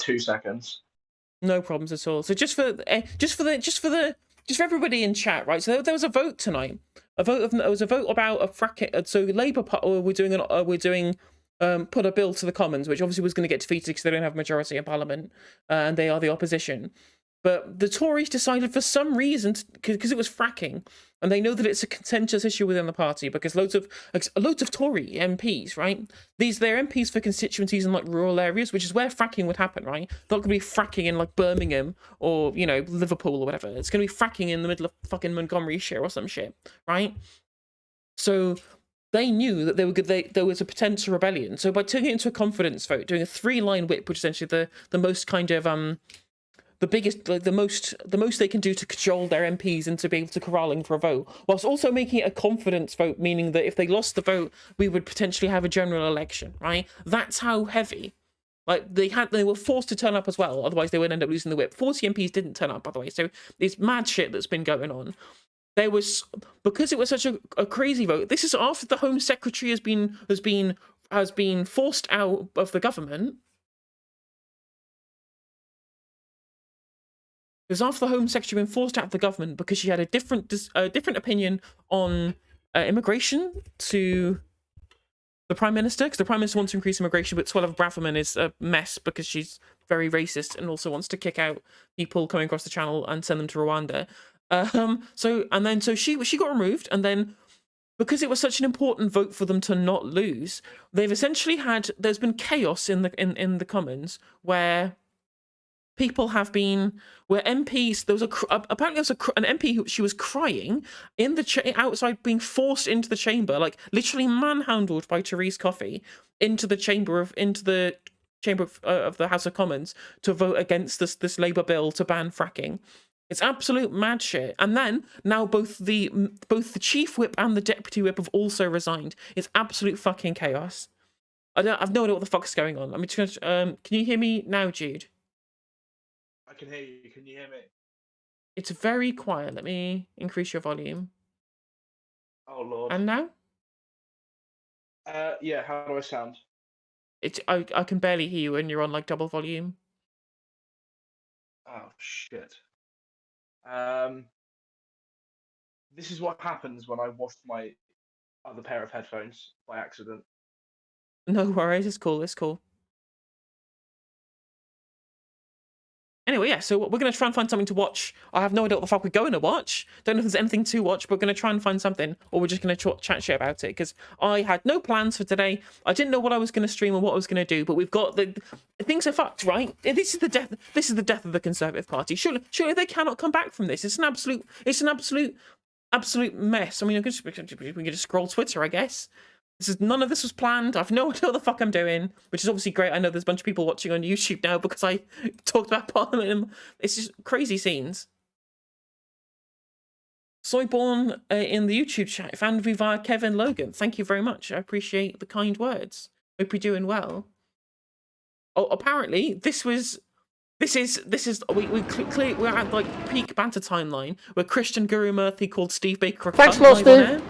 2 seconds. No problems at all. So just for everybody in chat, right? So there was a vote tonight. There was a vote about a fracking. So Labour we're doing put a bill to the Commons, which obviously was going to get defeated because they don't have a majority in Parliament, and they are the opposition. But the Tories decided for some reason, because it was fracking, and they know that it's a contentious issue within the party because loads of Tory MPs, right? They're MPs for constituencies in like rural areas, which is where fracking would happen, right? Not going to be fracking in like Birmingham or Liverpool or whatever. It's going to be fracking in the middle of fucking Montgomeryshire or some shit, right? So they knew that there was a potential rebellion. So by turning it into a confidence vote, doing a 3-line whip, which is essentially the most kind of the biggest, like the most they can do to cajole their MPs into being able to corralling for a vote, whilst also making it a confidence vote, meaning that if they lost the vote, we would potentially have a general election, right? That's how heavy. Like they were forced to turn up as well, otherwise they would end up losing the whip. 40 MPs didn't turn up, by the way, so it's mad shit that's been going on. There was, because it was such a crazy vote. This is after the Home Secretary has been forced out of the government. It was after the Home Secretary had been forced out of the government because she had a different opinion on immigration to the Prime Minister, because the Prime Minister wants to increase immigration, but Suella Braverman is a mess because she's very racist and also wants to kick out people coming across the channel and send them to Rwanda. So she got removed, and then because it was such an important vote for them to not lose, they've essentially there's been chaos in the Commons where people have been, where MPs, apparently there was an MP she was crying in the outside, being forced into the chamber, like literally manhandled by Therese Coffey into the chamber of the House of Commons to vote against this Labour bill to ban fracking. It's absolute mad shit. And then now both the chief whip and the deputy whip have also resigned. It's absolute fucking chaos. I've no idea what the fuck's going on. I'm just gonna, can you hear me now, Jude? I can hear you. Can you hear me? It's very quiet. Let me increase your volume. Oh Lord. And now? Yeah. How do I sound? I can barely hear you, and you're on like double volume. Oh shit. This is what happens when I washed my other pair of headphones by accident. No worries. It's cool. It's cool. Anyway, yeah, so we're going to try and find something to watch. I have no idea what the fuck we're going to watch. Don't know if there's anything to watch, but we're going to try and find something, or we're just going to chat shit about it, because I had no plans for today. I didn't know what I was going to stream or what I was going to do, but we've got things are fucked, right? This is the death of the Conservative Party. Surely they cannot come back from this. It's an absolute mess. I mean, we can just scroll Twitter, I guess. None of this was planned. I've no idea what the fuck I'm doing, which is obviously great. I know there's a bunch of people watching on YouTube now because I talked about Parliament. It's just crazy scenes. Soyborn in the YouTube chat found me via Kevin Logan. Thank you very much. I appreciate the kind words. Hope you're doing well. Oh, apparently we're at like peak banter timeline where Christian Guru Murthy called Steve Baker a Thanks cunt a lot, live on Steve. air.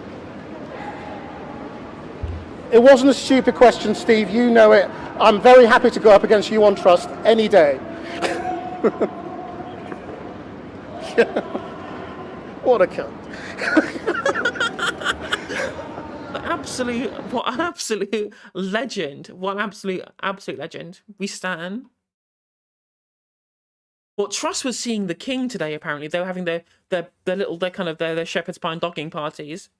It wasn't a stupid question, Steve. You know it. I'm very happy to go up against you on Trust any day. What a cunt. What an absolute legend. What an absolute legend. We stan. Well, Truss was seeing the king today, apparently. They were having their shepherd's pie and dogging parties.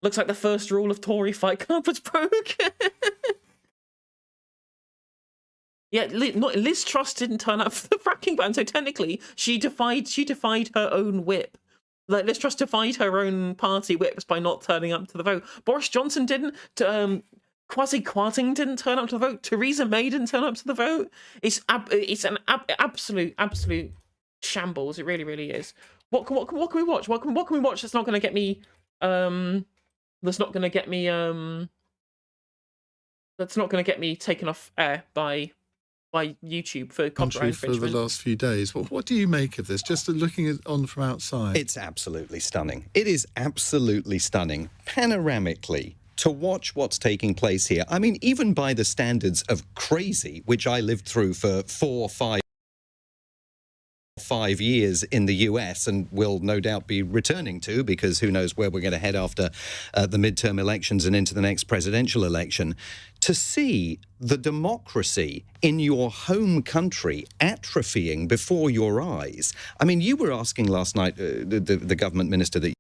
Looks like the first rule of Tory Fight Club was broken. Yeah, Liz Truss didn't turn up for the fracking ban, so technically she defied her own whip. Like Liz Truss defied her own party whips by not turning up to the vote. Boris Johnson didn't. Kwasi Kwarteng didn't turn up to the vote. Theresa May didn't turn up to the vote. It's an absolute shambles. It really, really is. What can we watch? What can we watch that's not going to get me that's not going to get me taken off air by YouTube for copyright infringement. For the last few days. What do you make of this? Just looking on from outside. It's absolutely stunning. It is absolutely stunning. Panoramically, to watch what's taking place here. I mean, even by the standards of crazy, which I lived through for 5 years in the US and will no doubt be returning to, because who knows where we're going to head after the midterm elections and into the next presidential election, to see the democracy in your home country atrophying before your eyes. I mean, you were asking last night, the government minister, that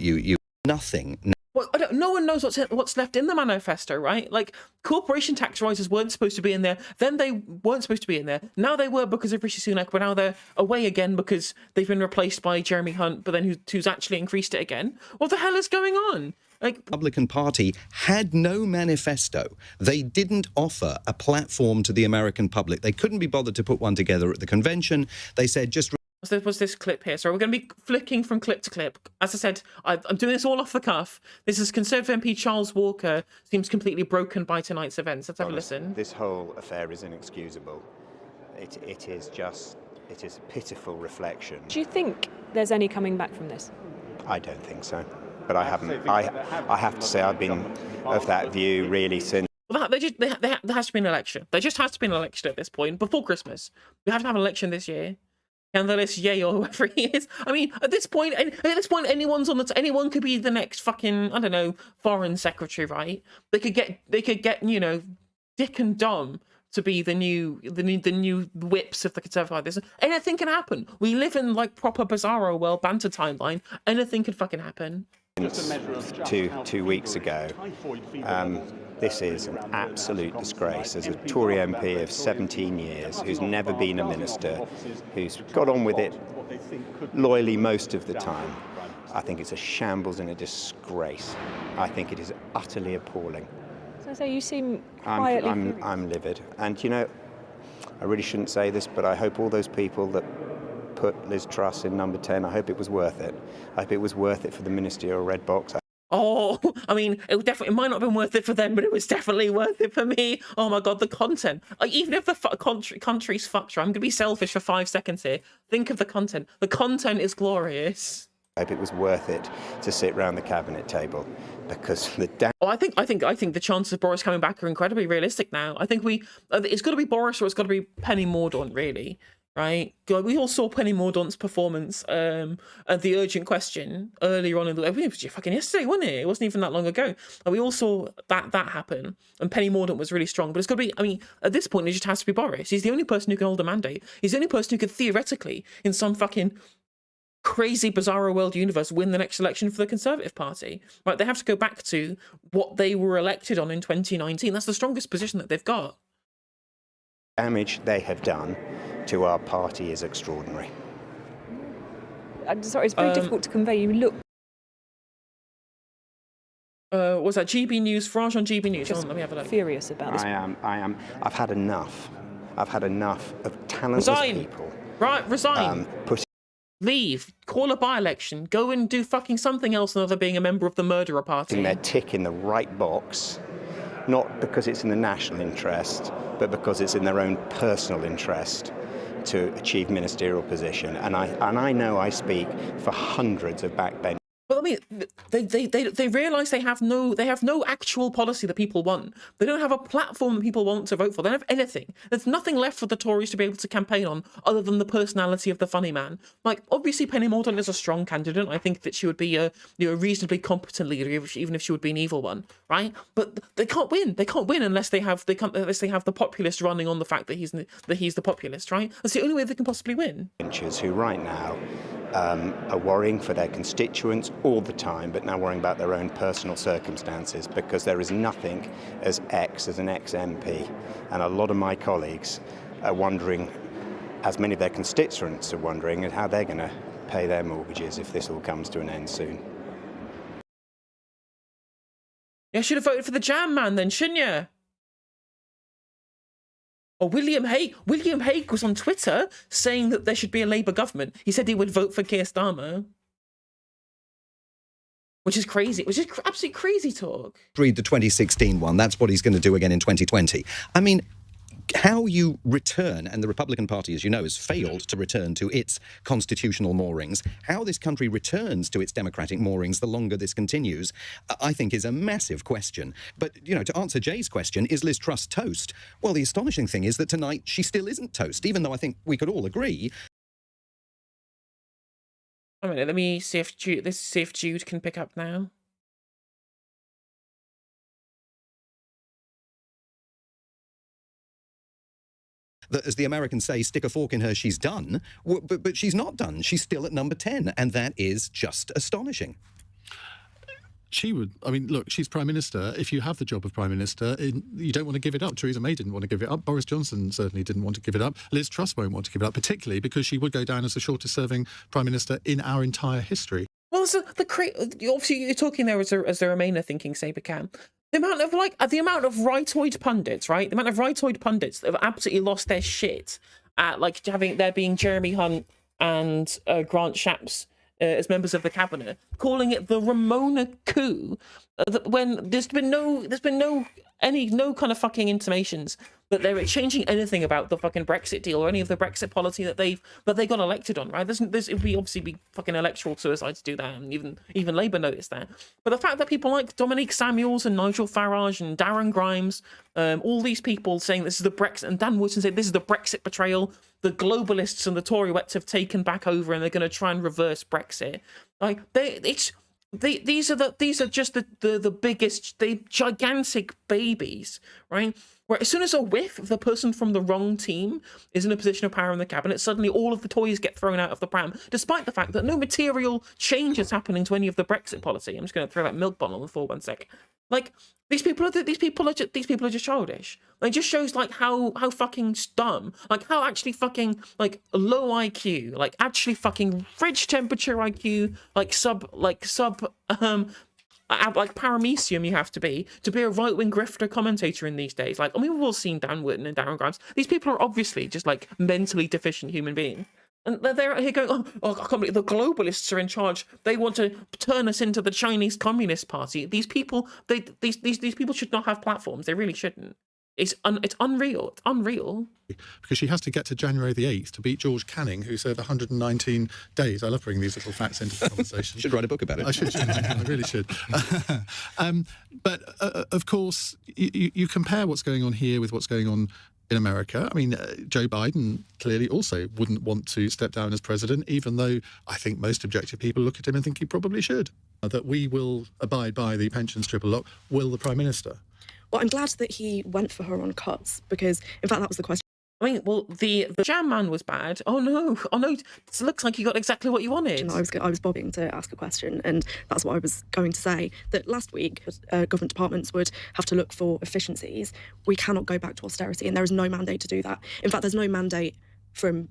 you nothing. Well, no one knows what's left in the manifesto, right? Like, corporation tax rises weren't supposed to be in there. Then they weren't supposed to be in there. Now they were because of Rishi Sunak, but now they're away again because they've been replaced by Jeremy Hunt, but then who's actually increased it again. What the hell is going on? Like, Republican Party had no manifesto. They didn't offer a platform to the American public. They couldn't be bothered to put one together at the convention. They said, just... There was this clip here, so we're going to be flicking from clip to clip. As I said, I'm doing this all off the cuff. This is Conservative MP Charles Walker seems completely broken by tonight's events. Let's have a listen. This whole affair is inexcusable. It is a pitiful reflection. Do you think there's any coming back from this? I don't think so, but I haven't. I have to say I've been of that view really since. Well, there has to be an election. There just has to be an election at this point before Christmas. We have to have an election this year. Candidates, yay, or whoever he is. I mean, at this point, anyone could be the next fucking, I don't know, foreign secretary, right? They could get, you know, Dick and Dom to be the new whips of the Conservative Party. Anything can happen. We live in like proper bizarro world banter timeline. Anything could fucking happen. Two weeks ago, this is an absolute disgrace. As a Tory MP of 17 years, who's never been a minister, who's got on with it loyally most of the time, I think it's a shambles and a disgrace. I think it is utterly appalling. So you seem quietly... I'm livid. And, you know, I really shouldn't say this, but I hope all those people that put Liz Truss in number 10, I hope it was worth it. I hope it was worth it for the ministerial red box. Oh, I mean, it might not have been worth it for them, but it was definitely worth it for me. Oh my God, the content. Like, even if the country's fucked, right, I'm going to be selfish for 5 seconds here. Think of the content. The content is glorious. I hope it was worth it to sit round the cabinet table, because the I think the chances of Boris coming back are incredibly realistic now. I think it's got to be Boris or it's got to be Penny Mordaunt, really. Right, we all saw Penny Mordaunt's performance at the urgent question earlier on in the week. It was fucking yesterday, wasn't it? It wasn't even that long ago. And we all saw that happen. And Penny Mordaunt was really strong. But it's got to be, I mean, at this point, it just has to be Boris. He's the only person who can hold a mandate. He's the only person who could theoretically, in some fucking crazy, bizarro world universe, win the next election for the Conservative Party. Right, they have to go back to what they were elected on in 2019. That's the strongest position that they've got. Damage they have done to our party is extraordinary. I'm sorry, it's very difficult to convey. You look... Was that GB News? Farage on GB News. Let me have a look. Furious about this. I am. I've had enough. I've had enough of talentless people. Right, resign. Leave. Call a by-election. Go and do fucking something else other than being a member of the murderer party. Putting their tick in the right box, not because it's in the national interest, but because it's in their own personal interest to achieve ministerial position. And I know I speak for hundreds of backbench. But I mean, they realise they have no actual policy that people want. They don't have a platform that people want to vote for. They don't have anything. There's nothing left for the Tories to be able to campaign on other than the personality of the funny man. Like, obviously, Penny Mordaunt is a strong candidate. I think that she would be a reasonably competent leader, even if she would be an evil one, right? But they can't win. They can't win unless they have the populist running on the fact that he's the populist, right? That's the only way they can possibly win. Who right now are worrying for their constituents all the time, but now worrying about their own personal circumstances, because there is nothing as an ex-MP. And a lot of my colleagues are wondering, as many of their constituents are wondering, how they're going to pay their mortgages if this all comes to an end soon. You should have voted for the Jam Man then, shouldn't you? Or William Hague was on Twitter saying that there should be a Labour government. He said he would vote for Keir Starmer. Which is crazy. Which is absolutely crazy talk. Read the 2016 one. That's what he's going to do again in 2020. I mean, how you return, and the Republican Party, as you know, has failed to return to its constitutional moorings, how this country returns to its democratic moorings the longer this continues, I think is a massive question. But, to answer Jay's question, is Liz Truss toast? Well, the astonishing thing is that tonight she still isn't toast, even though I think we could all agree. Wait a minute, let me see if Jude can pick up now. That, as the Americans say, stick a fork in her, she's done. But she's not done. She's still at number 10, and that is just astonishing. She would, look, she's Prime Minister. If you have the job of Prime Minister, you don't want to give it up. Theresa May didn't want to give it up. Boris Johnson certainly didn't want to give it up. Liz Truss won't want to give it up, particularly because she would go down as the shortest serving Prime Minister in our entire history. Well, obviously you're talking there as the Remainer thinking Saber can. The amount of rightoid pundits, right? The amount of rightoid pundits that have absolutely lost their shit at there being Jeremy Hunt and Grant Shapps as members of the cabinet, calling it the Ramona coup, when there's been no kind of fucking intimations that they're changing anything about the fucking Brexit deal or any of the Brexit policy that they got elected on, right? It would obviously be fucking electoral suicide to do that, and even Labour noticed that. But the fact that people like Dominique Samuels and Nigel Farage and Darren Grimes, all these people saying this is the Brexit, and Dan Woodson said this is the Brexit betrayal, the globalists and the Torywettes have taken back over and they're going to try and reverse Brexit. These are just the biggest, the gigantic babies, right? Where as soon as a whiff of the person from the wrong team is in a position of power in the cabinet, suddenly all of the toys get thrown out of the pram, despite the fact that no material change is happening to any of the Brexit policy. I'm just going to throw that milk bottle on the floor 1 sec. These people are just childish. It just shows how fucking dumb, how actually fucking low IQ, actually fucking fridge temperature IQ, sub paramecium you have to be a right-wing grifter commentator in these days. We've all seen Dan Wootton and Darren Grimes. These people are obviously just mentally deficient human beings. And they're out here going, I can't believe the globalists are in charge. They want to turn us into the Chinese Communist Party. These people, these people should not have platforms. They really shouldn't. It's unreal. It's unreal. Because she has to get to January the 8th to beat George Canning, who served 119 days. I love bringing these little facts into the conversation. Should write a book about it. I should. I really should. But of course, you compare what's going on here with what's going on in America. Joe Biden clearly also wouldn't want to step down as president, even though I think most objective people look at him and think he probably should. That we will abide by the pensions triple lock. Will the Prime Minister? Well, I'm glad that he went for her on cuts, because, in fact, that was the question. The jam man was bad. Oh no! It looks like you got exactly what you wanted. I was bobbing to ask a question, and that's what I was going to say. That last week, government departments would have to look for efficiencies. We cannot go back to austerity, and there is no mandate to do that. In fact, there's no mandate for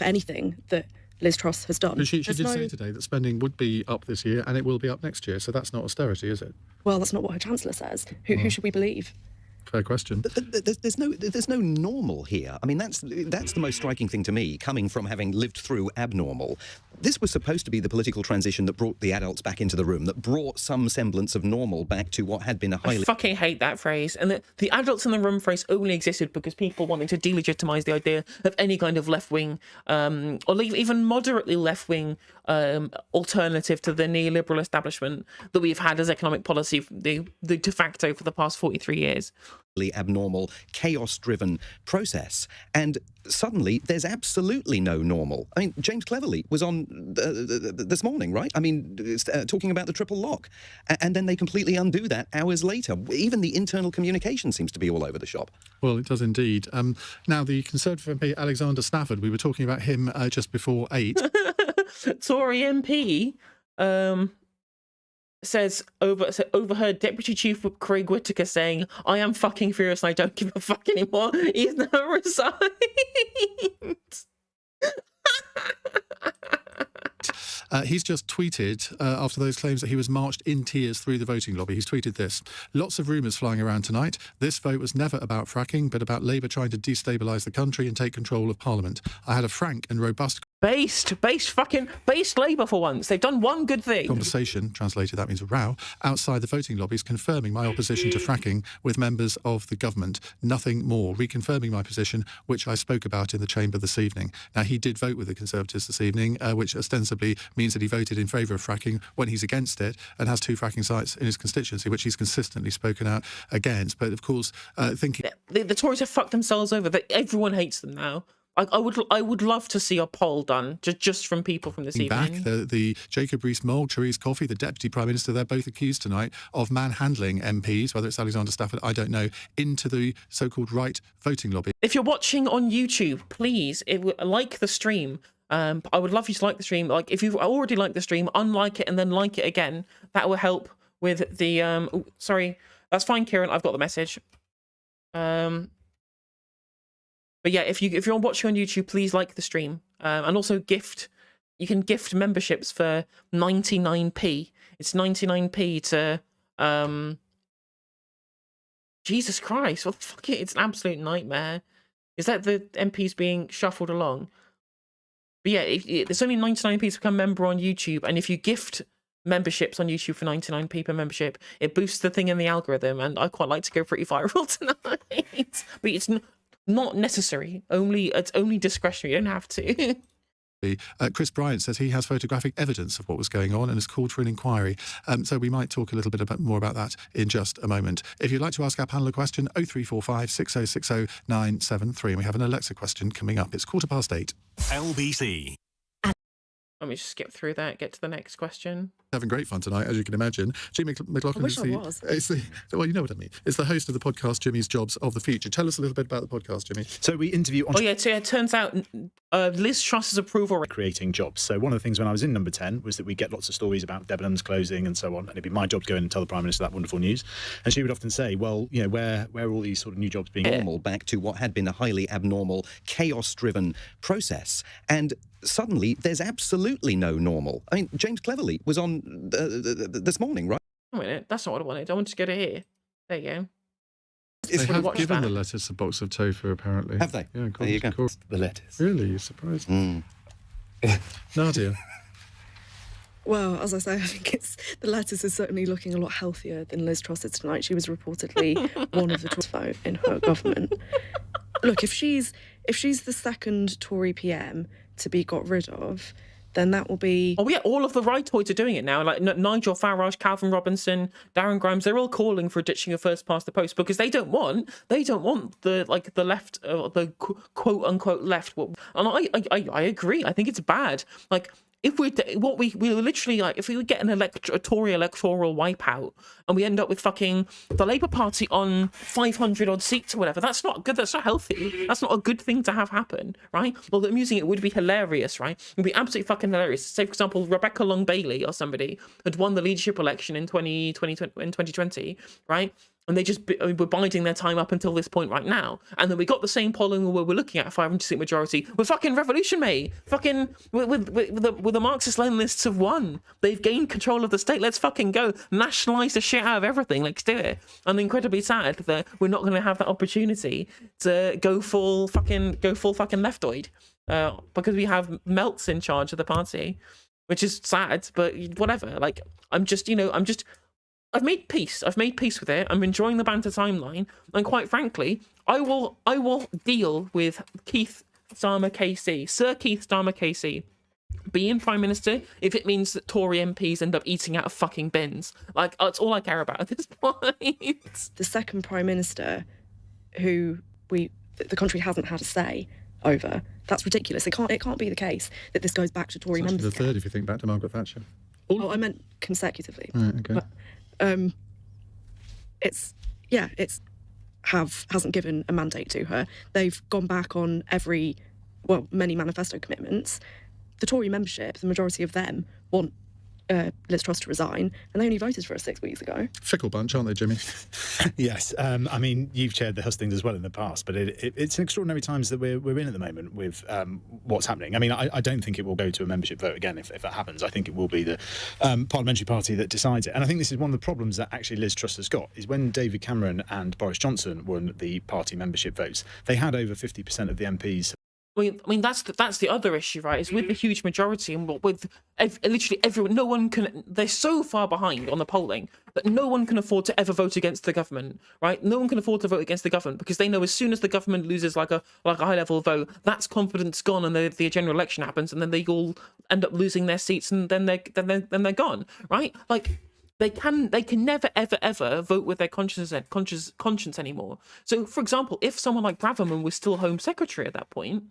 anything that Liz Truss has done. But she did say today that spending would be up this year, and it will be up next year. So that's not austerity, is it? Well, that's not what her Chancellor says. Who should we believe? Fair question. There's no normal here. That's the most striking thing to me, coming from having lived through abnormal. This was supposed to be the political transition that brought the adults back into the room, that brought some semblance of normal back to what had been a highly... I fucking hate that phrase. And the adults in the room phrase only existed because people wanted to delegitimise the idea of any kind of left-wing, or even moderately left-wing alternative to the neoliberal establishment that we've had as economic policy, the de facto for the past 43 years. Abnormal, chaos-driven process. And suddenly there's absolutely no normal. James Cleverly was on this morning, right? Talking about the triple lock. And then they completely undo that hours later. Even the internal communication seems to be all over the shop. Well, it does indeed. Now, the Conservative MP, Alexander Stafford, we were talking about him just before 8. Tory MP overheard Deputy Chief Whip Craig Whittaker saying, "I am fucking furious and I don't give a fuck anymore." He's now resigned. He's just tweeted after those claims that he was marched in tears through the voting lobby. He's tweeted this: "Lots of rumours flying around tonight. This vote was never about fracking, but about Labour trying to destabilise the country and take control of Parliament. I had a frank and robust Based Labour for once. They've done one good thing. conversation," translated that means a row, "outside the voting lobbies, confirming my opposition to fracking with members of the government. Nothing more. Reconfirming my position, which I spoke about in the chamber this evening." Now, he did vote with the Conservatives this evening, which ostensibly means that he voted in favour of fracking when he's against it, and has 2 fracking sites in his constituency, which he's consistently spoken out against. But of course, thinking The Tories have fucked themselves over. Everyone hates them now. I would love to see a poll done just from people from this back, evening. the Jacob Rees-Mogg, Therese Coffey, the Deputy Prime Minister, they're both accused tonight of manhandling MPs, whether it's Alexander Stafford, I don't know, into the so-called right voting lobby. If you're watching on YouTube, please like the stream. I would love you to like the stream. Like, if you've already liked the stream, unlike it and then like it again. That will help with the sorry, that's fine, Kieran. I've got the message. But yeah, if you're watching on YouTube, please like the stream, and also you can gift memberships for 99p. It's 99p to Jesus Christ, what the fuck? It's an absolute nightmare. Is that the MPs being shuffled along? But yeah, it's only 99p to become a member on YouTube, and if you gift memberships on YouTube for 99p per membership, it boosts the thing in the algorithm, and I quite like to go pretty viral tonight. But it's not necessary. It's only discretionary. You don't have to. Chris Bryant says he has photographic evidence of what was going on and has called for an inquiry. So we might talk a little bit more about that in just a moment. If you'd like to ask our panel a question, 0345 6060 973. And we have an Alexa question coming up. It's 8:15. LBC. Let me just skip through that, get to the next question. Having great fun tonight, as you can imagine. Jimmy McLaughlin I wish I was. Well, you know what I mean. It's the host of the podcast Jimmy's Jobs of the Future. Tell us a little bit about the podcast, Jimmy. So we interview Oh yeah, so it turns out Liz Truss's approval rate. creating jobs. So one of the things when I was in Number 10 was that we get lots of stories about Debenhams closing and so on, and it'd be my job to go in and tell the Prime Minister that wonderful news. And she would often say, well, you know, where are all these sort of new jobs being normal back to what had been a highly abnormal, chaos-driven process. And suddenly there's absolutely no normal. I mean, James Cleverly was on this morning, right? Wait a minute, that's not what I wanted. I wanted to go to here. There you go. They have watch given that. the lettuce a box of tofu, apparently. Have they? Yeah, There you go. the lettuce. Really? You're surprised? Nadia? Well, as I say, I think the lettuce is certainly looking a lot healthier than Liz Truss's tonight. She was reportedly one of the Tories vote in her government. Look, if she's the second Tory PM to be got rid of, then that will be... Oh yeah, all of the rightoids are doing it now. Like Nigel Farage, Calvin Robinson, Darren Grimes, they're all calling for ditching a first past the post because they don't want the left, the quote unquote left. And I agree. I think it's bad. Like, if we literally, like, if we would get a Tory electoral wipeout and we end up with fucking the Labour Party on 500 odd seats or whatever, that's not good. That's not healthy. That's not a good thing to have happen, right? Well, the amusing, it would be hilarious, right? It would be absolutely fucking hilarious. Say, for example, Rebecca Long Bailey or somebody had won the leadership election in 2020, right? And they just were biding their time up until this point right now. And then we got the same polling where we're looking at a 500-seat majority. With fucking revolution, mate. Fucking with the Marxist-Leninists have won. They've gained control of the state. Let's fucking go. Nationalise the shit out of everything. Let's do it. I'm incredibly sad that we're not going to have that opportunity to go full fucking leftoid. Because we have Melts in charge of the party. Which is sad, but whatever. Like, I've made peace. I've made peace with it. I'm enjoying the banter timeline, and quite frankly, I will deal with Sir Keith Starmer KC, being Prime Minister if it means that Tory MPs end up eating out of fucking bins. Like, that's all I care about at this point. The second Prime Minister who the country hasn't had a say over. That's ridiculous. It can't be the case that this goes back to Tory members. The third, if you think back to Margaret Thatcher. Oh, I meant consecutively. Right, okay. But, hasn't given a mandate to her. They've gone back on many manifesto commitments. The Tory membership, the majority of them want Liz Truss to resign, and they only voted for her 6 weeks ago. Fickle bunch, aren't they, Jimmy? Yes. I mean, you've chaired the hustings as well in the past, but it's extraordinary times that we're in at the moment with what's happening. I mean, I don't think it will go to a membership vote again if that happens. I think it will be the parliamentary party that decides it. And I think this is one of the problems that actually Liz Truss has got, is when David Cameron and Boris Johnson won the party membership votes, they had over 50% of the MPs. I mean that's the other issue, right? Is with the huge majority and with literally everyone, no one can. They're so far behind on the polling that no one can afford to ever vote against the government, right? No one can afford to vote against the government because they know as soon as the government loses like a high level vote, that's confidence gone, and the general election happens, and then they all end up losing their seats, and then they're gone, right? Like. They can never ever vote with their conscience anymore. So, for example, if someone like Braverman was still Home Secretary at that point,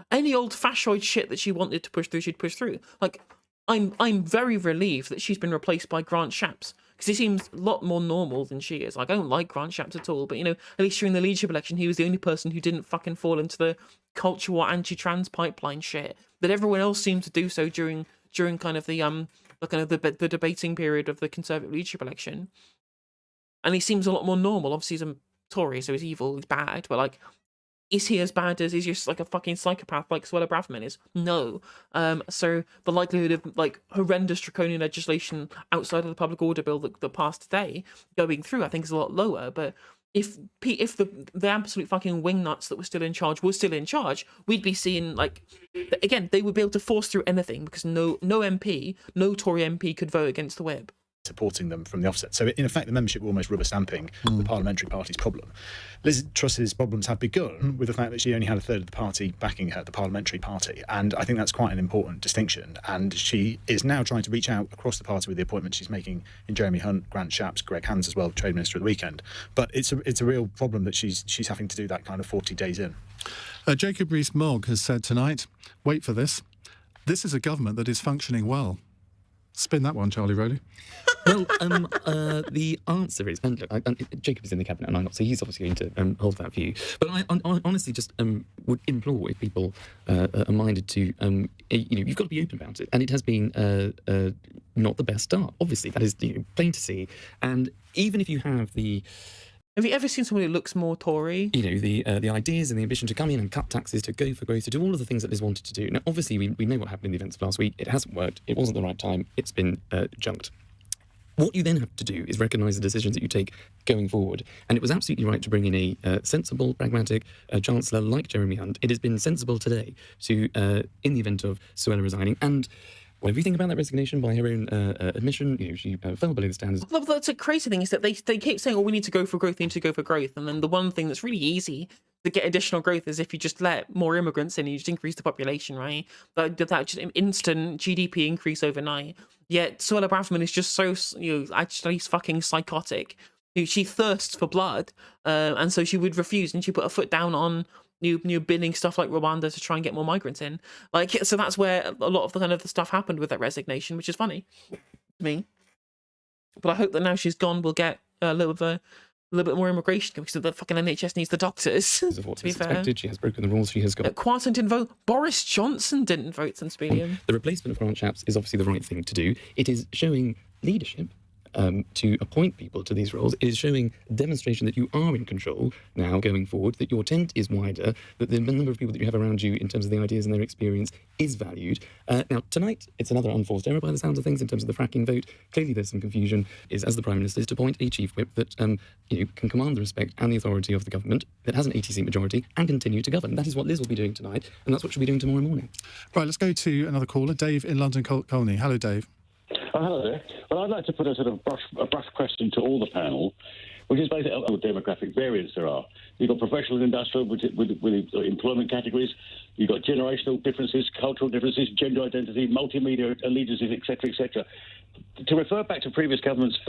any old fascioid shit that she wanted to push through, she'd push through. Like, I'm very relieved that she's been replaced by Grant Shapps because he seems a lot more normal than she is. Like, I don't like Grant Shapps at all, but at least during the leadership election, he was the only person who didn't fucking fall into the cultural anti-trans pipeline shit that everyone else seemed to do so during kind of the debating period of the Conservative leadership election. And he seems a lot more normal. Obviously, he's a Tory, so he's evil, he's bad, but like, is he as bad as he's just like a fucking psychopath like Suella Braverman is? No. So the likelihood of like horrendous draconian legislation outside of the public order bill that passed today going through, I think, is a lot lower. But if the absolute fucking wingnuts that were still in charge, we'd be seeing like, again, they would be able to force through anything because no Tory MP could vote against the whip. Supporting them from the offset. So in effect, the membership were almost rubber stamping the parliamentary party's problem. Liz Truss's problems have begun with the fact that she only had a third of the party backing her, the parliamentary party, and I think that's quite an important distinction. And she is now trying to reach out across the party with the appointments she's making in Jeremy Hunt, Grant Shapps, Greg Hands as well, the Trade Minister at the weekend. But it's a real problem that she's having to do that kind of 40 days in. Jacob Rees-Mogg has said tonight, wait for this, this is a government that is functioning well. Spin that one, Charlie Rowley. Well, the answer is, and look, Jacob is in the cabinet and I'm not, so he's obviously going to hold that view. But I honestly just would implore if people are minded to, you've got to be open about it. And it has been not the best start. Obviously, that is plain to see. And even if you have the... Have you ever seen someone who looks more Tory? The ideas and the ambition to come in and cut taxes, to go for growth, to do all of the things that Liz wanted to do. Now, obviously, we know what happened in the events of last week. It hasn't worked. It wasn't the right time. It's been junked. What you then have to do is recognise the decisions that you take going forward. And it was absolutely right to bring in a sensible, pragmatic Chancellor like Jeremy Hunt. It has been sensible today to, in the event of Suella resigning, and whatever you think about that resignation, by her own admission, she fell below the standards. Well, that's a crazy thing, is that they keep saying, oh, we need to go for growth, we need to go for growth. And then the one thing that's really easy to get additional growth is if you just let more immigrants in and you just increase the population, right? That just instant GDP increase overnight. Yet Suella Braverman is just so, actually fucking psychotic. She thirsts for blood, and so she would refuse, and she put her foot down on new binning stuff like Rwanda to try and get more migrants in. Like, so that's where a lot of the kind of the stuff happened with that resignation, which is funny to me. But I hope that now she's gone, we'll get a little bit more immigration, because the fucking NHS needs the doctors. To be fair, she has broken the rules. She has got. Kwarteng didn't vote. Boris Johnson didn't vote since being. The replacement of Grant Shapps is obviously the right thing to do. It is showing leadership. To appoint people to these roles. It is showing demonstration that you are in control now going forward, that your tent is wider, that the number of people that you have around you in terms of the ideas and their experience is valued. Now, tonight, it's another unforced error by the sounds of things in terms of the fracking vote. Clearly, there's some confusion, is as the Prime Minister is to appoint a Chief Whip that can command the respect and the authority of the government, that has an 80-seat majority, and continue to govern. That is what Liz will be doing tonight, and that's what she'll be doing tomorrow morning. Right, let's go to another caller, Dave in London Colney. Hello, Dave. Hello there. Well, I'd like to put a sort of brush question to all the panel, which is basically what demographic variants there are. You've got professional and industrial with employment categories. You've got generational differences, cultural differences, gender identity, multimedia allegiances, etc., etc. To refer back to previous governments'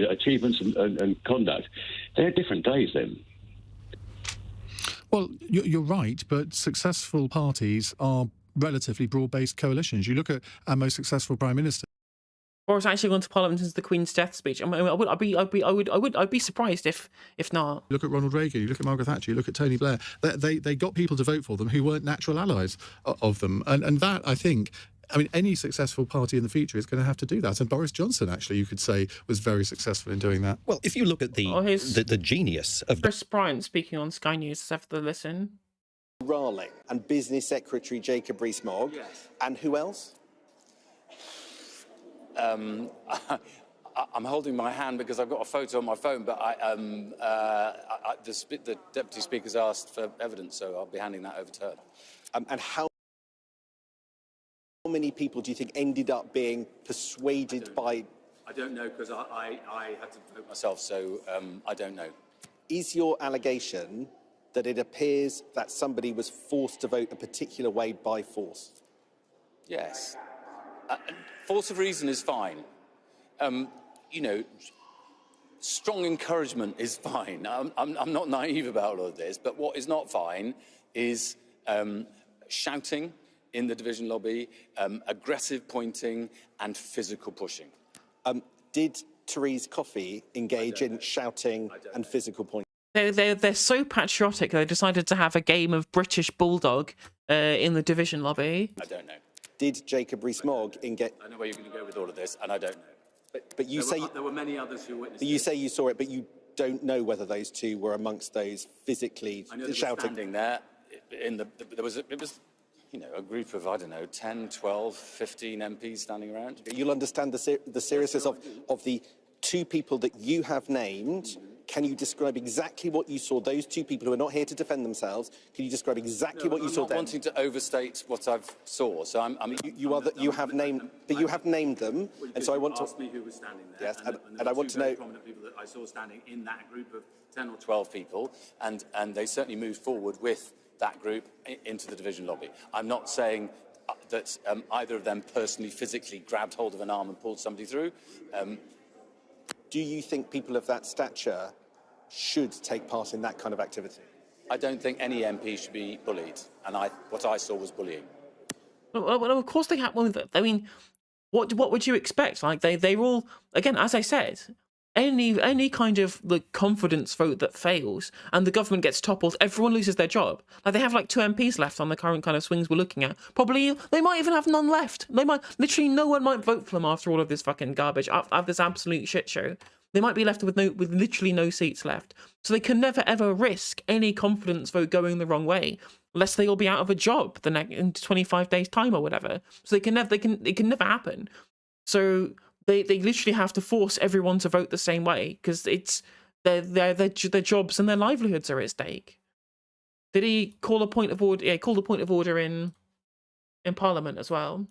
achievements and conduct, they had different days then. Well, you're right, but successful parties are relatively broad-based coalitions. You look at our most successful Prime Minister. Boris actually gone to Parliament since the Queen's death speech. I'd be surprised if not. Look at Ronald Reagan. You look at Margaret Thatcher. You look at Tony Blair. They got people to vote for them who weren't natural allies of them, and that, I think, I mean, any successful party in the future is going to have to do that. And Boris Johnson, actually, you could say, was very successful in doing that. Well, if you look at the genius of Chris Bryant speaking on Sky News, let's have to listen. Raleigh and Business Secretary Jacob Rees-Mogg. Yes. And who else? I'm holding my hand because I've got a photo on my phone, but the Deputy Speaker's asked for evidence, so I'll be handing that over to her. And how many people do you think ended up being persuaded by... I don't know, because I had to vote myself, so I don't know. Is your allegation that it appears that somebody was forced to vote a particular way by force? Yes. Force of reason is fine. You know, strong encouragement is fine. I'm not naive about all of this, but what is not fine is shouting in the division lobby, aggressive pointing, and physical pushing. Did Therese Coffey engage in shouting and physical pointing? They're so patriotic, they decided to have a game of British Bulldog in the division lobby. I don't know. Did Jacob Rees-Mogg engage... I know where you're going to go with all of this, and I don't know. But you say... There were many others who witnessed But you say you saw it, but you don't know whether those two were amongst those physically I know they were shouting. standing there. It was, you know, a group of, I don't know, 10, 12, 15 MPs standing around. You'll understand the seriousness of the two people that you have named. Can you describe exactly what you saw? Those two people who are not here to defend themselves. Can you describe exactly what you saw? I'm not wanting to overstate what I've saw. So you have named them, and so I want to ask me who was standing there. Yes, and I want to know. Prominent people that I saw standing in that group of 10 or 12 people, and they certainly moved forward with that group into the division lobby. I'm not saying that either of them personally, physically grabbed hold of an arm and pulled somebody through. Do you think people of that stature should take part in that kind of activity? I don't think any MP should be bullied, and what I saw was bullying. Well, of course they have. Well, I mean, what would you expect? Like they're all, again, as I said, any kind of confidence vote that fails and the government gets toppled, everyone loses their job. Like they have like 2 MPs left on the current kind of swings we're looking at. Probably they might even have none left. They might no one might vote for them after all of this fucking garbage, after this absolute shit show. They might be left with literally no seats left. So they can never ever risk any confidence vote going the wrong way, lest they all be out of a job in 25 days time or whatever. So it can never happen. So they literally have to force everyone to vote the same way because it's their jobs and their livelihoods are at stake. Did he call a point of order? Yeah, he called a point of order in Parliament as well.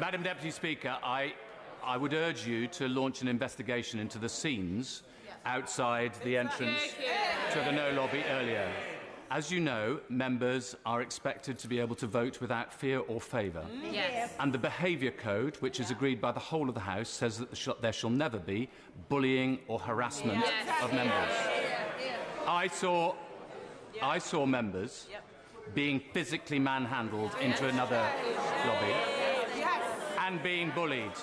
Madam Deputy Speaker, I would urge you to launch an investigation into the scenes outside the entrance to the no lobby earlier. As you know, members are expected to be able to vote without fear or favour. Yes. And the behaviour code, which is agreed by the whole of the House, says that there shall never be bullying or harassment of members. I saw members being physically manhandled into another lobby and being bullied.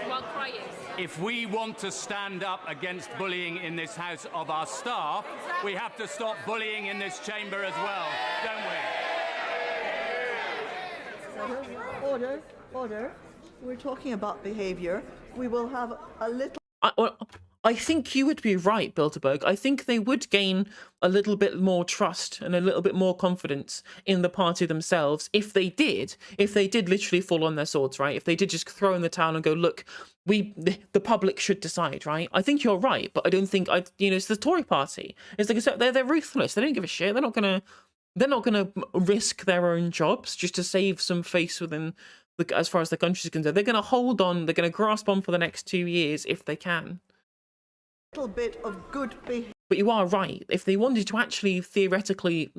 While crying. If we want to stand up against bullying in this House of our staff, we have to stop bullying in this chamber as well, don't we? Order. We're talking about behaviour. We will have a little... I think you would be right, Bilderberg. I think they would gain a little bit more trust and a little bit more confidence in the party themselves if they did literally fall on their swords, right? If they did just throw in the towel and go, look, the public should decide, right? I think you're right, but I don't think it's the Tory party. It's like I said, they're ruthless. They don't give a shit. They're not gonna risk their own jobs just to save some face within as far as the country's concerned. They're gonna hold on. They're gonna grasp on for the next 2 years if they can. Little bit of good behavior. But you are right. If they wanted to actually theoretically,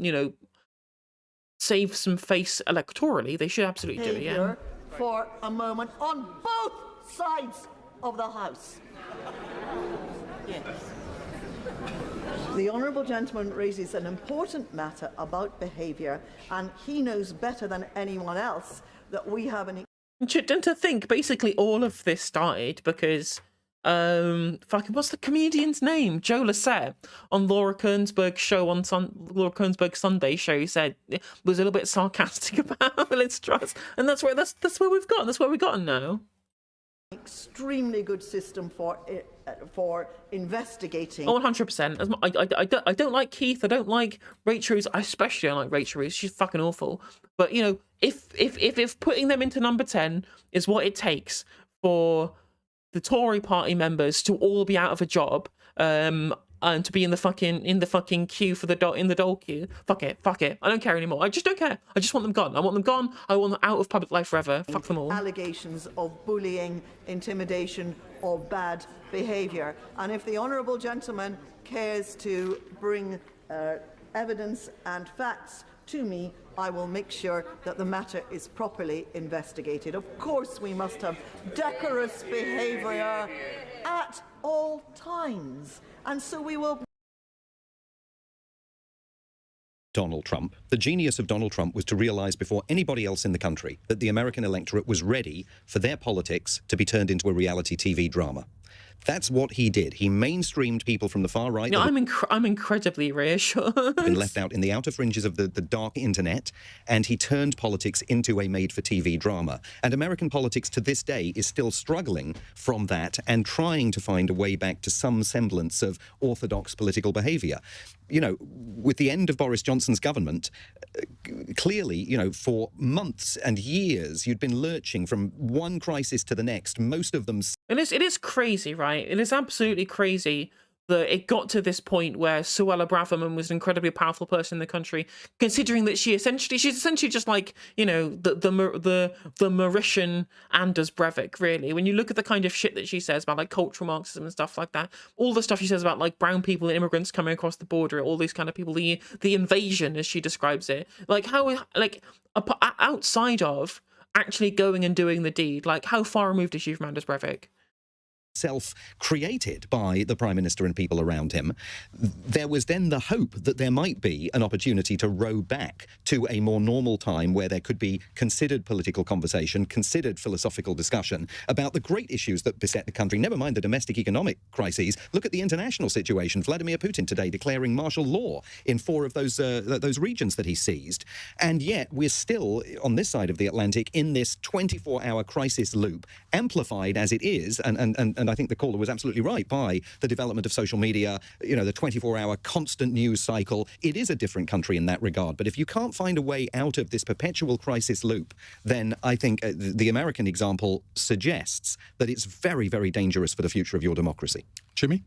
save some face electorally, they should absolutely do it, yeah. For a moment on both sides of the House. Yes. The Honourable Gentleman raises an important matter about behaviour, and he knows better than anyone else that we have an... And to think, basically all of this started because fucking, what's the comedian's name? Joe Lissette on Laura Kernberg's show on Laura Kernberg's Sunday show said was a little bit sarcastic about Liz Truss, and that's where we've gotten. That's where we've gotten now. Extremely good system for investigating. Oh, 100%. I don't like Keith. I don't like Rachel Reeves. I especially don't like Rachel Reeves. She's fucking awful. But you know, if putting them into number 10 is what it takes for the Tory party members to all be out of a job, and to be in the fucking queue for the dole queue, fuck it. I don't care anymore. I just don't care. I just want them gone. I want them gone. I want them out of public life forever. Fuck them all. Allegations of bullying, intimidation, or bad behaviour. And if the honourable gentleman cares to bring evidence and facts to me, I will make sure that the matter is properly investigated. Of course, we must have decorous behaviour at all times. And so we will. Donald Trump. The genius of Donald Trump was to realise before anybody else in the country that the American electorate was ready for their politics to be turned into a reality TV drama. That's what he did. He mainstreamed people from the far right. No, I'm incredibly reassured. Been left out in the outer fringes of the dark internet, and he turned politics into a made-for-TV drama. And American politics to this day is still struggling from that and trying to find a way back to some semblance of orthodox political behaviour. You know, with the end of Boris Johnson's government, clearly, you know, for months and years, you'd been lurching from one crisis to the next, most of them. It is crazy, right? It is absolutely crazy that it got to this point where Suella Braverman was an incredibly powerful person in the country, considering that she's essentially just like, you know, the Mauritian Anders Breivik, really. When you look at the kind of shit that she says about like cultural Marxism and stuff like that, all the stuff she says about like brown people and immigrants coming across the border, all these kind of people, the invasion as she describes it, like how, like outside of actually going and doing the deed, like how far removed is she from Anders Breivik? Self-created by the Prime Minister and people around him, there was then the hope that there might be an opportunity to row back to a more normal time where there could be considered political conversation, considered philosophical discussion about the great issues that beset the country, never mind the domestic economic crises. Look at the international situation. Vladimir Putin today declaring martial law in 4 of those regions that he seized. And yet we're still, on this side of the Atlantic, in this 24-hour crisis loop, amplified as it is, and I think the caller was absolutely right, by the development of social media, you know, the 24-hour constant news cycle. It is a different country in that regard. But if you can't find a way out of this perpetual crisis loop, then I think the American example suggests that it's very, very dangerous for the future of your democracy. Jimmy?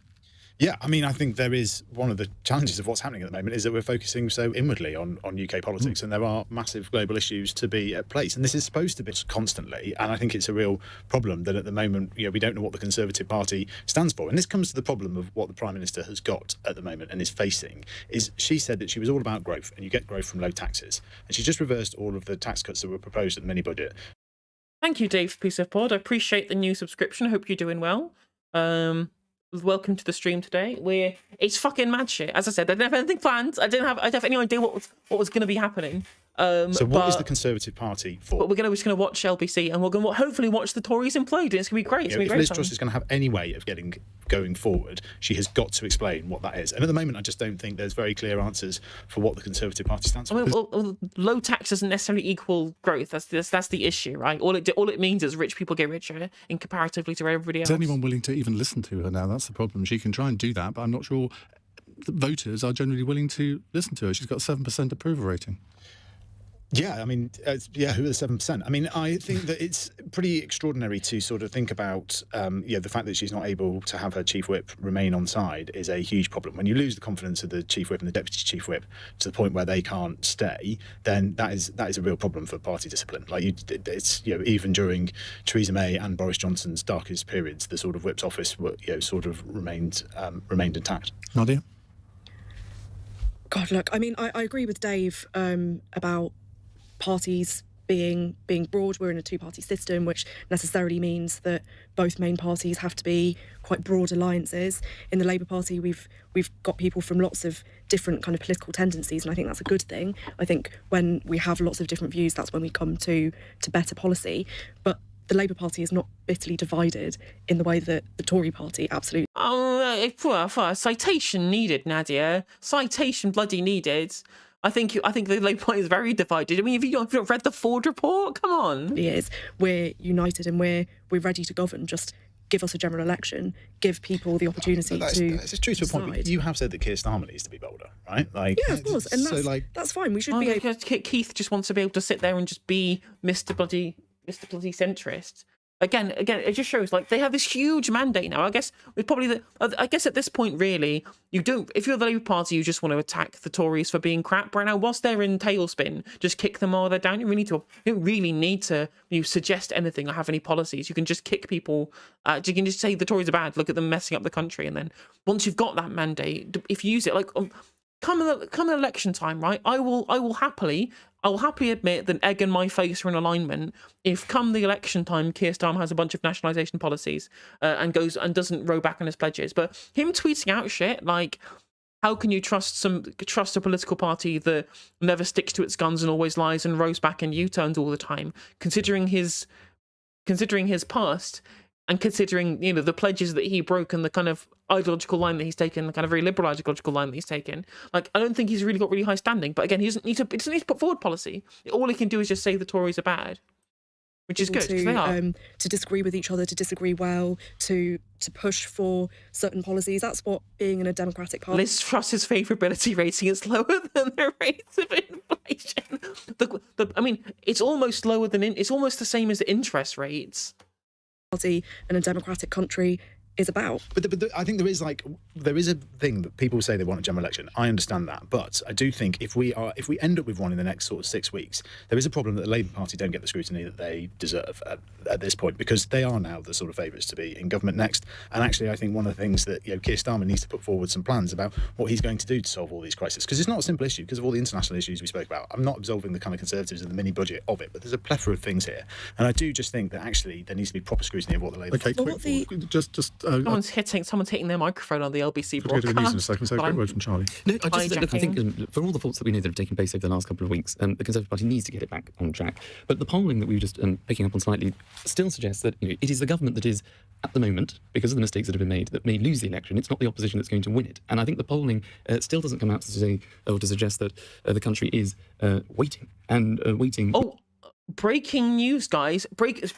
Yeah, I mean, I think there is one of the challenges of what's happening at the moment is that we're focusing so inwardly on UK politics, and there are massive global issues to be at place. And this is supposed to be constantly, and I think it's a real problem that at the moment, you know, we don't know what the Conservative Party stands for. And this comes to the problem of what the Prime Minister has got at the moment and is facing, is she said that she was all about growth, and you get growth from low taxes. And she just reversed all of the tax cuts that were proposed at the mini-budget. Thank you, Dave, for piece of pod. I appreciate the new subscription. I hope you're doing well. Welcome to the stream today. It's fucking mad shit. As I said, I didn't have anything planned. I didn't have any idea what was going to be happening. So what is the Conservative Party for? But we're going to watch LBC, and we're going to hopefully watch the Tories implode. It's going to be great. If Liz Truss is going to have any way of going forward, she has got to explain what that is. And at the moment, I just don't think there's very clear answers for what the Conservative Party stands for. I mean, well, low tax doesn't necessarily equal growth. That's the issue, right? All it means is rich people get richer in comparatively to everybody else. Is anyone willing to even listen to her now? That's the problem. She can try and do that, but I'm not sure the voters are generally willing to listen to her. She's got a 7% approval rating. Yeah, I mean, who are the 7%? I mean, I think that it's pretty extraordinary to sort of think about, the fact that she's not able to have her chief whip remain on side is a huge problem. When you lose the confidence of the chief whip and the deputy chief whip to the point where they can't stay, then that is a real problem for party discipline. Like, it's even during Theresa May and Boris Johnson's darkest periods, the sort of whip's office sort of remained intact. Nadia? God, look, I mean, I agree with Dave about parties being broad. We're in a two-party system, which necessarily means that both main parties have to be quite broad alliances. In the Labour Party, we've got people from lots of different kind of political tendencies, and I think that's a good thing. I think when we have lots of different views, that's when we come to better policy. But the Labour Party is not bitterly divided in the way that the Tory Party absolutely. Citation needed, Nadia. Citation bloody needed. I think the Labour Party is very divided. I mean, have you not read the Ford report? Come on. We're united and we're ready to govern. Just give us a general election, give people the opportunity to. It's true to a point. But you have said that Keir Starmer needs to be bolder, right? Yeah, of course, and that's fine. We should be. Keith just wants to be able to sit there and just be Mr. Bloody centrist. Again, it just shows they have this huge mandate now. I guess at this point, really, you don't. If you're the Labour Party, you just want to attack the Tories for being crap right now. Whilst they're in tailspin, just kick them while they're down. You don't really need to suggest anything or have any policies. You can just kick people. You can just say the Tories are bad. Look at them messing up the country, and then once you've got that mandate, if you use it come election time, right? I will happily admit that egg and my face are in alignment if come the election time Keir Starmer has a bunch of nationalisation policies and doesn't row back on his pledges. But him tweeting out shit like, how can you trust a political party that never sticks to its guns and always lies and rows back and U-turns all the time, considering his past and considering the pledges that he broke and the kind of ideological line that he's taken, the kind of very liberal ideological line that he's taken. I don't think he's really got really high standing. But again, he doesn't need to put forward policy. All he can do is just say the Tories are bad, which is good. They are. To disagree with each other, to disagree well, to push for certain policies. That's what being in a democratic party. Liz Truss's favourability rating is lower than the rates of inflation. I mean, it's almost lower than it's almost the same as the interest rates. Party in a democratic country is about. But I think there is a thing that people say they want a general election. I understand that, but I do think if we end up with one in the next sort of 6 weeks, there is a problem that the Labour Party don't get the scrutiny that they deserve at this point, because they are now the sort of favourites to be in government next. And actually, I think one of the things that Keir Starmer needs to put forward some plans about what he's going to do to solve all these crises, because it's not a simple issue because of all the international issues we spoke about. I'm not absolving the kind of Conservatives and the mini budget of it, but there's a plethora of things here, and I do just think that actually there needs to be proper scrutiny of what the Labour. Okay, Someone's hitting their microphone on the LBC broadcast. In a second, so a quick word from Charlie. No, I think for all the faults that we know that have taken place over the last couple of weeks, the Conservative Party needs to get it back on track. But the polling that we were just picking up on slightly still suggests that it is the government that is, at the moment, because of the mistakes that have been made, that may lose the election. It's not the opposition that's going to win it. And I think the polling still doesn't come out to say or to suggest that the country is waiting and waiting. Oh. Breaking news, guys! There's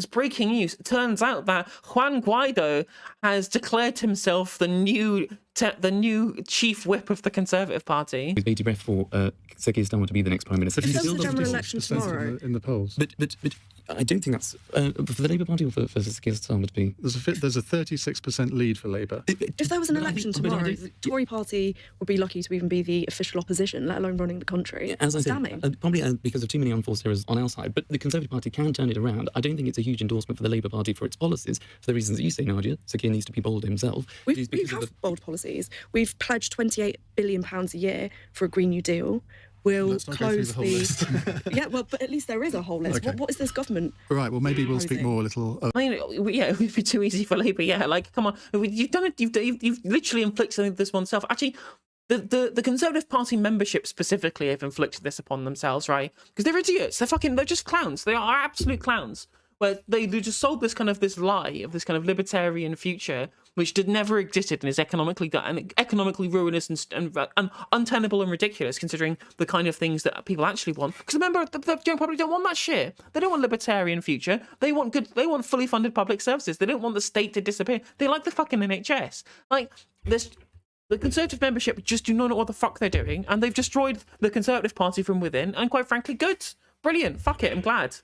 breaking news. It turns out that Juan Guaido has declared himself the new chief whip of the Conservative Party. With bated breath for Sir Keir Starmer to be the next Prime Minister. If there's a general election tomorrow in the polls. But I don't think that's for the Labour Party or for Sir Keir Starmer to be. There's a 36% lead for Labour. If there was an election tomorrow, the Tory Party would be lucky to even be the official opposition, let alone running the country. As I said, damning. Probably because of too many unforced errors on our side. But the Conservative Party can turn it around. I don't think it's a huge endorsement for the Labour Party for its policies, for the reasons that you say, Nadia. Sir Keir needs to be bold himself. We have bold policies. We've pledged £28 billion a year for a Green New Deal. We'll close the yeah, well, but at least there is a whole list. Okay. What is this government? Right. Well, maybe we'll speak more a little. I mean, yeah, it would be too easy for Labour. Yeah, come on, you've done it. You've literally inflicted this oneself. Actually, the Conservative Party membership specifically have inflicted this upon themselves, right? Because they're idiots. They're just clowns. They are absolute clowns. Where they just sold this lie of this kind of libertarian future, which never existed and is economically ruinous and untenable and ridiculous, considering the kind of things that people actually want. Because remember, the general public don't want that shit. They don't want libertarian future. They want fully funded public services. They don't want the state to disappear. They like the fucking NHS. The Conservative membership just do not know what the fuck they're doing, and they've destroyed the Conservative Party from within. And quite frankly, good, brilliant, fuck it, I'm glad.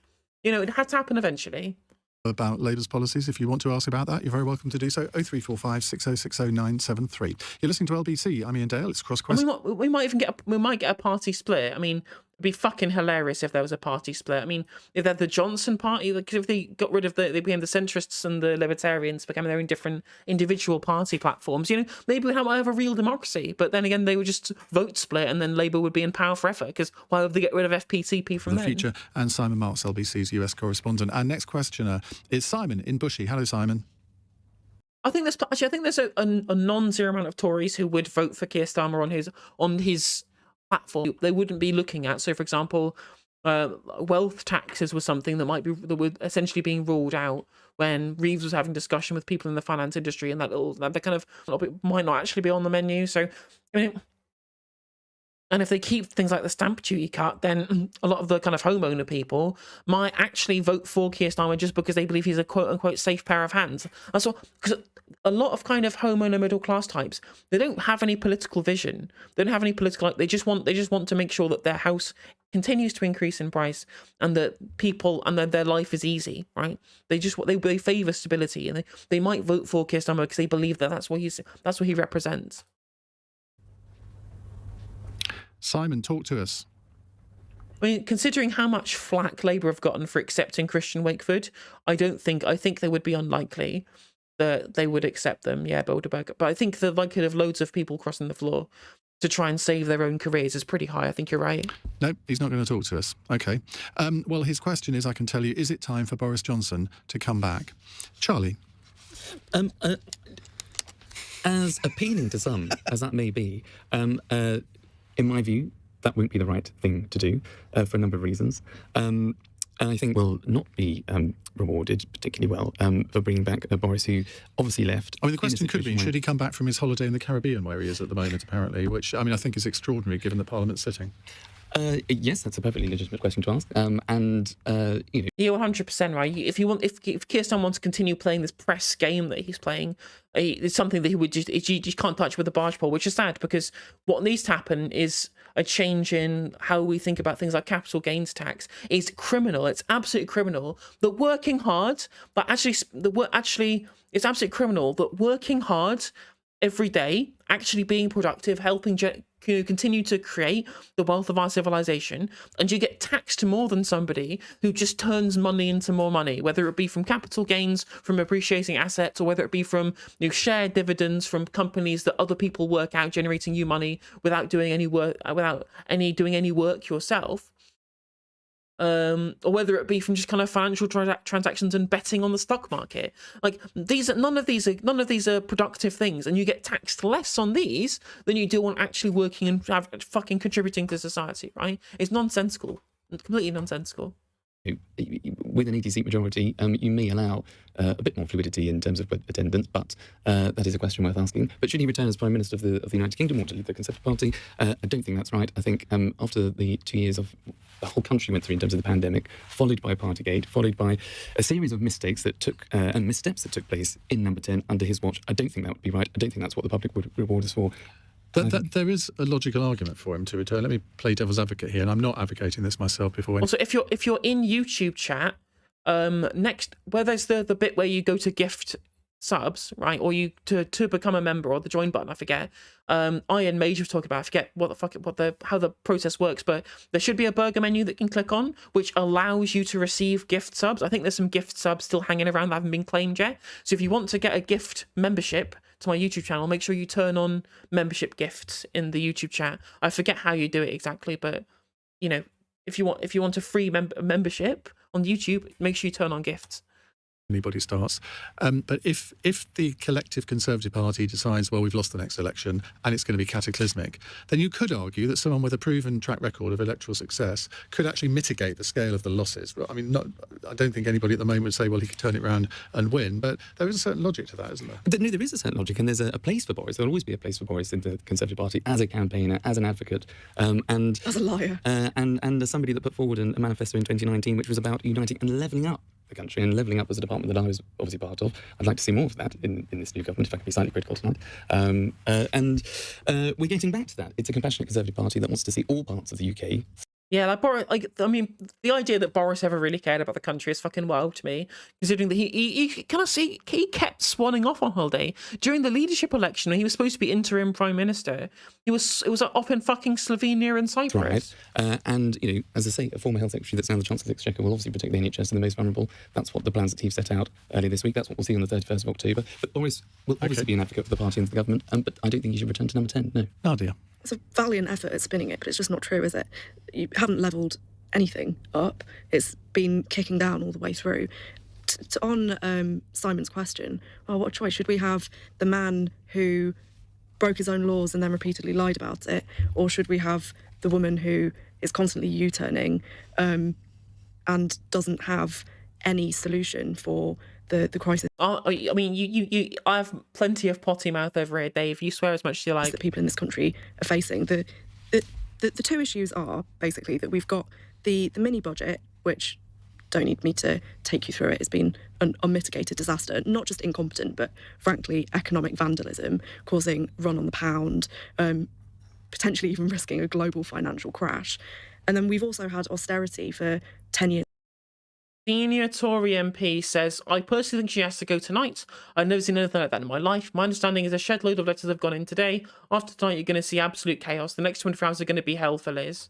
It had to happen eventually. About Labour's policies, if you want to ask about that, you're very welcome to do so. 0345 6060 973. You're listening to LBC. I'm Ian Dale. It's Cross Quest. We might get a party split. I mean, it'd be fucking hilarious if there was a party split. I mean, if they're the Johnson party, if they got rid of they became the centrists and the libertarians, became their own different individual party platforms. Maybe we might have a real democracy. But then again, they would just vote split, and then Labour would be in power forever. Because why would they get rid of FPTP from the future? And Simon Marks, LBC's US correspondent. Our next questioner is Simon in Bushy. Hello, Simon. I think there's a non-zero amount of Tories who would vote for Keir Starmer on his platform. They wouldn't be looking at. So, for example, Wealth taxes was something that were essentially being ruled out when Reeves was having discussion with people in the finance industry, and that kind of might not actually be on the menu. So, I mean, and if they keep things like the stamp duty cut, then a lot of the kind of homeowner people might actually vote for Keir Starmer just because they believe he's a quote unquote safe pair of hands. That's all, because a lot of kind of homeowner middle class types, they don't have any political vision. They don't have any political. They just want to make sure that their house continues to increase in price and that people and that their life is easy, right? They favor stability, and they might vote for Keir Starmer because they believe that that's what he represents. Simon, talk to us. I mean, considering how much flack Labour have gotten for accepting Christian Wakeford, I think they would be unlikely that they would accept them, Bilderberg. But I think the likelihood of loads of people crossing the floor to try and save their own careers is pretty high. I think you're right. No, he's not going to talk to us. Okay. Well, his question is, I can tell you, is it time for Boris Johnson to come back? Charlie? As appealing to some as that may be, in my view, that won't be the right thing to do for a number of reasons. And I think will not be rewarded particularly well for bringing back Boris, who obviously left. I mean, the question could be, should he come back from his holiday in the Caribbean, where he is at the moment, apparently, which, I mean, I think is extraordinary given the Parliament's sitting. Yes, that's a perfectly legitimate question to ask. And you know, you're 100% right. If Keir Starmer wants to continue playing this press game that he's playing, it's something that he just can't touch with a barge pole, which is sad, because what needs to happen is a change in how we think about things like capital gains tax. It's criminal. It's absolutely criminal that working hard, but it's absolutely criminal that working hard every day, actually being productive, helping continue to create the wealth of our civilization, and you get taxed more than somebody who just turns money into more money, whether it be from capital gains, from appreciating assets, or whether it be from shared dividends from companies that other people work out, generating you money without doing any work, doing any work yourself. Or whether it be from just kind of financial transactions and betting on the stock market. Like, none of these are productive things, and you get taxed less on these than you do on actually working and fucking contributing to society, right? It's nonsensical, completely nonsensical. With an 80-seat majority, you may allow a bit more fluidity in terms of attendance, but that is a question worth asking. But should he return as Prime Minister of the United Kingdom or to lead the Conservative Party? I don't think that's right. I think after the 2 years of the whole country went through in terms of the pandemic, followed by Partygate, followed by a series of mistakes that took and missteps that took place in Number 10 under his watch, I don't think that would be right. I don't think that's what the public would reward us for. There is a logical argument for him to return. Let me play devil's advocate here, and I'm not advocating this myself before. Also, if you're in YouTube chat, next where there's the bit where you go to gift subs, right, or you to become a member, or the join button, I forget. Iron Mage was talking about, I forget how the process works, but there should be a burger menu that you can click on, which allows you to receive gift subs. I think there's some gift subs still hanging around that haven't been claimed yet. So if you want to get a gift membership to my YouTube channel, make sure you turn on membership gifts in the YouTube chat. I forget how you do it exactly, but if you want a free membership on YouTube, make sure you turn on gifts. Anybody starts. But if the collective Conservative Party decides, well, we've lost the next election and it's going to be cataclysmic, then you could argue that someone with a proven track record of electoral success could actually mitigate the scale of the losses. I mean, I don't think anybody at the moment would say, well, he could turn it around and win, but there is a certain logic to that, isn't there? No, there is a certain logic, and there's a place for Boris. There'll always be a place for Boris in the Conservative Party as a campaigner, as an advocate, and as a liar, and as somebody that put forward a manifesto in 2019 which was about uniting and levelling up the country, and levelling up was a department that I was obviously part of. I'd like to see more of that in this new government, if I can be slightly critical tonight. And we're getting back to that. It's a compassionate Conservative Party that wants to see all parts of the UK. Yeah, the idea that Boris ever really cared about the country is fucking wild to me, considering that he kept swanning off on holiday during the leadership election when he was supposed to be interim Prime Minister. It was up in fucking Slovenia and Cyprus. Right. And, as I say, a former health secretary that's now the Chancellor's Exchequer will obviously protect the NHS and the most vulnerable. That's what the plans that he've set out earlier this week. That's what we'll see on the 31st of October. But Boris will obviously be an advocate for the party and for the government, but I don't think he should return to Number 10, no. Nadia. It's a valiant effort at spinning it, but it's just not true, is it? You haven't levelled anything up. It's been kicking down all the way through. On Simon's question, well, what choice? Should we have the man who broke his own laws and then repeatedly lied about it, or should we have the woman who is constantly U-turning and doesn't have any solution for the crisis. I mean, I have plenty of potty mouth over here, Dave. You swear as much as you like. That people in this country are facing. The two issues are basically that we've got the mini budget, which don't need me to take you through it. It's been an unmitigated disaster, not just incompetent, but frankly economic vandalism, causing run on the pound, potentially even risking a global financial crash. And then we've also had austerity for 10 years. Senior Tory MP says, I personally think she has to go tonight. I've never seen anything like that in my life. My understanding is a shed load of letters have gone in today. After tonight, you're going to see absolute chaos. The next 24 hours are going to be hell for Liz.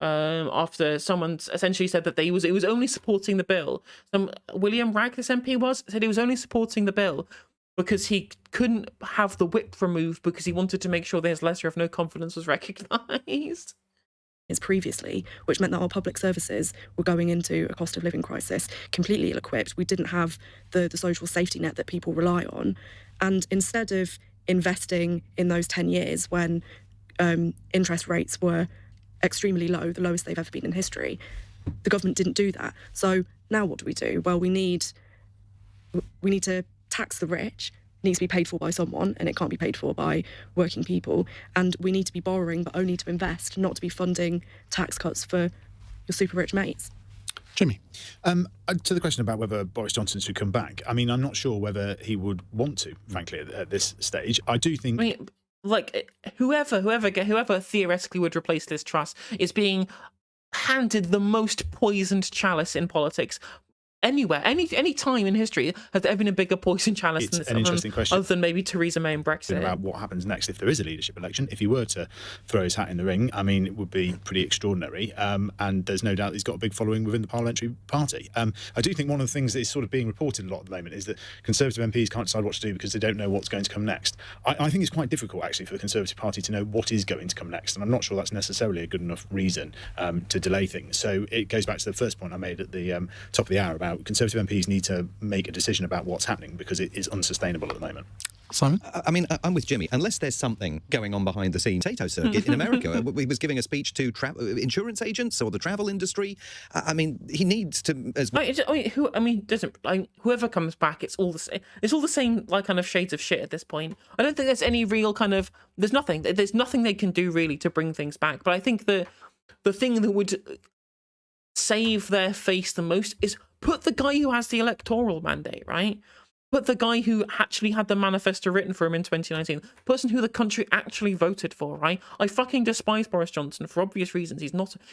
After someone essentially said that it was only supporting the bill. William Ragg, this MP said he was only supporting the bill because he couldn't have the whip removed because he wanted to make sure that his letter of no confidence was recognised. Previously, which meant that our public services were going into a cost of living crisis completely ill-equipped. We didn't have the social safety net that people rely on. And instead of investing in those 10 years when interest rates were extremely low, the lowest they've ever been in history, the government didn't do that. So now what do? Well, we need to tax the rich. Needs to be paid for by someone, and it can't be paid for by working people. And we need to be borrowing, but only to invest, not to be funding tax cuts for your super rich mates. Jimmy. To the question about whether Boris Johnson should come back, I mean, I'm not sure whether he would want to, frankly, at this stage. I do think... I mean, like, whoever theoretically would replace Liz Truss is being handed the most poisoned chalice in politics. Anywhere, any time in history, has there ever been a bigger poison chalice than this? An interesting question. Other than maybe Theresa May and Brexit. About what happens next if there is a leadership election. If he were to throw his hat in the ring, I mean, it would be pretty extraordinary. And there's no doubt he's got a big following within the parliamentary party. I do think one of the things that is sort of being reported a lot at the moment is that Conservative MPs can't decide what to do because they don't know what's going to come next. I think it's quite difficult, actually, for the Conservative Party to know what is going to come next. And I'm not sure that's necessarily a good enough reason to delay things. So it goes back to the first point I made at the top of the hour about Conservative MPs need to make a decision about what's happening because it is unsustainable at the moment. Simon? I mean, I'm with Jimmy. Unless there's something going on behind the scenes, potato circuit in America. He was giving a speech to insurance agents or the travel industry. I mean, he needs to. Whoever comes back, it's all the same. It's all the same, like, kind of shades of shit at this point. I don't think there's any real kind of. There's nothing they can do really to bring things back. But I think the thing that would save their face the most is put the guy who has the electoral mandate, right? Put the guy who actually had the manifesto written for him in 2019, the person who the country actually voted for, right? I fucking despise Boris Johnson for obvious reasons.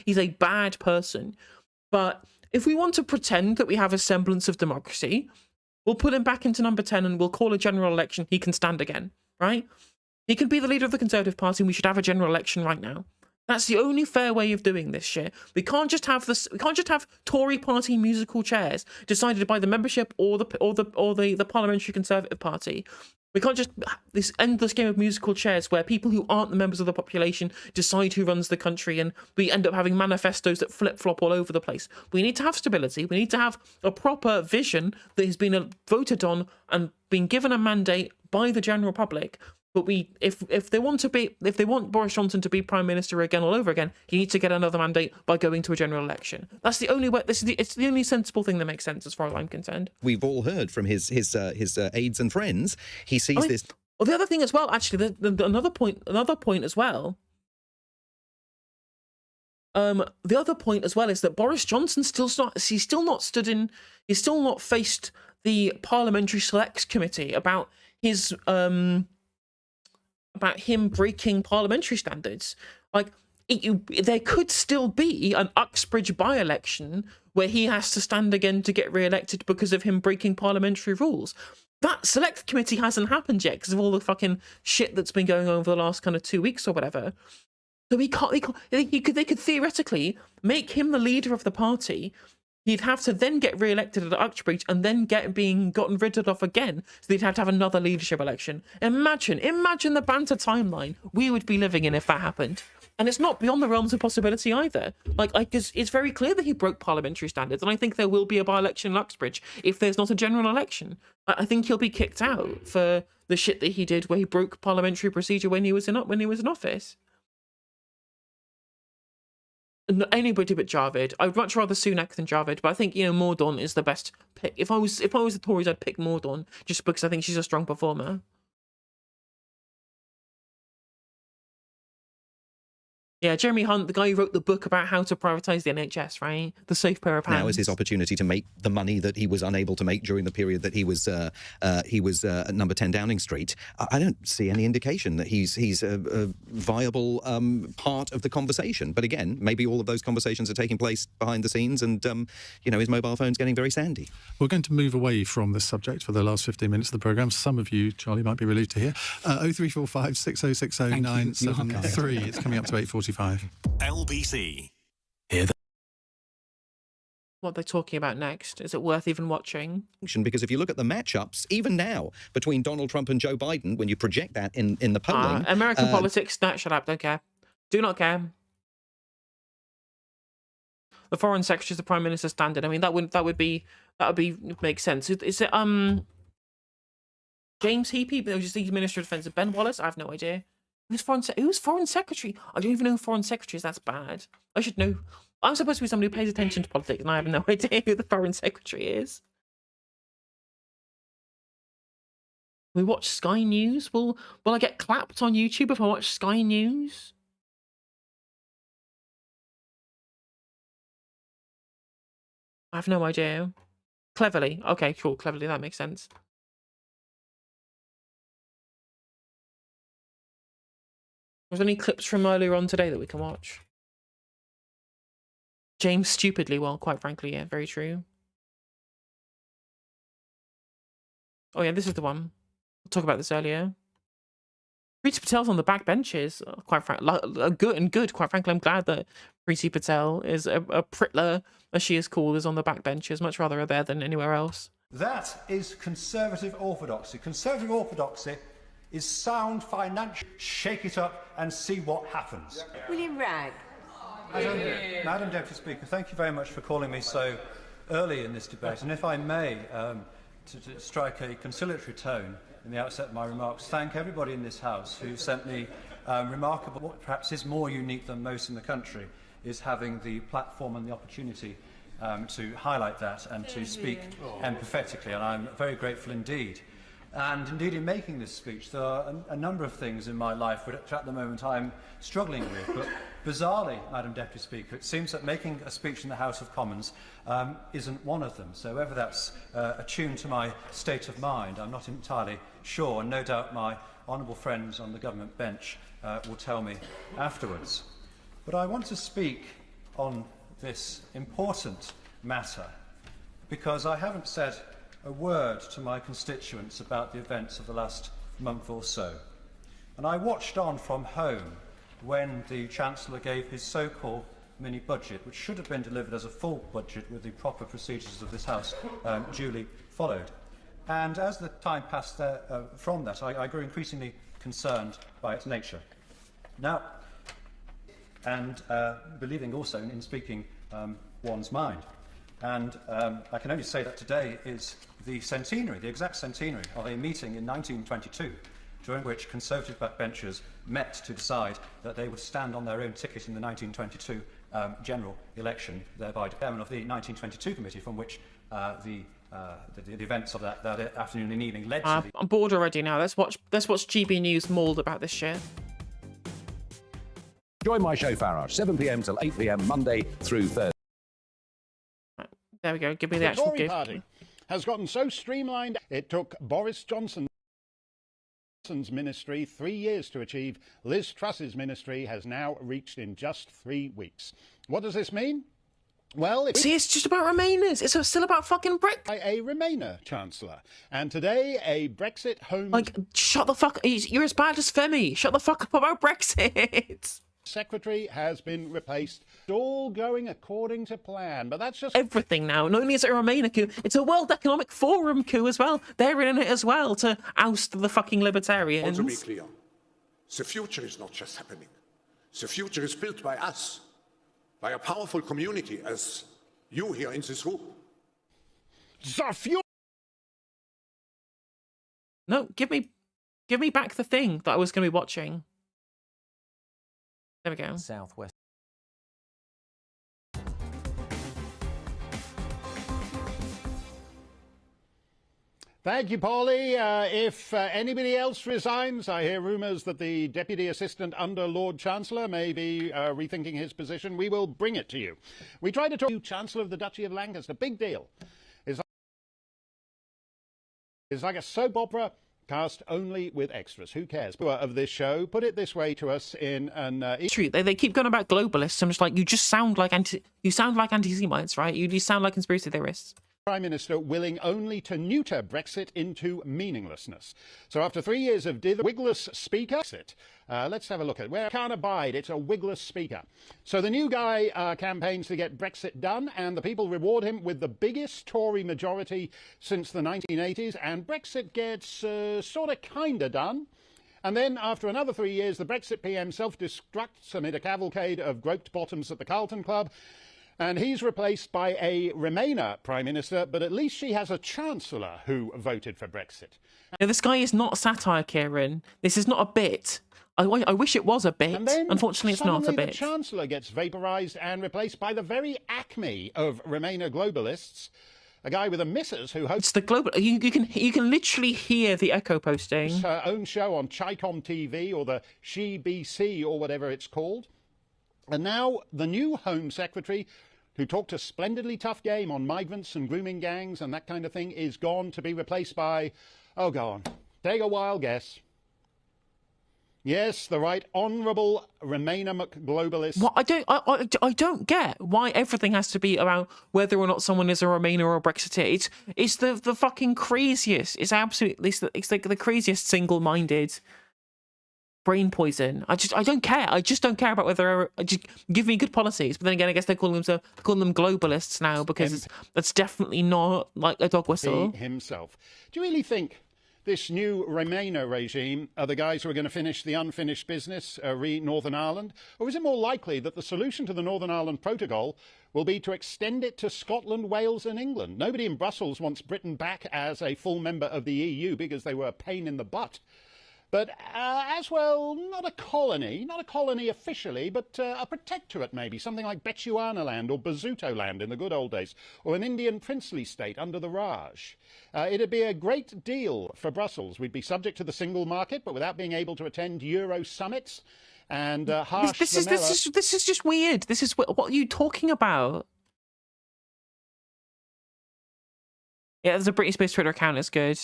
He's a bad person. But if we want to pretend that we have a semblance of democracy, we'll put him back into number 10 and we'll call a general election. He can stand again, right? He can be the leader of the Conservative Party and we should have a general election right now. That's the only fair way of doing this shit. We can't just have Tory party musical chairs decided by the membership or the parliamentary Conservative Party. We can't just this endless game of musical chairs where people who aren't the members of the population decide who runs the country, and we end up having manifestos that flip-flop all over the place. We need to have stability. We need to have a proper vision that has been voted on and been given a mandate by the general public. But if they want Boris Johnson to be Prime Minister again all over again, he needs to get another mandate by going to a general election. That's the only way. It's the only sensible thing that makes sense as far as I'm concerned. We've all heard from his aides and friends. He sees this. Well, the other thing as well, actually, another point as well. The other point as well is that Boris Johnson he's still not faced the Parliamentary Selects Committee about him breaking parliamentary standards. Like, there could still be an Uxbridge by-election where he has to stand again to get re-elected because of him breaking parliamentary rules. That select committee hasn't happened yet because of all the fucking shit that's been going on over the last kind of 2 weeks or whatever. So they could theoretically make him the leader of the party. He'd have to then get re-elected at Uxbridge and then gotten rid of again. So they'd have to have another leadership election. Imagine the banter timeline we would be living in if that happened. And it's not beyond the realms of possibility either. It's very clear that he broke parliamentary standards, and I think there will be a by-election in Uxbridge if there's not a general election. I think he'll be kicked out for the shit that he did where he broke parliamentary procedure when he was in office. Anybody but Javid. I'd much rather Sunak than Javid, but I think, you know, Mordaunt is the best pick. If I was the Tories, I'd pick Mordaunt just because I think she's a strong performer. Yeah, Jeremy Hunt, the guy who wrote the book about how to privatise the NHS, right? The safe pair of hands. Now is his opportunity to make the money that he was unable to make during the period that he was at number 10 Downing Street. I don't see any indication that he's a viable part of the conversation. But again, maybe all of those conversations are taking place behind the scenes, and you know, his mobile phone's getting very sandy. We're going to move away from this subject for the last 15 minutes of the programme. Some of you, Charlie, might be relieved to hear. 0345 6060 973. It's coming up to 8:45. LBC. What they're talking about next. Is it worth even watching? Because if you look at the matchups, even now, between Donald Trump and Joe Biden, when you project that in the polling... American politics, no, shut up, don't care. Do not care. The foreign secretary is the prime minister's standard. I mean, that would make sense. Is it James Heapy, who's the Minister of Defence, Ben Wallace? I have no idea. Who's foreign secretary? I don't even know who foreign secretary is. That's bad. I should know. I'm supposed to be somebody who pays attention to politics, and I have no idea who the foreign secretary is. We watch Sky News. Will I get clapped on YouTube if I watch Sky News? I have no idea. Cleverly. Okay, cool. Cleverly, that makes sense. Was there any clips from earlier on today that we can watch? James stupidly, well, quite frankly, yeah, very true. Oh yeah, this is the one. We'll talk about this earlier. Priti Patel's on the back benches, quite frankly, good. Quite frankly, I'm glad that Priti Patel is a pritler, as she is called, is on the back benches. Much rather her there than anywhere else. That is conservative orthodoxy. Conservative orthodoxy is sound financial. Shake it up and see what happens. William Ragg. Madam Deputy Speaker, thank you very much for calling me so early in this debate. And if I may, to strike a conciliatory tone in the outset of my remarks, thank everybody in this House who sent me remarkable, what perhaps is more unique than most in the country, is having the platform and the opportunity to highlight that and to speak empathetically, and I'm very grateful indeed. And indeed, in making this speech, there are a number of things in my life which at the moment I'm struggling with. But bizarrely, Madam Deputy Speaker, it seems that making a speech in the House of Commons isn't one of them. So whether that's attuned to my state of mind, I'm not entirely sure. And no doubt my honourable friends on the government bench will tell me afterwards. But I want to speak on this important matter because I haven't said a word to my constituents about the events of the last month or so. And I watched on from home when the Chancellor gave his so-called mini-budget, which should have been delivered as a full budget with the proper procedures of this House duly followed. And as the time passed from that, I grew increasingly concerned by its nature. Now, and believing also in speaking one's mind. And I can only say that today is the centenary, the exact centenary of a meeting in 1922, during which Conservative backbenchers met to decide that they would stand on their own ticket in the 1922 general election, thereby chairman of the 1922 committee from which the events of that afternoon and evening led to the... I'm bored already now. Let's watch GB News mauled about this shit. Join my show, Farage, 7 p.m. till 8 p.m. Monday through Thursday. There we go. Give me the actual Tory gift. party has gotten so streamlined it took Boris Johnson's ministry 3 years to achieve. Liz Truss's ministry has now reached in just 3 weeks. What does this mean? Well, see, it's just about Remainers. It's still about fucking Brexit. A Remainer Chancellor. And today, a Brexit home... Like, shut the fuck... You're as bad as Femi. Shut the fuck up about Brexit. Secretary has been replaced. It's all going according to plan, but that's just... Everything now. Not only is it a Remainer coup, it's a World Economic Forum coup as well. They're in it as well to oust the fucking libertarians. Also be clear, the future is not just happening. The future is built by us, by a powerful community as you here in this room. The future... No, give me back the thing that I was going to be watching. There we go. Southwest. Thank you, Paulie. If anybody else resigns, I hear rumours that the Deputy Assistant Under Lord Chancellor may be rethinking his position. We will bring it to you. We tried to talk to Chancellor of the Duchy of Lancaster. Big deal. It's like a soap opera cast only with extras. Who cares? Of this show put it this way to us in an true. They keep going about globalists. I'm just like, you just sound like anti-Semites, right? You sound like conspiracy theorists. Prime Minister willing only to neuter Brexit into meaninglessness. So after 3 years of wigless speaker, let's have a look at it. Where I can't abide, it's a wigless speaker. So the new guy campaigns to get Brexit done, and the people reward him with the biggest Tory majority since the 1980s, and Brexit gets sort of kind of done. And then, after another 3 years, the Brexit PM self-destructs amid a cavalcade of groped bottoms at the Carlton Club. And he's replaced by a Remainer Prime Minister, but at least she has a Chancellor who voted for Brexit. Now, this guy is not satire, Kieran. This is not a bit. I wish it was a bit. And then, unfortunately, it's not a bit. The Chancellor gets vaporised and replaced by the very acme of Remainer globalists, a guy with a missus who hopes... It's the global... You can literally hear the echo posting. Her own show on Chicom TV or the She BC or whatever it's called. And now the new Home Secretary, who talked a splendidly tough game on migrants and grooming gangs and that kind of thing, is gone to be replaced by... Oh, go on. Take a wild guess. Yes, the right honourable Remainer McGlobalist. What I don't get why everything has to be about whether or not someone is a Remainer or a Brexiteer. It's the fucking craziest. It's absolutely it's like the craziest single-minded brain poison. I don't care. I just don't care about whether just give me good policies. But then again, I guess they're calling them globalists now because that's definitely not like a dog whistle. He himself. Do you really think this new Remainer regime are the guys who are going to finish the unfinished business, Northern Ireland? Or is it more likely that the solution to the Northern Ireland Protocol will be to extend it to Scotland, Wales and England? Nobody in Brussels wants Britain back as a full member of the EU because they were a pain in the butt. But as well, not a colony officially, but a protectorate maybe, something like Bechuanaland or Basutoland in the good old days, or an Indian princely state under the Raj. It'd be a great deal for Brussels. We'd be subject to the single market, but without being able to attend Euro summits and harsh This is just weird. This is what are you talking about? Yeah, there's a Britney Spears Twitter account. It's good.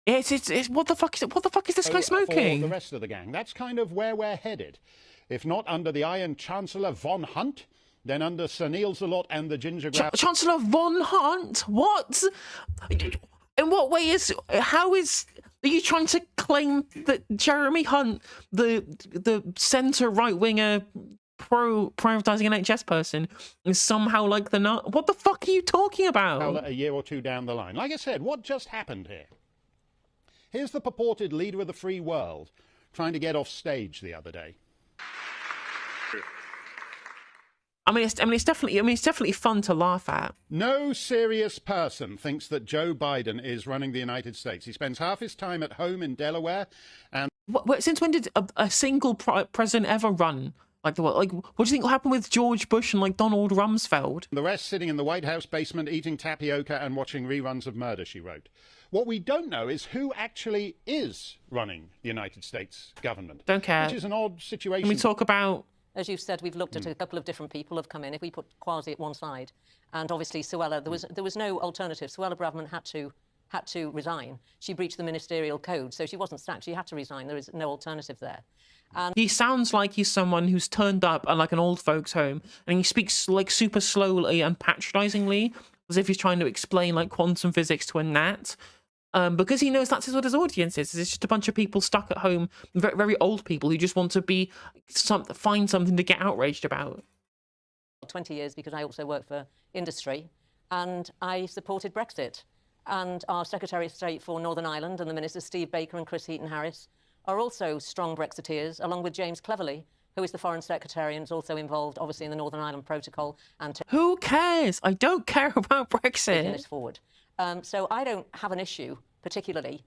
It's what the fuck is this guy smoking? For the rest of the gang, that's kind of where we're headed. If not under the Iron Chancellor von Hunt, then under Sir Neil Zalot and the Ginger Grab. Chancellor von Hunt? What? In what way are you trying to claim that Jeremy Hunt, the centre right winger pro-privatising NHS person, is somehow like the what the fuck are you talking about? A year or two down the line. Like I said, what just happened here? Here's the purported leader of the free world trying to get off stage the other day. It's definitely fun to laugh at. No serious person thinks that Joe Biden is running the United States. He spends half his time at home in Delaware, and since when did a single president ever run like the world? Like, what do you think will happen with George Bush and like Donald Rumsfeld? The rest sitting in the White House basement eating tapioca and watching reruns of Murder, She Wrote. What we don't know is who actually is running the United States government. Don't care. Which is an odd situation. Can we talk about... As you've said, we've looked at a couple of different people have come in. If we put Kwasi at one side, and obviously Suella, there was no alternative. Suella Braverman had to resign. She breached the ministerial code, so she wasn't sacked. She had to resign. There is no alternative there. And he sounds like he's someone who's turned up at like an old folks' home, and he speaks like super slowly and patronisingly, as if he's trying to explain like quantum physics to a gnat. Because he knows that's what his audience is. It's just a bunch of people stuck at home, very, very old people who just want to find something to get outraged about. 20 years, because I also work for industry, and I supported Brexit. And our Secretary of State for Northern Ireland and the Ministers Steve Baker and Chris Heaton-Harris are also strong Brexiteers, along with James Cleverly, who is the Foreign Secretary and is also involved, obviously, in the Northern Ireland Protocol. And who cares? I don't care about Brexit. Taking this forward. So I don't have an issue, particularly,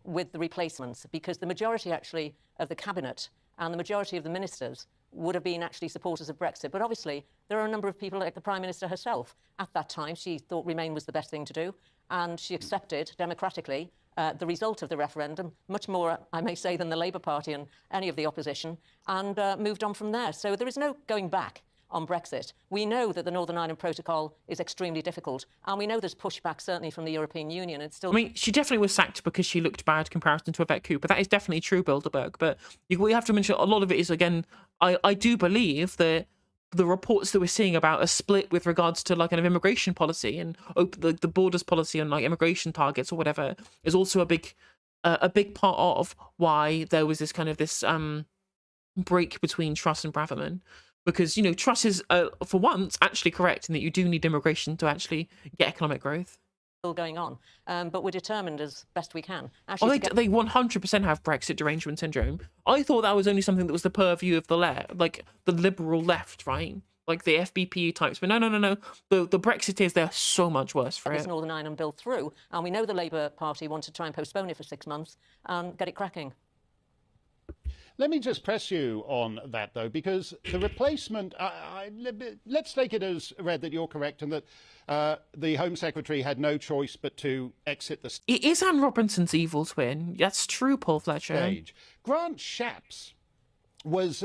with the replacements, because the majority, actually, of the Cabinet and the majority of the ministers would have been actually supporters of Brexit. But obviously, there are a number of people, like the Prime Minister herself. At that time, she thought Remain was the best thing to do. and she accepted democratically the result of the referendum, much more, I may say, than the Labour Party and any of the opposition, and moved on from there. So there is no going back on Brexit. We know that the Northern Ireland Protocol is extremely difficult, and we know there's pushback, certainly from the European Union. It's still... I mean, she definitely was sacked because she looked bad in comparison to Yvette Coup, but that is definitely true, Bilderberg. But we have to mention a lot of it is, again, I do believe that the reports that we're seeing about a split with regards to like kind of immigration policy and the borders policy and like immigration targets or whatever is also a big part of why there was this kind of this break between Truss and Braverman. Because, you know, Truss is, for once, actually correct in that you do need immigration to actually get economic growth. Still going on, but we're determined as best we can. Actually, they 100% have Brexit derangement syndrome. I thought that was only something that was the purview of the left, like the liberal left, right? Like the FBP types. But no. The Brexiteers, they're so much worse for it. This Northern Ireland bill through, and we know the Labour Party want to try and postpone it for 6 months and get it cracking. Let me just press you on that, though, because the replacement, let's take it as read that you're correct and that the Home Secretary had no choice but to exit the It is Anne Robinson's evil twin. That's true, Paul Fletcher. Stage. Grant Shapps was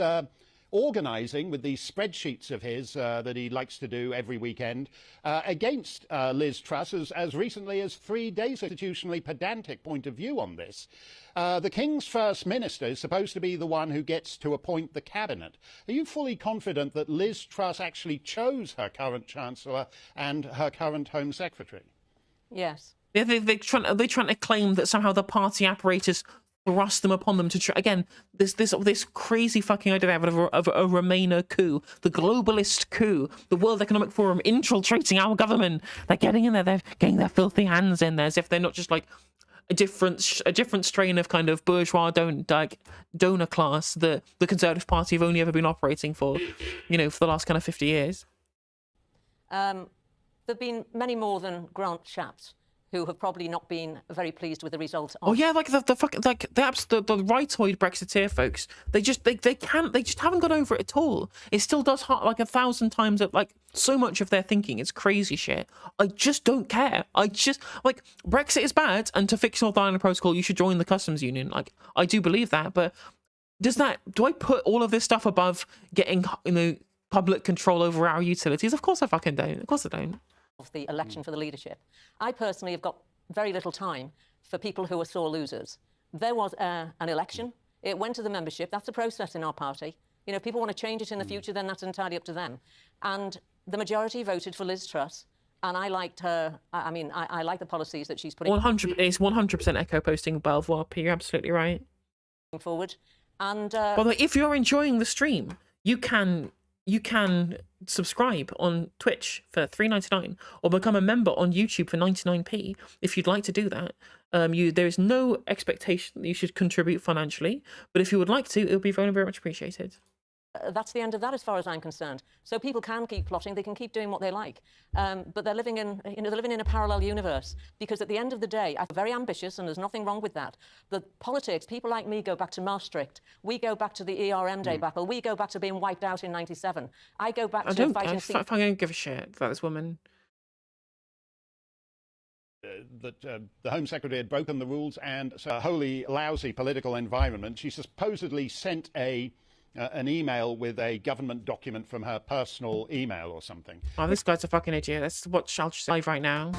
organising with these spreadsheets of his that he likes to do every weekend against Liz Truss as recently as 3 days. Constitutionally pedantic point of view on this. The King's First Minister is supposed to be the one who gets to appoint the cabinet. Are you fully confident that Liz Truss actually chose her current Chancellor and her current Home Secretary? Yes. They're trying to claim that somehow the party apparatus thrust them upon them to try again. This crazy fucking idea they have of a Remainer coup, the globalist coup, the World Economic Forum infiltrating our government. They're getting in there. They're getting their filthy hands in there as if they're not just like a different strain of kind of bourgeois donor class that the Conservative Party have only ever been operating for, you know, for the last kind of 50 years. There've been many more than Grant Shapps who have probably not been very pleased with the result. Oh yeah, like the rightoid Brexiteer folks. They just haven't got over it at all. It still does hurt like 1,000 times of like so much of their thinking. It's crazy shit. I just don't care. I just like Brexit is bad, and to fix Northern Ireland Protocol, you should join the customs union. Like I do believe that, but do I put all of this stuff above getting, you know, public control over our utilities? Of course I fucking don't. Of course I don't. Of the election for the leadership. I personally have got very little time for people who are sore losers. There was an election. It went to the membership. That's a process in our party. You know, people want to change it in the future, then that's entirely up to them. And the majority voted for Liz Truss, and I liked her. I mean, I like the policies that she's putting. 100. It's 100% echo posting Belvoir P. You're absolutely right. Forward. And by the way, if you're enjoying the stream, you can subscribe on Twitch for $3.99 or become a member on YouTube for 99p if you'd like to do that. There is no expectation that you should contribute financially, but if you would like to, it would be very, very much appreciated. That's the end of that as far as I'm concerned. So people can keep plotting, they can keep doing what they like, but they're living in, they're living in a parallel universe, because at the end of the day, I'm very ambitious and there's nothing wrong with that. The politics, people like me go back to Maastricht, we go back to the ERM debacle, we go back to being wiped out in '97. I go back to fighting... I don't give a shit about this woman. That the Home Secretary had broken the rules and so a wholly lousy political environment. She supposedly sent an email with a government document from her personal email or something. Oh, this guy's a fucking idiot. Let's watch I'll just live right now.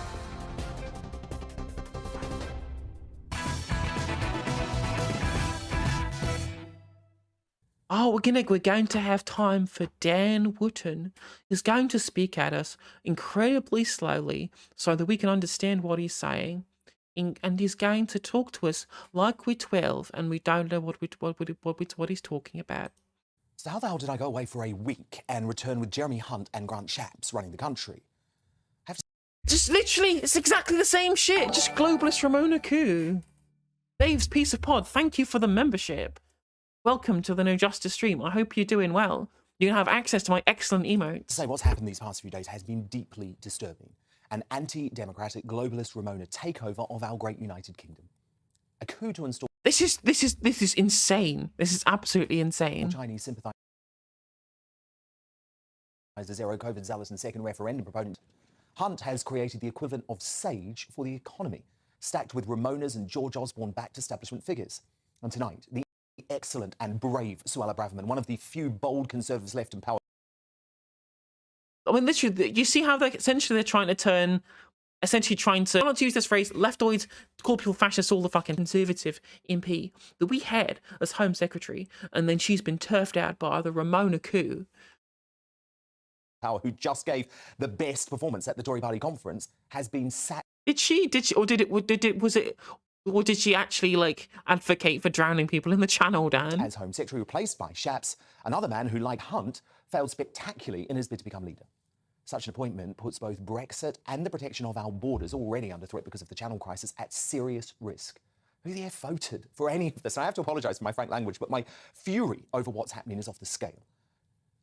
Oh, we're going to have time for Dan Wootton. He's going to speak at us incredibly slowly so that we can understand what he's saying. And he's going to talk to us like we're 12 and we don't know what he's talking about. So how the hell did I go away for a week and return with Jeremy Hunt and Grant Shapps running the country? Just literally, it's exactly the same shit. Just globalist Ramona coup. Dave's piece of pod, thank you for the membership. Welcome to the No Justice stream. I hope you're doing well. You can have access to my excellent emotes. To say what's happened these past few days has been deeply disturbing. An anti-democratic globalist Ramona takeover of our great United Kingdom. A coup to install... This is insane. This is absolutely insane. Chinese sympathizers, zero COVID zealous and second referendum proponent Hunt has created the equivalent of Sage for the economy, stacked with Ramonas and George Osborne-backed establishment figures. And tonight, the excellent and brave Suella Braverman, one of the few bold Conservatives left in power. I mean, literally, you see how they're trying to turn, essentially trying to, I want to use this phrase, leftoids, call people fascists, all the fucking Conservative MP that we had as Home Secretary, and then she's been turfed out by the Ramona coup. Who just gave the best performance at the Tory Party conference, has been sacked. Did she, or did she actually, like, advocate for drowning people in the Channel, Dan? As Home Secretary, replaced by Shapps, another man who, like Hunt, failed spectacularly in his bid to become leader. Such an appointment puts both Brexit and the protection of our borders, already under threat because of the Channel crisis, at serious risk. Who the F voted for any of this? And I have to apologise for my frank language, but my fury over what's happening is off the scale.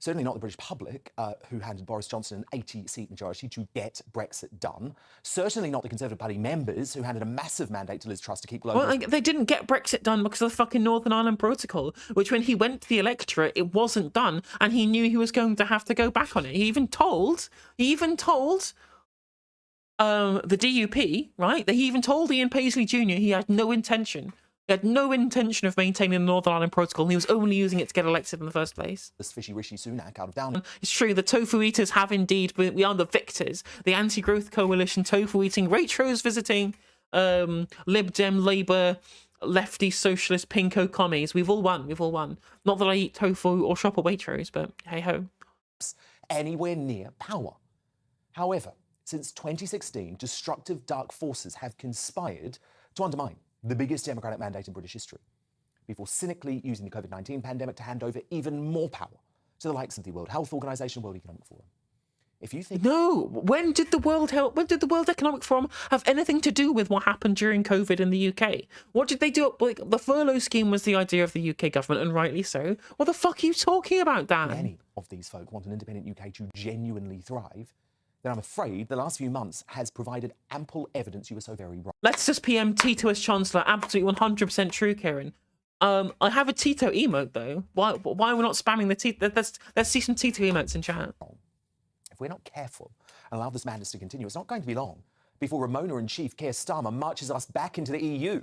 Certainly not the British public, who handed Boris Johnson an 80-seat majority to get Brexit done. Certainly not the Conservative Party members, who handed a massive mandate to Liz Truss to keep global... Well, they didn't get Brexit done because of the fucking Northern Ireland Protocol, which when he went to the electorate, it wasn't done, and he knew he was going to have to go back on it. He even told the DUP, right? He even told Ian Paisley Jr. he had no intention. He had no intention of maintaining the Northern Ireland Protocol, and he was only using it to get elected in the first place. This fishy Rishi Sunak out of Down. It's true, the tofu eaters have indeed, we are the victors. The anti-growth coalition, tofu eating, Rachel's visiting, Lib Dem, Labour, lefty, socialist, pinko commies. We've all won. Not that I eat tofu or shop at Waitrose, but hey-ho. Anywhere near power. However, since 2016, destructive dark forces have conspired to undermine the biggest democratic mandate in British history, before cynically using the COVID-19 pandemic to hand over even more power to the likes of the World Health Organization, World Economic Forum. If you think... No, when did the World Economic Forum have anything to do with what happened during COVID in the UK? What did they do? Like, the furlough scheme was the idea of the UK government, and rightly so. What the fuck are you talking about, Dan? Any of these folk want an independent UK to genuinely thrive, then I'm afraid the last few months has provided ample evidence you were so very wrong. Let's just PM Tito as Chancellor. Absolutely 100% true, Kieran. I have a Tito emote, though. Why are we not spamming the Tito? Let's see some Tito emotes in chat. If we're not careful and allow this madness to continue, it's not going to be long before Ramona and Chief Keir Starmer marches us back into the EU,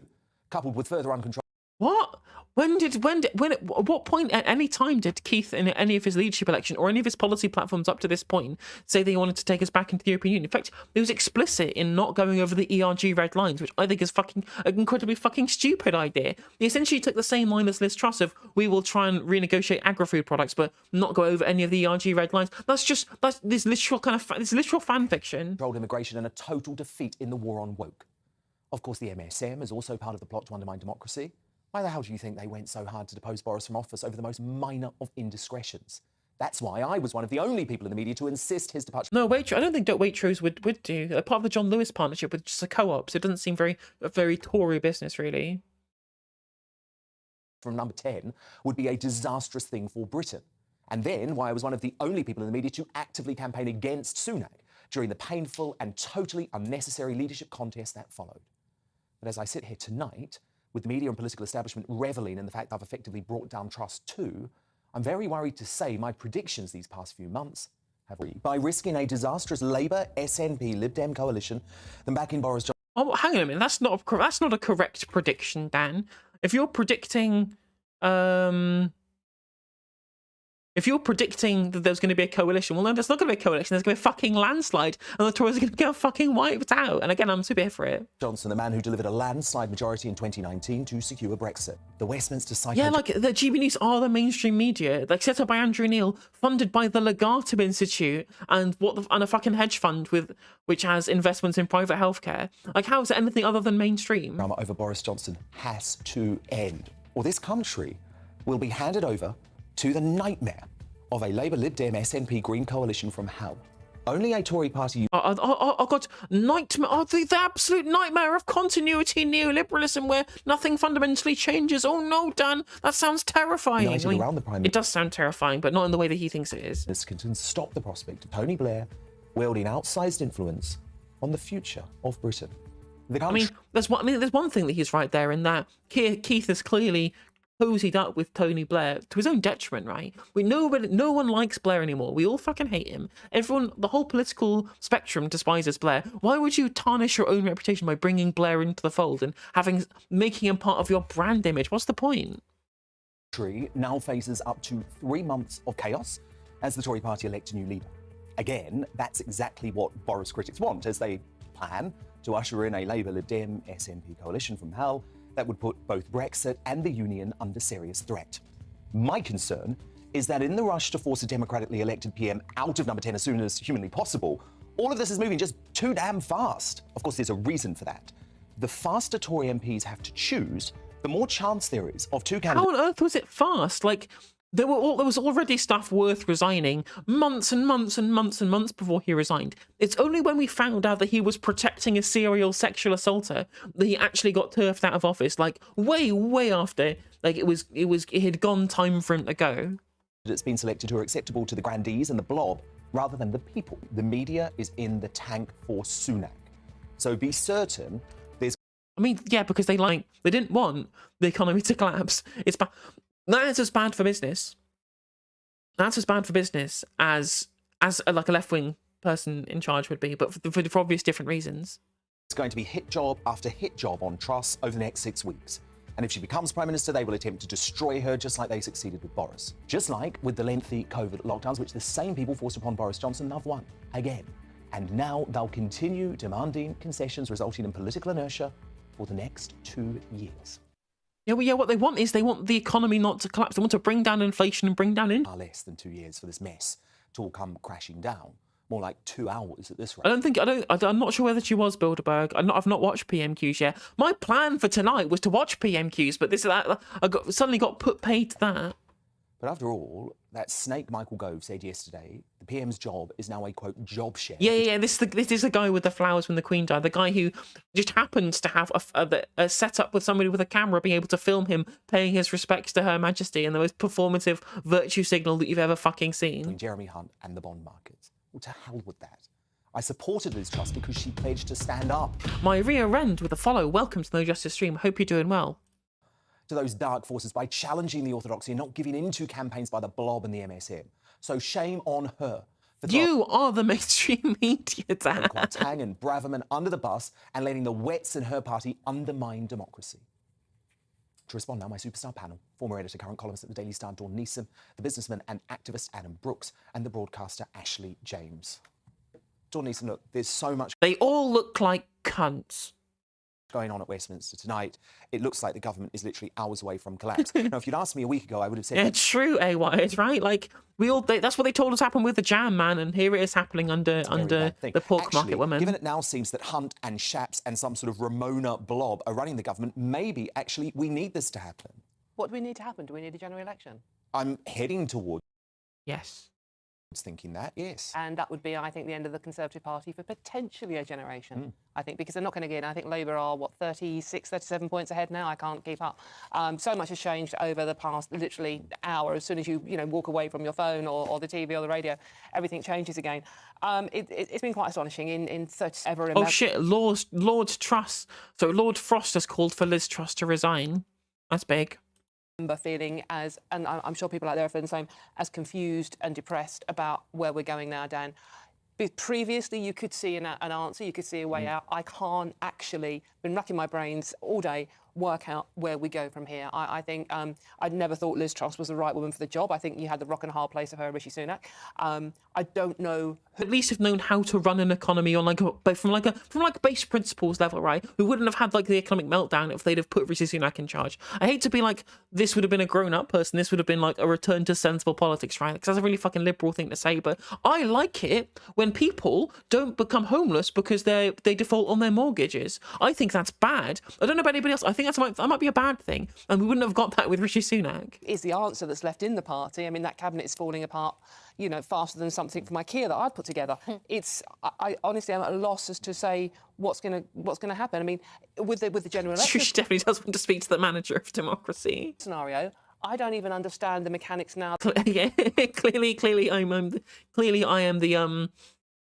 coupled with further uncontrolled... What? At what point at any time did Keith in any of his leadership election or any of his policy platforms up to this point say they wanted to take us back into the European Union? In fact, he was explicit in not going over the ERG red lines, which I think is an incredibly fucking stupid idea. He essentially took the same line as Liz Truss of, we will try and renegotiate agri-food products, but not go over any of the ERG red lines. That's this literal fan fiction. Controlled immigration and a total defeat in the war on woke. Of course, the MSM is also part of the plot to undermine democracy. Why the hell do you think they went so hard to depose Boris from office over the most minor of indiscretions? That's why I was one of the only people in the media to insist his departure. No, I don't think Waitrose would do. They're part of the John Lewis partnership with just a co-op, so it doesn't seem a very Tory business, really. From number 10 would be a disastrous thing for Britain. And then why I was one of the only people in the media to actively campaign against Sunak during the painful and totally unnecessary leadership contest that followed. But as I sit here tonight, with the media and political establishment reveling in the fact I've effectively brought down Truss too, I'm very worried to say my predictions these past few months have by risking a disastrous Labour, SNP, Lib Dem coalition than backing Boris Johnson. Oh, hang on a minute. That's not a correct prediction, Dan. If you're predicting that there's going to be a coalition, well, no, there's not going to be a coalition. There's going to be a fucking landslide, and the Tories are going to get fucking wiped out. And again, I'm super here for it. Johnson, the man who delivered a landslide majority in 2019 to secure Brexit. The Westminster psycho... Yeah, like, the GB News are the mainstream media, like, set up by Andrew Neil, funded by the Legatum Institute, and a fucking hedge fund which has investments in private healthcare. Like, how is it anything other than mainstream? Drama over Boris Johnson has to end, or this country will be handed over to the nightmare of a Labour, Lib Dem, SNP Green coalition from hell. Only a Tory party... Oh God, nightmare! Oh, the absolute nightmare of continuity neoliberalism where nothing fundamentally changes. Oh no, Dan, that sounds terrifying. I mean, around the Prime it does sound terrifying, but not in the way that he thinks it is. This can stop the prospect of Tony Blair wielding outsized influence on the future of Britain. There's one thing that he's right there in that Keith is clearly cozied up with Tony Blair to his own detriment, right? No one likes Blair anymore. We all fucking hate him. Everyone, the whole political spectrum despises Blair. Why would you tarnish your own reputation by bringing Blair into the fold and making him part of your brand image? What's the point? Now faces up to 3 months of chaos as the Tory party elect a new leader. Again, that's exactly what Boris critics want, as they plan to usher in a Labour-Lib Dem SNP coalition from hell that would put both Brexit and the Union under serious threat. My concern is that in the rush to force a democratically elected PM out of number 10 as soon as humanly possible, all of this is moving just too damn fast. Of course, there's a reason for that. The faster Tory MPs have to choose, the more chance there is of two candidates. How on earth was it fast? Like, there was already stuff worth resigning months and months and months and months before he resigned. It's only when we found out that he was protecting a serial sexual assaulter that he actually got turfed out of office. Like, way after, like it had gone time for him to go. It's been selected who are acceptable to the grandees and the blob rather than the people. The media is in the tank for Sunak. So be certain there's... I mean, yeah, because they didn't want the economy to collapse. It's bad. That is as bad for business. That's as bad for business as like a left-wing person in charge would be, but for obvious different reasons. It's going to be hit job after hit job on Truss over the next 6 weeks. And if she becomes Prime Minister, they will attempt to destroy her just like they succeeded with Boris. Just like with the lengthy COVID lockdowns, which the same people forced upon Boris Johnson have won again. And now they'll continue demanding concessions resulting in political inertia for the next 2 years. Yeah, well, yeah, what they want is they want the economy not to collapse. They want to bring down inflation and bring down less than 2 years for this mess to all come crashing down. More like 2 hours at this rate. I'm not sure whether she was Bilderberg. I've not watched PMQs yet. My plan for tonight was to watch PMQs, but suddenly got put paid to that. But after all, that snake Michael Gove said yesterday, the PM's job is now a, quote, job share. Yeah. This is the guy with the flowers when the Queen died. The guy who just happens to have a setup with somebody with a camera being able to film him paying his respects to Her Majesty and the most performative virtue signal that you've ever fucking seen. Between Jeremy Hunt and the bond markets. Well, to hell with that. I supported Liz Truss because she pledged to stand up. My rear end with a follow. Welcome to No Justice Stream. Hope you're doing well. To those dark forces by challenging the orthodoxy and not giving in to campaigns by the blob and the MSM. So shame on her. You are the mainstream media, Dan. Tang and Braverman under the bus and letting the wets in her party undermine democracy. To respond now, my superstar panel, former editor, current columnist at the Daily Star, Dawn Neeson, the businessman and activist Adam Brooks, and the broadcaster Ashley James. Dawn Neeson, look, there's so much... They all look like cunts. ...going on at Westminster tonight. It looks like the government is literally hours away from collapse. Now, if you'd asked me a week ago, I would have said... Yeah, true, A-Wise, right? Like, that's what they told us happened with the jam, man, and here it is happening under the pork market woman. Given it now seems that Hunt and Shapps and some sort of Ramona blob are running the government, maybe, actually, we need this to happen. What do we need to happen? Do we need a general election? I'm heading towards... Yes. Thinking that, yes. And that would be, I think, the end of the Conservative Party for potentially a generation, I think, because they're not going to get in. I think Labour are, 36, 37 points ahead now? I can't keep up. So much has changed over the past, literally, hour. As soon as you walk away from your phone or the TV or the radio, everything changes again. It's been quite astonishing in such ever... Oh, shit, Lord Truss. So Lord Frost has called for Liz Truss to resign. That's big. Feeling as, and I'm sure people out there are feeling the same, as confused and depressed about where we're going now, Dan. Previously, you could see an answer, you could see a way out. I can't actually, been racking my brains all day, work out where we go from here. I think I'd never thought Liz Truss was the right woman for the job. I think you had the rock and hard place of her, Rishi Sunak. I don't know. At least have known how to run an economy on from base principles level, right? We wouldn't have had like the economic meltdown if they'd have put Rishi Sunak in charge. I hate to be like, this would have been a grown-up person. This would have been like a return to sensible politics, right? Because that's a really fucking liberal thing to say. But I like it when people don't become homeless because they default on their mortgages. I think that's bad. I don't know about anybody else. I think that might be a bad thing. And we wouldn't have got that with Rishi Sunak. Is the answer that's left in the party. I mean, that cabinet is falling apart, faster than something from IKEA that I'd put together. I honestly am at a loss as to say what's going to happen. I mean, with the general election... She definitely does want to speak to the manager of democracy. ...scenario, I don't even understand the mechanics now. Yeah, clearly I am the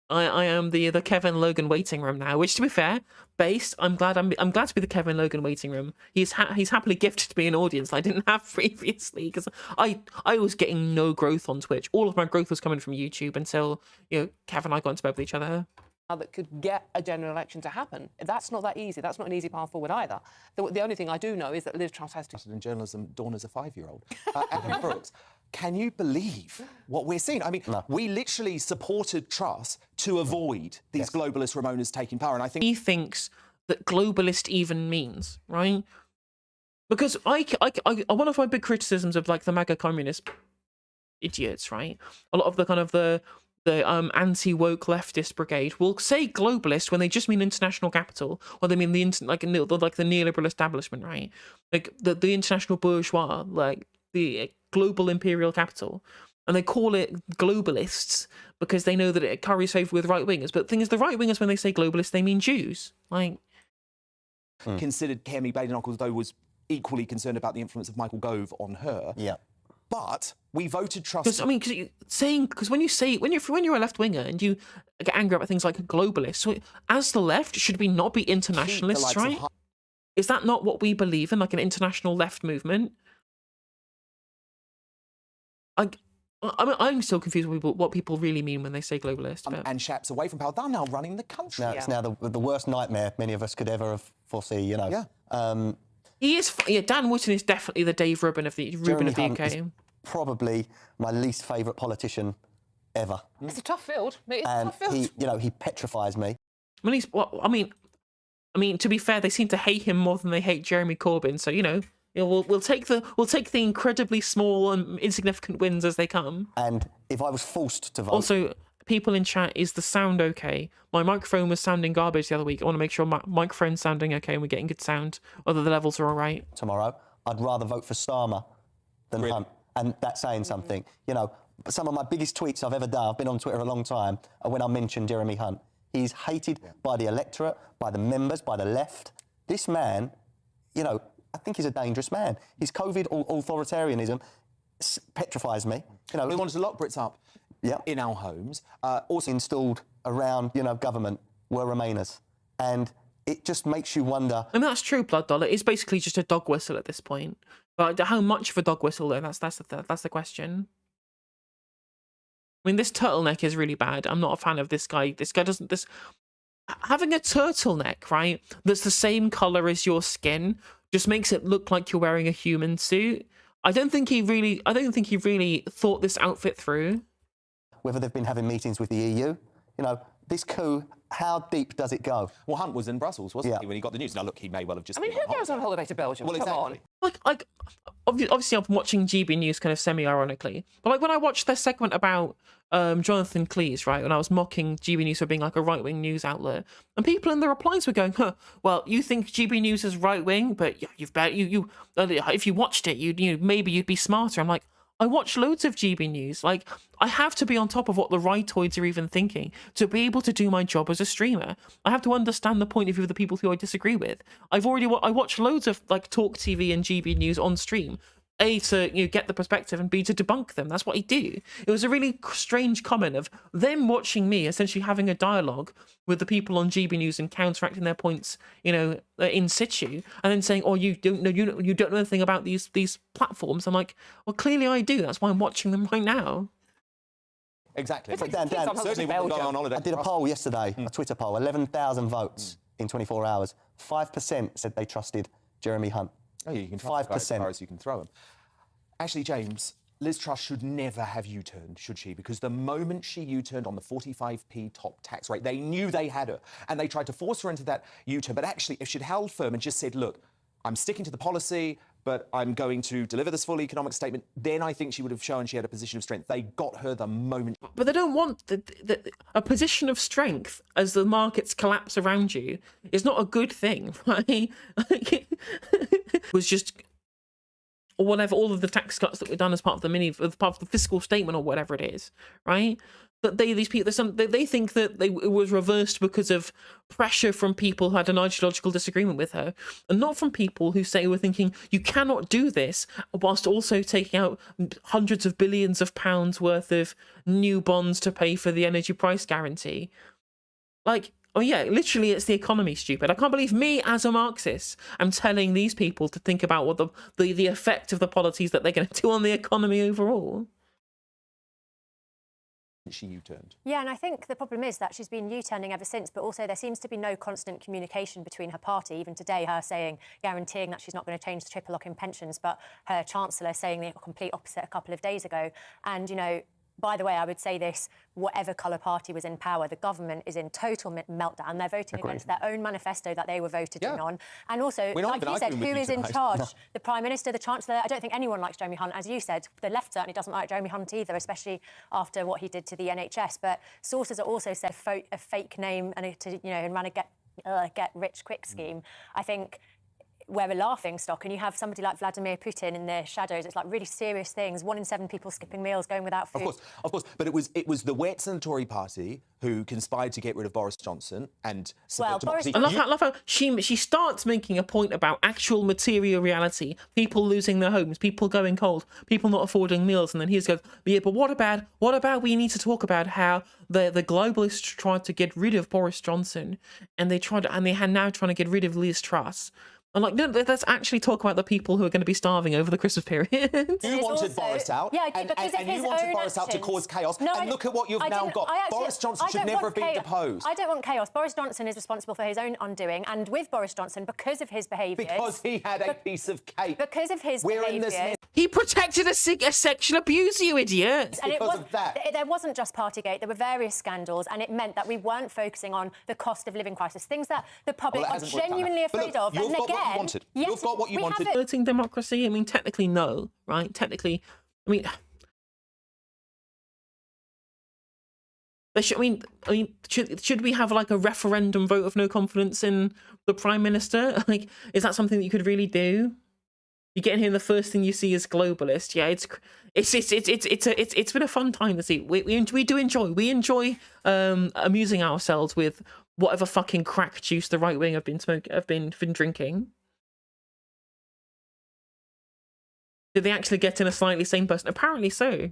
I am the Kevin Logan waiting room now, which, to be fair, based, I'm glad to be the Kevin Logan waiting room. He's happily gifted me an audience I didn't have previously, because I was getting no growth on Twitch. All of my growth was coming from YouTube until, you know, Kevin and I got into bed with each other. That could get a general election to happen. That's not that easy. That's not an easy path forward either. The only thing I do know is that Liz Truss has to... In journalism, dawn as a 5-year-old. Adam Brooks, can you believe what we're seeing? I mean, we literally supported Truss to avoid these globalist Ramonas taking power, and I think... He thinks that globalist even means, right? Because I one of my big criticisms of, like, the MAGA communist idiots, right? A lot of the kind of the anti-woke leftist brigade will say globalist when they just mean international capital, or they mean the neoliberal establishment, right? Like the international bourgeois, like the global imperial capital, and they call it globalists because they know that it carries favour with right-wingers. But the thing is, the right-wingers, when they say globalist, they mean Jews. Like, considered Kemi Badenoch, though, was equally concerned about the influence of Michael Gove on her. Yeah. But we voted Truss. Because I mean, because when you're a left winger and you get angry about things like globalist, so as the left, should we not be internationalists, right? Is that not what we believe in, like an international left movement? I'm still confused with what people really mean when they say globalist. And Shaps away from power, they're now running the country. It's now the worst nightmare many of us could ever have foresee. You know. Yeah. He is. Yeah, Dan Wootton is definitely the Dave Rubin of the UK. Is probably my least favourite politician ever. It's a tough field. It's a tough field. He petrifies me. I mean, to be fair, they seem to hate him more than they hate Jeremy Corbyn. So we'll take the incredibly small and insignificant wins as they come. And if I was forced to vote, also, people in chat, is the sound okay? My microphone was sounding garbage the other week. I want to make sure my microphone's sounding okay and we're getting good sound, whether the levels are all right. Tomorrow, I'd rather vote for Starmer than Hunt. And that's saying something. You know, some of my biggest tweets I've ever done, I've been on Twitter a long time, are when I mention Jeremy Hunt. He's hated by the electorate, by the members, by the left. This man, you know, I think he's a dangerous man. His COVID authoritarianism petrifies me. You know, we wanted to lock Brits up in our homes. Also installed around, government were Remainers. And it just makes you wonder. I mean, that's true, Blood Dollar. It's basically just a dog whistle at this point. But how much of a dog whistle, though? That's the question. I mean, this turtleneck is really bad. I'm not a fan of this guy. This guy doesn't... Having a turtleneck, right, that's the same colour as your skin just makes it look like you're wearing a human suit. I don't think he really thought this outfit through. Whether they've been having meetings with the EU, this coup, how deep does it go? Well, Hunt was in Brussels, wasn't he, when he got the news? Now, look, he may well have just... I mean, who goes on holiday to Belgium? Well, exactly. Like, obviously, I'm watching GB News kind of semi-ironically, but like when I watched their segment about Jonathan Cleese, right, when I was mocking GB News for being like a right-wing news outlet, and people in the replies were going, well, you think GB News is right-wing, but if you watched it, maybe you'd be smarter. I'm like, I watch loads of GB News. Like, I have to be on top of what the rightoids are even thinking to be able to do my job as a streamer. I have to understand the point of view of the people who I disagree with. I watch loads of like Talk TV and GB News on stream. A, to get the perspective, and B, to debunk them. That's what I do. It was a really strange comment of them watching me essentially having a dialogue with the people on GB News and counteracting their points, in situ, and then saying, "Oh, you don't know anything about these platforms." I'm like, well, clearly I do. That's why I'm watching them right now. Exactly. Dan, I did a poll yesterday, a Twitter poll, 11,000 votes in 24 hours. 5% said they trusted Jeremy Hunt. Oh, yeah, you can trust 5% as far as you can throw them. Actually, James, Liz Truss should never have U-turned, should she? Because the moment she U-turned on the 45p top tax rate, they knew they had her, and they tried to force her into that U-turn. But actually, if she'd held firm and just said, look, I'm sticking to the policy, but I'm going to deliver this full economic statement, then I think she would have shown she had a position of strength. They got her the moment. But they don't want a position of strength as the markets collapse around you is not a good thing, right? Was just, or whatever, all of the tax cuts that were done as part of the fiscal statement or whatever it is, right? that these people, they think that it was reversed because of pressure from people who had an ideological disagreement with her, and not from people who say were thinking you cannot do this whilst also taking out hundreds of billions of pounds worth of new bonds to pay for the energy price guarantee. Like, oh yeah, literally it's the economy, stupid. I can't believe me as a Marxist am telling these people to think about what the effect of the policies that they're going to do on the economy overall. She U-turned. Yeah, and I think the problem is that she's been U-turning ever since, but also there seems to be no constant communication between her party. Even today, her guaranteeing that she's not going to change the triple lock in pensions, but her chancellor saying the complete opposite a couple of days ago. And, you know, by the way, I would say this, whatever colour party was in power, the government is in total meltdown. They're voting against their own manifesto that they were voted in on. And also, like you said, who is in charge? The Prime Minister, the Chancellor. I don't think anyone likes Jeremy Hunt. As you said, the left certainly doesn't like Jeremy Hunt either, especially after what he did to the NHS. But sources are also said a fake name and and ran a get rich quick scheme. I think we're a laughing stock, and you have somebody like Vladimir Putin in the shadows. It's like really serious things. 1 in 7 people skipping meals, going without food. Of course. But it was the Wets and the Tory party who conspired to get rid of Boris Johnson and support democracy. I love how she starts making a point about actual material reality, people losing their homes, people going cold, people not affording meals, and then he just goes, yeah, but what about we need to talk about how the globalists tried to get rid of Boris Johnson, and they are now trying to get rid of Liz Truss. I'm like, no, let's actually talk about the people who are going to be starving over the Christmas period. You wanted Boris out, yeah, and you wanted Boris out to cause chaos, and look at what you've now got. Boris Johnson should never have been deposed. I don't want chaos. Boris Johnson is responsible for his own undoing, and with Boris Johnson, because of his behaviours... Because he had a piece of cake. Because of his behaviours... He protected a sexual abuse, you idiot! And there wasn't just Partygate, there were various scandals, and it meant that we weren't focusing on the cost of living crisis, things that the public are genuinely afraid of. And again, you've got what you wanted. Voting democracy? I mean, technically, no, right? Technically, I mean, should we have like a referendum vote of no confidence in the Prime Minister? Like, is that something that you could really do? You get in here, and the first thing you see is globalist. Yeah, it's been a fun time to see. We do enjoy amusing ourselves with whatever fucking crack juice the right wing have been drinking. Did they actually get in a slightly sane person? Apparently so.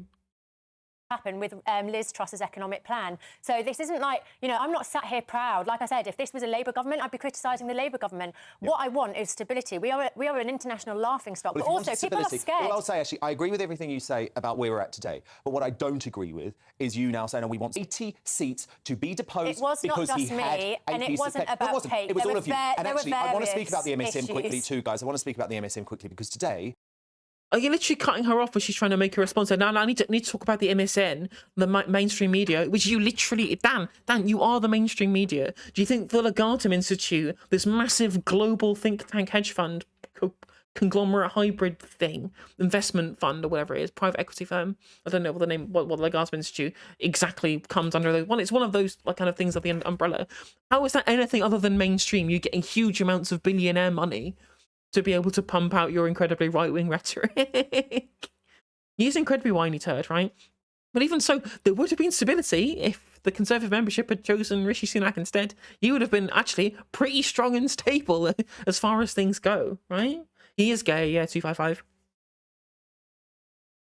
Happen with Liz Truss's economic plan. So this isn't like, I'm not sat here proud. Like I said, if this was a Labour government, I'd be criticising the Labour government. Yep. What I want is stability. We are an international laughing stock, but also people are scared. Well, I'll say, actually, I agree with everything you say about where we're at today. But what I don't agree with is you now saying, we want 80 seats to be deposed. It was not just me, and it wasn't about cake. It was all of you. And actually, I want to speak about the MSM issues. quickly too, guys. I want to speak about the MSM quickly because today... Are you literally cutting her off as she's trying to make a response? Now I need to talk about the MSN, the mainstream media, which you literally... Dan, you are the mainstream media. Do you think the Legatum Institute, this massive global think tank hedge fund, conglomerate hybrid thing, investment fund or whatever it is, private equity firm, I don't know what the name, what the Legatum Institute exactly comes under. It's one of those kind of things of the umbrella. How is that anything other than mainstream? You're getting huge amounts of billionaire money to be able to pump out your incredibly right-wing rhetoric. He's incredibly whiny turd, right? But even so, there would have been stability if the Conservative membership had chosen Rishi Sunak instead. He would have been actually pretty strong and stable as far as things go, right? He is gay, yeah, 255.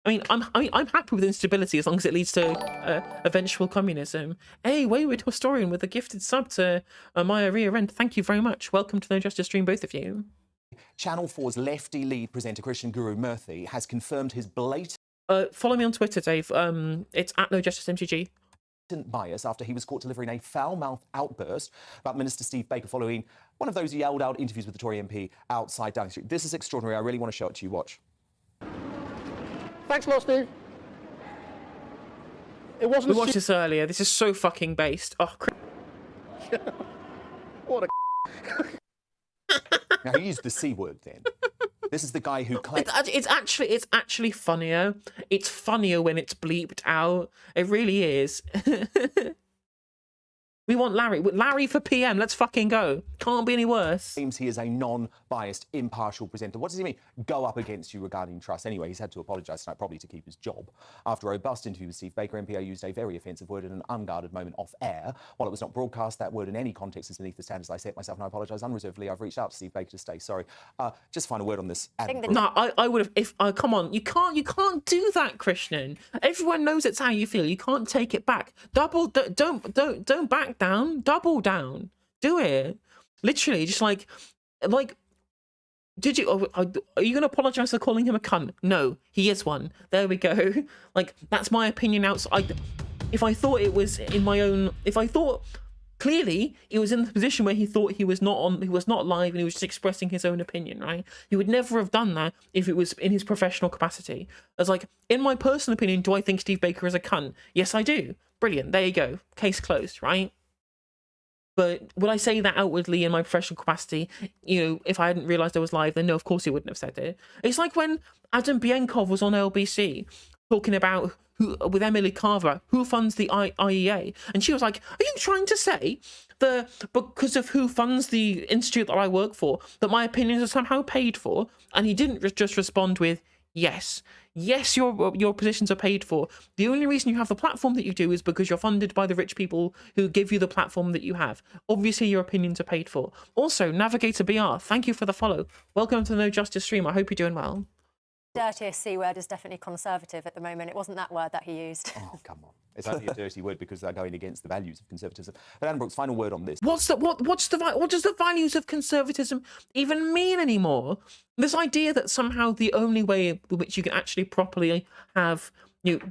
I'm happy with instability as long as it leads to eventual communism. Hey, Wayward Historian with a gifted sub to Maya Ria Rent. Thank you very much. Welcome to No Justice Stream, both of you. Channel 4's lefty lead presenter Christian Guru Murthy has confirmed his blatant... Follow me on Twitter, Dave. It's at NoJusticeMTG. ...bias after he was caught delivering a foul-mouthed outburst about Minister Steve Baker following one of those yelled-out interviews with the Tory MP outside Downing Street. This is extraordinary. I really want to show it to you. Watch. Thanks a lot, Steve. It wasn't... We watched this earlier. This is so fucking based. Oh, what a... Now, he used the C word then. This is the guy who claimed... It's actually funnier. It's funnier when it's bleeped out. It really is. We want Larry. Larry for PM. Let's fucking go. Can't be any worse. Claims he is a non-biased, impartial presenter. What does he mean? Go up against you regarding trust. Anyway, he's had to apologise tonight, probably to keep his job. After a robust interview with Steve Baker, MPO used a very offensive word in an unguarded moment off air. While it was not broadcast, that word in any context is beneath the standards I set myself, and I apologise unreservedly. I've reached out to Steve Baker to stay. Sorry. Just find a word on this. No, I would have. If come on, you can't do that, Krishnan. Everyone knows it's how you feel. You can't take it back. Don't back down. Double down. Do it. Literally, just like, did you? Are you gonna apologise for calling him a cunt? No, he is one. There we go. Like, that's my opinion. Outside, if I thought it was in my own, if I thought. Clearly, he was in the position where he thought he was not live, and he was just expressing his own opinion, right? He would never have done that if it was in his professional capacity. As like, in my personal opinion, do I think Steve Baker is a cunt? Yes, I do. Brilliant. There you go. Case closed, right? But would I say that outwardly in my professional capacity? You know, if I hadn't realised I was live, then no, of course he wouldn't have said it. It's like when Adam Bienkov was on LBC talking about with Emily Carver, who funds the IEA, and she was like, "Are you trying to say because of who funds the institute that I work for, that my opinions are somehow paid for?" And he didn't just respond with, "Yes, your positions are paid for. The only reason you have the platform that you do is because you're funded by the rich people who give you the platform that you have. Obviously, your opinions are paid for." Also, Navigator BR, thank you for the follow. Welcome to the No Justice stream. I hope you're doing well. Dirtiest C word is definitely conservative at the moment. It wasn't that word that he used. Oh, come on. It's only a dirty word because they're going against the values of conservatism. But Adam Brooks, final word on this. What does the values of conservatism even mean anymore? This idea that somehow the only way in which you can actually properly have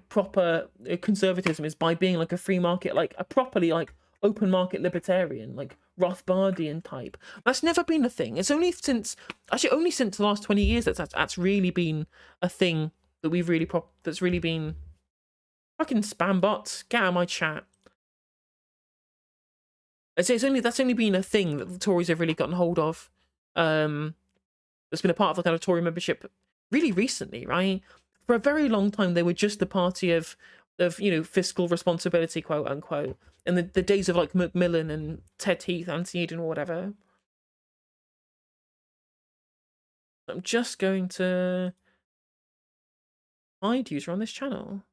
proper conservatism is by being like a free market, like a properly like open market libertarian, like Rothbardian type. That's never been a thing. It's only since the last 20 years that's really been a thing that we've really that's really been. Fucking spam bots, get out of my chat. That's only been a thing that the Tories have really gotten hold of. It's been a part of the kind of Tory membership really recently, right? For a very long time, they were just the party of fiscal responsibility, quote unquote. In the days of like Macmillan and Ted Heath, Anthony Eden or whatever. I'm just going to hide user on this channel.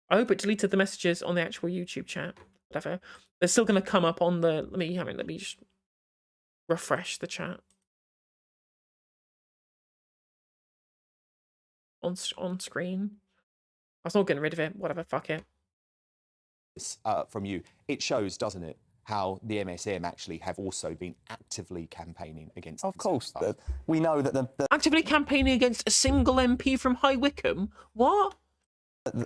I hope it deleted the messages on the actual YouTube chat. Whatever. They're still going to come up on the. Let me just refresh the chat on screen. I was not getting rid of it. Whatever. Fuck it. From you, it shows, doesn't it, how the MSM actually have also been actively campaigning against. Of course, we know that the actively campaigning against a single MP from High Wycombe. What?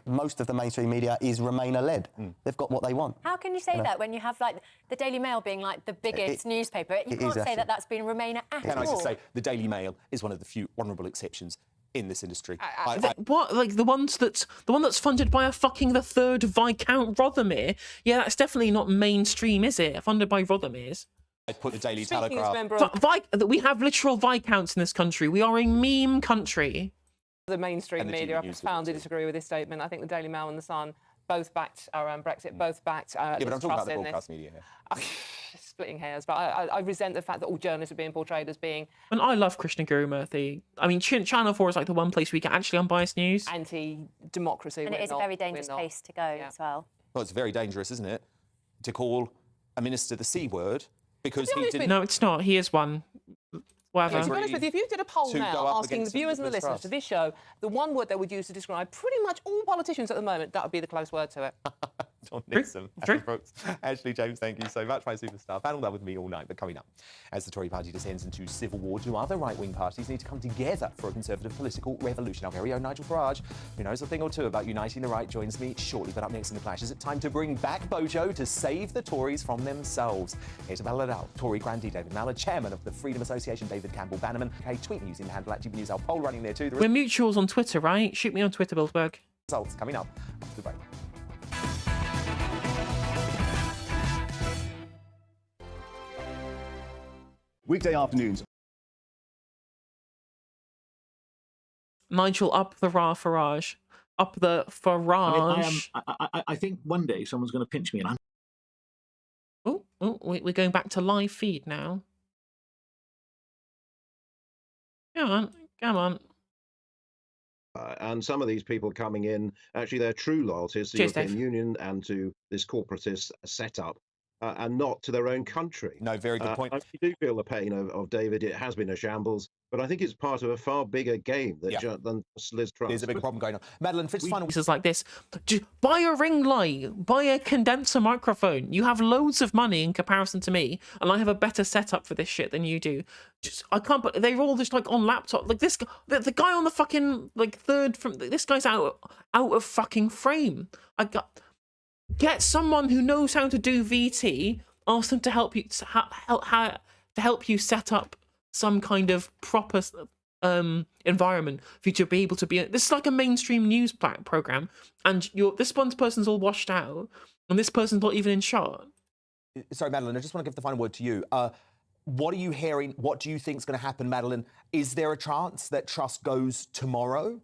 Most of the mainstream media is Remainer-led. They've got what they want. How can you say that when you have like the Daily Mail being like the biggest newspaper? You can't say that that's been Remainer at all. Can I just say the Daily Mail is one of the few honourable exceptions in this industry. What, like the one that's funded by the third Viscount Rothermere? Yeah, that's definitely not mainstream, is it? Funded by Rothermeres. I'd put the Daily Telegraph. We have literal Viscounts in this country. We are a meme country. The mainstream media, I profoundly disagree with this statement. I think the Daily Mail and the Sun both backed Brexit, both backed. Yeah, but I'm talking about the broadcast media here. Splitting hairs, but I resent the fact that all journalists are being portrayed as being. And I love Krishna Guru Murthy. I mean, Channel 4 is like the one place we get actually unbiased news. Anti-democracy. And it is a very dangerous place to go as well. Well, it's very dangerous, isn't it, to call a minister the C word because he didn't. No, it's not. He is one. Yeah, to be honest with you, if you did a poll now asking the viewers and the listeners to this show, the one word they would use to describe pretty much all politicians at the moment, that would be the close word to it. John Nixon, Adam Brooks, Ashley James, thank you so much, my superstar. Panel that with me all night, but coming up, as the Tory party descends into civil war, do other right-wing parties need to come together for a conservative political revolution? Our very own Nigel Farage, who knows a thing or two about uniting the right, joins me shortly. But up next in the Clash, is it time to bring back Bojo to save the Tories from themselves? Here to battle it out, Tory grandee David Mallard, chairman of the Freedom Association David Campbell Bannerman, tweeting using the handle at GBnews, our poll running there too. We're mutuals on Twitter, right? Shoot me on Twitter, Billsberg. Results coming up after the break. Weekday afternoons. Nigel up the Farage. up the Farage. I think one day someone's going to pinch me and I'm... Oh, we're going back to live feed now. Come on. And some of these people coming in, actually their true loyalties to the European Union and to this corporatist setup, and not to their own country. No, very good point. I do feel the pain of David. It has been a shambles, but I think it's part of a far bigger game than Liz Truss. There's a big problem going on. Madeline, for final... This is like this. Buy a ring light, buy a condenser microphone. You have loads of money in comparison to me, and I have a better setup for this shit than you do. I can't, but they're all just like on laptop. Like this, the guy on the fucking like third from this guy's out of fucking frame. Get someone who knows how to do VT. Ask them to help you help you set up some kind of proper environment for you to be able to be. This is like a mainstream news program, and this one person's all washed out, and this person's not even in shot. Sorry, Madeline, I just want to give the final word to you. What are you hearing? What do you think is going to happen, Madeline? Is there a chance that Truss goes tomorrow?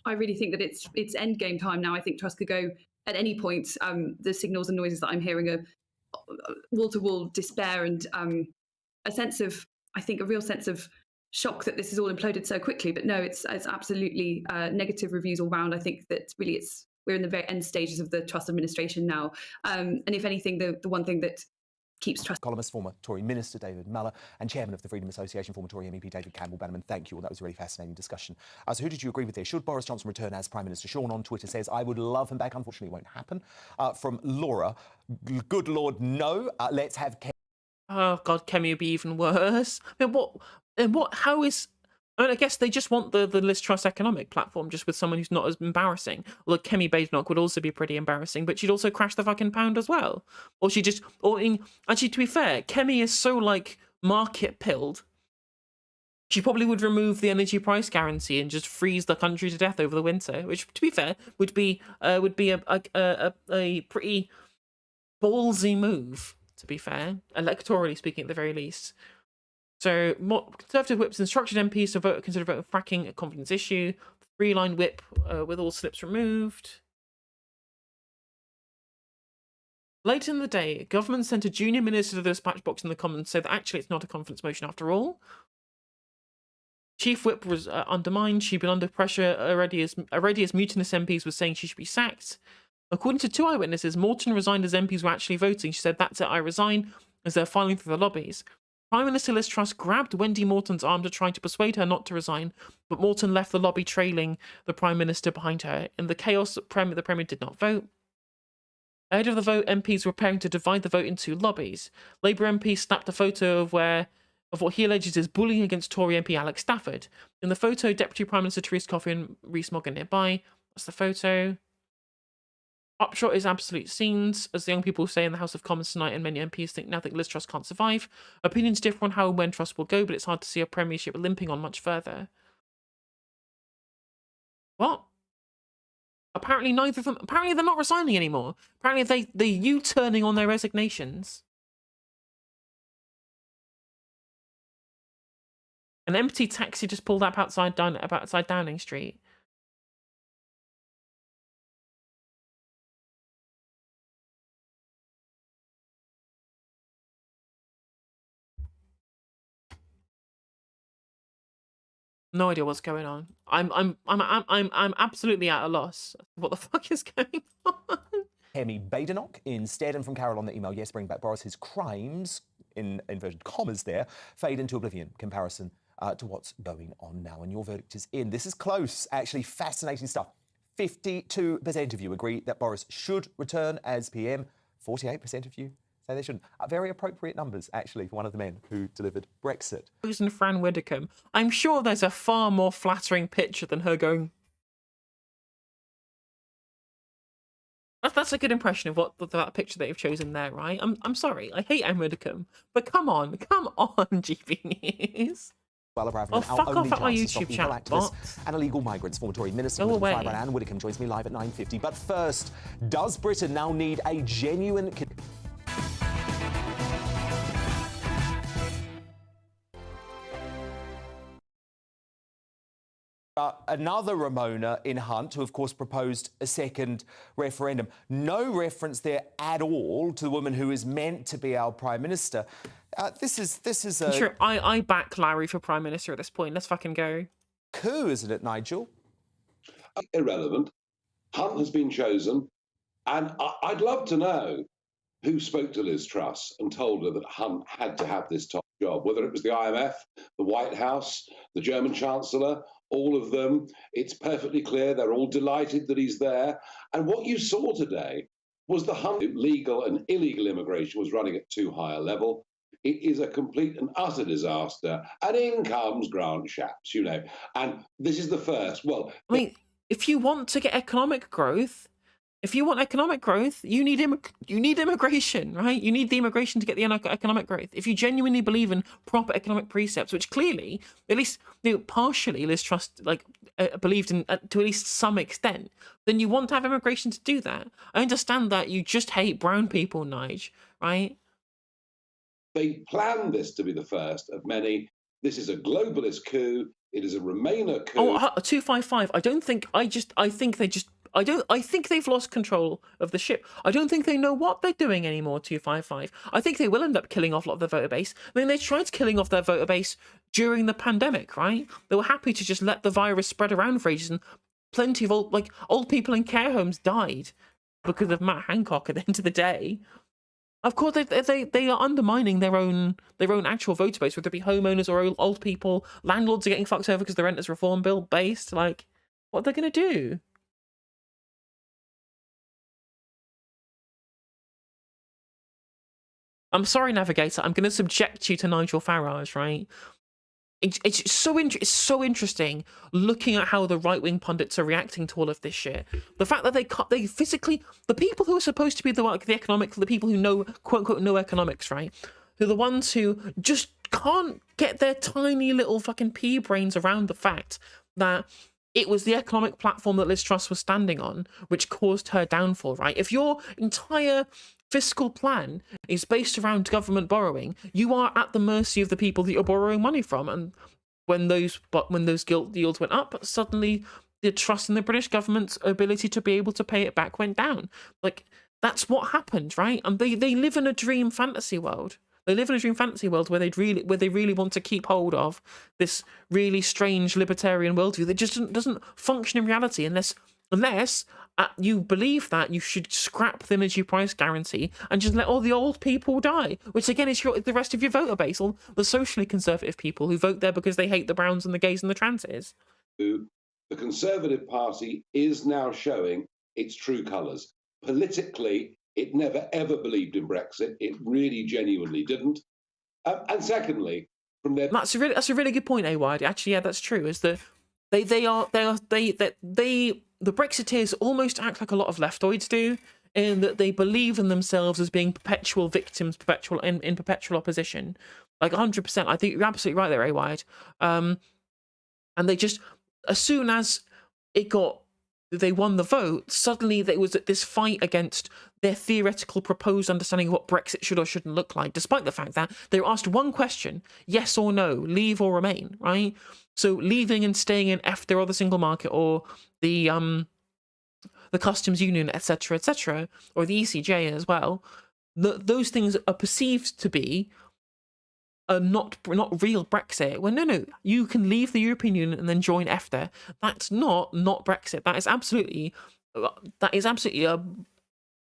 I really think that it's endgame time now. I think Truss could go at any point. The signals and noises that I'm hearing are wall-to-wall despair and a sense of, I think, a real sense of shock that this has all imploded so quickly. But no, it's absolutely negative reviews all round. I think that really we're in the very end stages of the Truss administration now. And if anything, the one thing that keeps Truss... Columnist, former Tory Minister David Muller, and Chairman of the Freedom Association, former Tory MEP David Campbell-Bannerman. Thank you all. That was a really fascinating discussion. So who did you agree with there? Should Boris Johnson return as Prime Minister? Sean on Twitter says, I would love him back. Unfortunately, it won't happen. From Laura, good Lord, no. Let's have... Oh, God, Kemi would be even worse. I mean, how is... I mean, I guess they just want the Liz Truss economic platform, just with someone who's not as embarrassing. Look, Kemi Badenoch would also be pretty embarrassing, but she'd also crash the fucking pound as well. Actually, to be fair, Kemi is so, like, market-pilled. She probably would remove the energy price guarantee and just freeze the country to death over the winter, which, to be fair, would be a pretty ballsy move, to be fair, electorally speaking at the very least. So, Conservative whips instructed MPs to consider voting fracking a confidence issue. 3-line whip with all slips removed. Later in the day, government sent a junior minister to the dispatch box in the Commons to say that actually it's not a confidence motion after all. Chief whip was undermined. She'd been under pressure already as mutinous MPs were saying she should be sacked. According to 2 eyewitnesses, Morton resigned as MPs were actually voting. She said, "That's it, I resign," as they're filing through the lobbies. Prime Minister Liz Truss grabbed Wendy Morton's arm to try to persuade her not to resign, but Morton left the lobby trailing the Prime Minister behind her. In the chaos, the Premier did not vote. Ahead of the vote, MPs were preparing to divide the vote into lobbies. Labour MP snapped a photo of what he alleges is bullying against Tory MP Alex Stafford. In the photo, Deputy Prime Minister Theresa Coffey and Rhys Mogg are nearby. That's the photo. Upshot is absolute scenes, as the young people say in the House of Commons tonight, and many MPs think Liz Truss can't survive. Opinions differ on how and when Truss will go, but it's hard to see a premiership limping on much further. What? Apparently neither of them... Apparently they're not resigning anymore. Apparently they're U-turning on their resignations. An empty taxi just pulled up outside Downing Street. No idea what's going on. I'm absolutely at a loss. What the fuck is going on? Kemi Badenoch instead, and from Carol on the email, yes, bring back Boris. His crimes, in inverted commas there, fade into oblivion. Comparison to what's going on now. And your verdict is in. This is close, actually fascinating stuff. 52% of you agree that Boris should return as PM. 48% of you say they shouldn't. Very appropriate numbers, actually, for one of the men who delivered Brexit. And Fran Widdicombe. I'm sure there's a far more flattering picture than her going... That's a good impression of that picture that you've chosen there, right? I'm sorry, I hate Anne Widdicombe, but come on, GB News. Suella Braverman, oh, fuck off at my YouTube chat, activists and illegal migrants. Former Tory Minister Anne Widdicombe joins me live at 9:50. But first, does Britain now need a genuine... Another Ramona in Hunt, who of course proposed a second referendum. No reference there at all to the woman who is meant to be our Prime Minister. This is a... Sure, I back Larry for Prime Minister at this point. Let's fucking go. Coup, isn't it, Nigel? Irrelevant. Hunt has been chosen, and I'd love to know who spoke to Liz Truss and told her that Hunt had to have this top job, whether it was the IMF, the White House, the German Chancellor, all of them. It's perfectly clear they're all delighted that he's there. And what you saw today was the Hunt legal and illegal immigration was running at too high a level. It is a complete and utter disaster. And in comes Grant Shapps, you know. And this is the first. Well, I mean, if you want to get economic growth, you need immigration, right? You need the immigration to get the economic growth. If you genuinely believe in proper economic precepts, which clearly, at least partially, Liz Truss believed in to at least some extent, then you want to have immigration to do that. I understand that you just hate brown people, Nige, right? They planned this to be the first of many. This is a globalist coup. It is a Remainer coup. Oh, 255. I think they've lost control of the ship. I don't think they know what they're doing anymore, 255. I think they will end up killing off a lot of their voter base. I mean, they tried killing off their voter base during the pandemic, right? They were happy to just let the virus spread around for ages, and plenty of old people in care homes died because of Matt Hancock at the end of the day. Of course, they are undermining their own actual voter base, whether it be homeowners or old people. Landlords are getting fucked over because the renters reform bill based. Like, what are they going to do? I'm sorry, Navigator. I'm going to subject you to Nigel Farage, right? It's so interesting looking at how the right-wing pundits are reacting to all of this shit. The fact that they physically, the people who are supposed to be the people who know, quote-unquote, know economics, right? Who are the ones who just can't get their tiny little fucking pea brains around the fact that it was the economic platform that Liz Truss was standing on which caused her downfall, right? If your entire fiscal plan is based around government borrowing, you are at the mercy of the people that you're borrowing money from. And when those gilt yields went up, suddenly the trust in the British government's ability to be able to pay it back went down. Like, that's what happened, right? And they live in a dream fantasy world. They live in a dream fantasy world where they really want to keep hold of this really strange libertarian worldview that just doesn't function in reality unless you believe that you should scrap the energy price guarantee and just let all the old people die, which again is the rest of your voter base, all the socially conservative people who vote there because they hate the Browns and the gays and the transes. The Conservative Party is now showing its true colours. Politically, it never ever believed in Brexit. It really genuinely didn't. And secondly, from their that's a really good point, Awad. Actually, yeah, that's true. Is that the Brexiteers almost act like a lot of leftoids do, in that they believe in themselves as being perpetual victims, in perpetual opposition. Like 100%. I think you're absolutely right there, Awad. And they just, as soon as they won the vote, suddenly there was this fight against their theoretical proposed understanding of what Brexit should or shouldn't look like, despite the fact that they were asked one question, yes or no, leave or remain, right? So leaving and staying in EFTA or the single market or the customs union, etc., or the ECJ as well, those things are perceived to be not real Brexit. Well, no, you can leave the European Union and then join EFTA. That's not Brexit. That is absolutely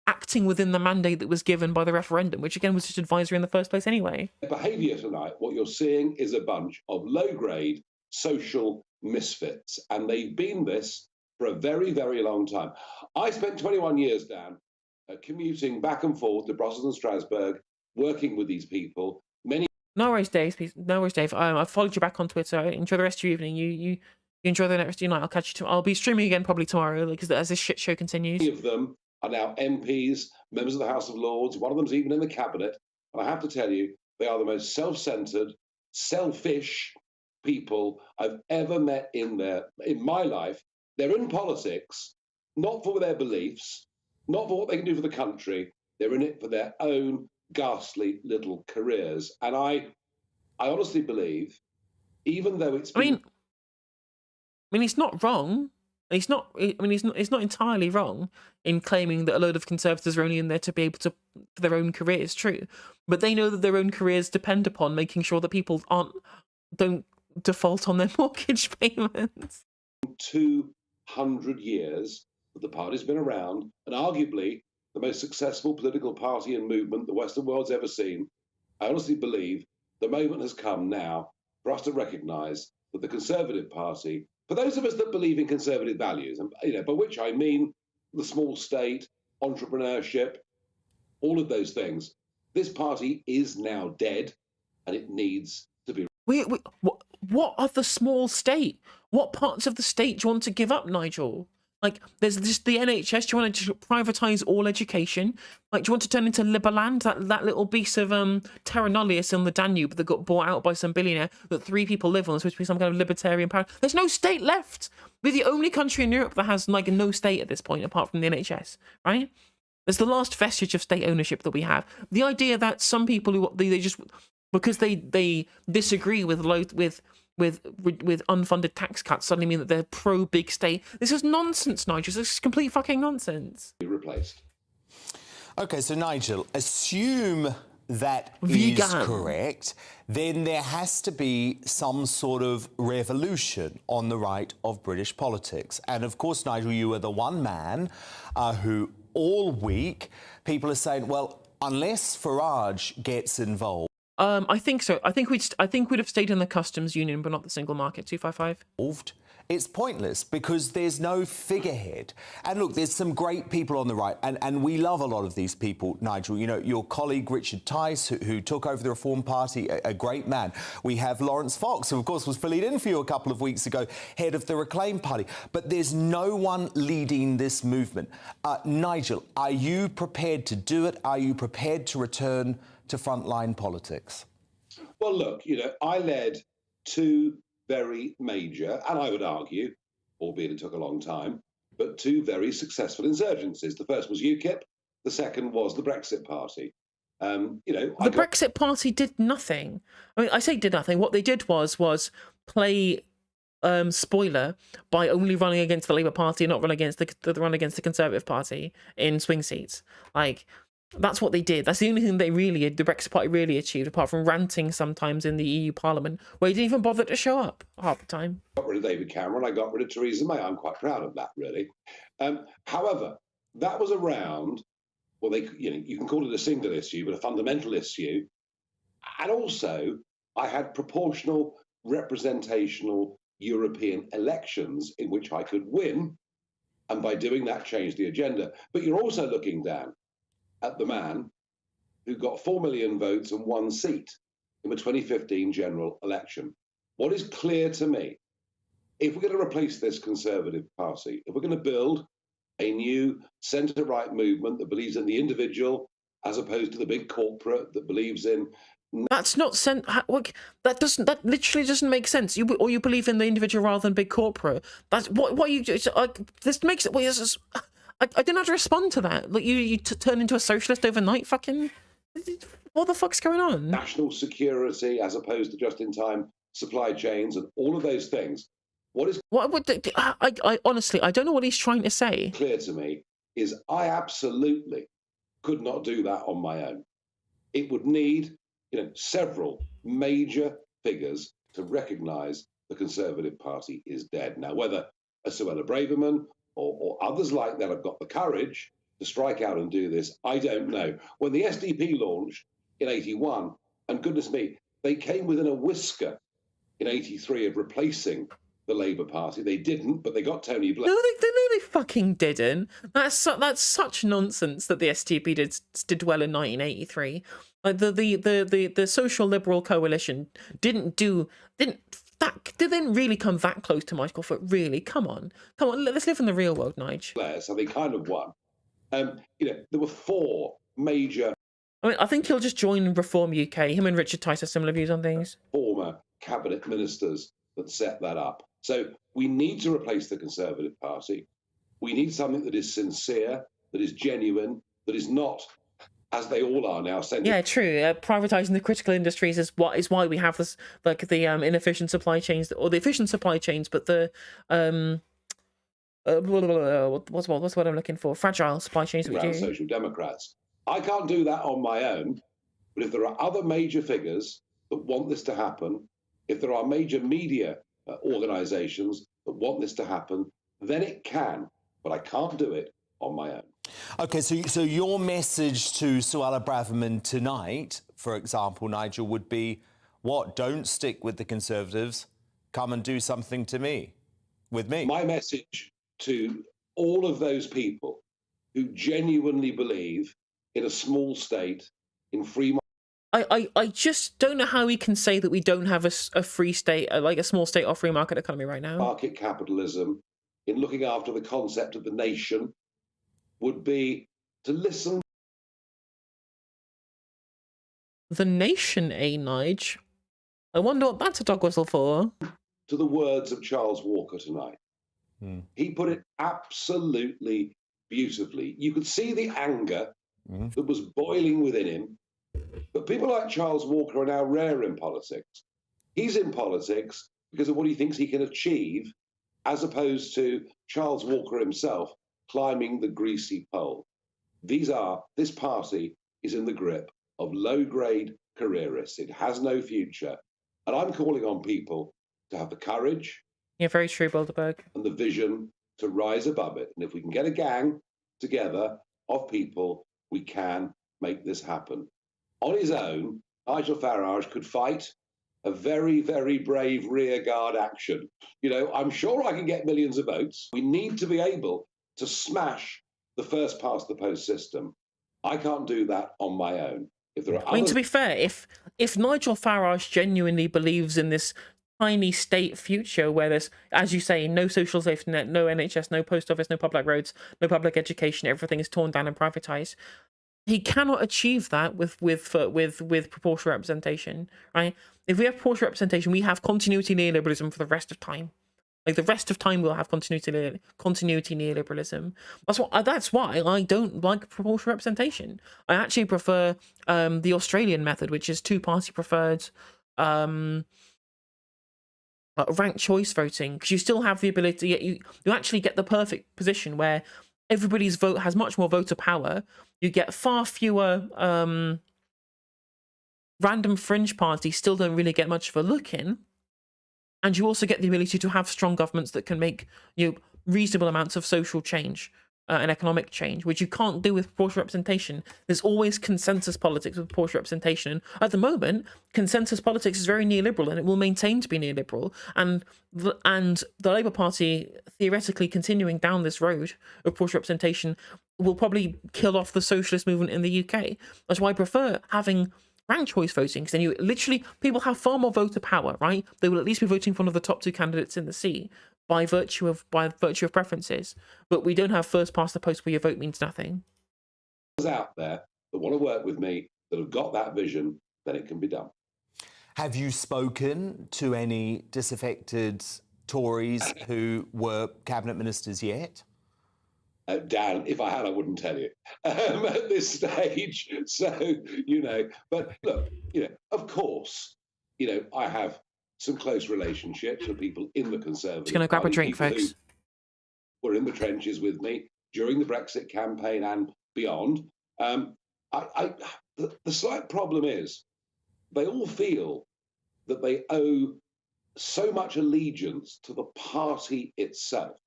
acting within the mandate that was given by the referendum, which again was just advisory in the first place anyway. behaviour tonight, what you're seeing is a bunch of low-grade social misfits, and they've been this for a very, very long time. I spent 21 years, Dan, commuting back and forth to Brussels and Strasbourg, working with these people. No worries, Dave. No worries, Dave. I've followed you back on Twitter. Enjoy the rest of your evening. You enjoy the rest of your night. I'll catch you tomorrow. I'll be streaming again probably tomorrow because as this shit show continues. Many of them are now MPs, members of the House of Lords. One of them's even in the cabinet. And I have to tell you, they are the most self-centred, selfish people I've ever met in my life. They're in politics, not for their beliefs, not for what they can do for the country. They're in it for their own ghastly little careers. And I honestly believe, even though it's been I mean, he's not wrong. He's not. I mean, he's not entirely wrong in claiming that a load of Conservatives are only in there to be able to for their own careers. True, but they know that their own careers depend upon making sure that people don't default on their mortgage payments. 200 years that the party's been around, and arguably the most successful political party and movement the Western world's ever seen. I honestly believe the moment has come now for us to recognise that the Conservative Party, for those of us that believe in conservative values, and by which I mean the small state, entrepreneurship, all of those things, this party is now dead, and it needs to be. What are the small state? What parts of the state do you want to give up, Nigel? Like, there's just the NHS. Do you want to privatise all education? Like, do you want to turn into Liberland, that little beast of Terra Nullius on the Danube that got bought out by some billionaire that 3 people live on? It's supposed to be some kind of libertarian power. There's no state left. We're the only country in Europe that has like no state at this point, apart from the NHS, right? There's the last vestige of state ownership that we have. The idea that some people who they just because they disagree with unfunded tax cuts suddenly mean that they're pro big state. This is nonsense, Nigel. This is complete fucking nonsense. Be replaced. Okay, so Nigel, assume that is correct, then there has to be some sort of revolution on the right of British politics. And of course, Nigel, you are the one man who all week people are saying, well, unless Farage gets involved. I think so. I think we'd have stayed in the customs union, but not the single market. 255. It's pointless because there's no figurehead. And look, there's some great people on the right, and we love a lot of these people, Nigel. You know, your colleague Richard Tice, who took over the Reform Party, a great man. We have Lawrence Fox, who of course was filling in for you a couple of weeks ago, head of the Reclaim Party. But there's no one leading this movement. Nigel, are you prepared to do it? Are you prepared to return to frontline politics? Well, look, I led 2 very major, and I would argue, albeit it took a long time, but 2 very successful insurgencies. The first was UKIP, the second was the Brexit Party. The Brexit Party did nothing. I mean, I say did nothing. What they did was play spoiler by only running against the Labour Party and not run against the Conservative Party in swing seats. Like, that's what they did. That's the only thing the Brexit Party really achieved, apart from ranting sometimes in the EU Parliament, where he didn't even bother to show up half the time. I got rid of David Cameron. I got rid of Theresa May. I'm quite proud of that, really. However, that was around, well, you can call it a single issue, but a fundamental issue. And also, I had proportional, representational European elections in which I could win, and by doing that, change the agenda. But you're also looking down at the man who got 4 million votes and 1 seat in the 2015 general election. What is clear to me, if we're going to replace this Conservative Party, if we're going to build a new centre-right movement that believes in the individual as opposed to the big corporate that believes in... That's not that literally doesn't make sense. You believe in the individual rather than big corporate. That's what you this makes it. I didn't have to respond to that. Like, you turn into a socialist overnight, fucking... What the fuck's going on? National security as opposed to just-in-time supply chains and all of those things. I honestly, I don't know what he's trying to say. Clear to me is I absolutely could not do that on my own. It would need, several major figures to recognise the Conservative Party is dead. Now, whether a Suella Braverman or others like that have got the courage to strike out and do this, I don't know. When the SDP launched in 81, and goodness me, they came within a whisker in 83 of replacing the Labour Party. They didn't, but they got Tony Blair. No, they fucking didn't. That's such nonsense that the SDP did well in 1983. Like the Social Liberal Coalition didn't really come that close to Michael Foot. Really, come on, let's live in the real world, Nigel. So they kind of won. There were 4 major. I mean, I think he'll just join Reform UK. Him and Richard Tice have similar views on things. Former cabinet ministers that set that up. So we need to replace the Conservative Party. We need something that is sincere, that is genuine, that is not as they all are now. Yeah, true. Privatizing the critical industries is why we have this, like, the inefficient supply chains, or the efficient supply chains, but the what's what I'm looking for? Fragile supply chains. That we do. Social Democrats. I can't do that on my own, but if there are other major figures that want this to happen, if there are major media organisations that want this to happen, then it can. But I can't do it on my own. OK, so your message to Suella Braverman tonight, for example, Nigel, would be, what? Don't stick with the Conservatives. Come and do something with me. My message to all of those people who genuinely believe in a small state, in free. I just don't know how we can say that we don't have a free state, like a small state or free market economy right now. Market capitalism, in looking after the concept of the nation, would be to listen. The nation, Nige? I wonder what that's a dog whistle for. To the words of Charles Walker tonight. He put it absolutely beautifully. You could see the anger that was boiling within him. But people like Charles Walker are now rare in politics. He's in politics because of what he thinks he can achieve, as opposed to Charles Walker himself climbing the greasy pole. This party is in the grip of low-grade careerists. It has no future. And I'm calling on people to have the courage. Yeah, very true, Bilderberg. And the vision to rise above it. And if we can get a gang together of people, we can make this happen. On his own, Nigel Farage could fight a very, very brave rearguard action. You know, I'm sure I can get millions of votes. We need to be able to smash the first past the post system. I can't do that on my own. If there are I mean, to be fair, if Nigel Farage genuinely believes in this tiny state future where there's, as you say, no social safety net, no NHS, no post office, no public roads, no public education, everything is torn down and privatized, he cannot achieve that with proportional representation, right? If we have proportional representation, we have continuity neoliberalism for the rest of time. Like, the rest of time, we'll have continuity neoliberalism. That's why I don't like proportional representation. I actually prefer the Australian method, which is two-party preferred ranked choice voting, because you still have the ability. You actually get the perfect position where everybody's vote has much more voter power. You get far fewer random fringe parties still don't really get much of a look in. And you also get the ability to have strong governments that can make reasonable amounts of social change and economic change, which you can't do with proportional representation. There's always consensus politics with proportional representation. And at the moment, consensus politics is very neoliberal, and it will maintain to be neoliberal. And the Labour Party, theoretically continuing down this road of proportional representation, will probably kill off the socialist movement in the UK. That's why I prefer having ranked choice voting, because then you literally, people have far more voter power, right? They will at least be voting for one of the top two candidates in the seat by virtue of preferences. But we don't have first past the post where your vote means nothing. Out there that want to work with me, that have got that vision, then it can be done. Have you spoken to any disaffected Tories who were cabinet ministers yet? Dan, if I had, I wouldn't tell you at this stage. So, but look, of course, I have some close relationships with people in the Conservative Just going to grab a drink, folks. Who were in the trenches with me during the Brexit campaign and beyond. The slight problem is they all feel that they owe so much allegiance to the party itself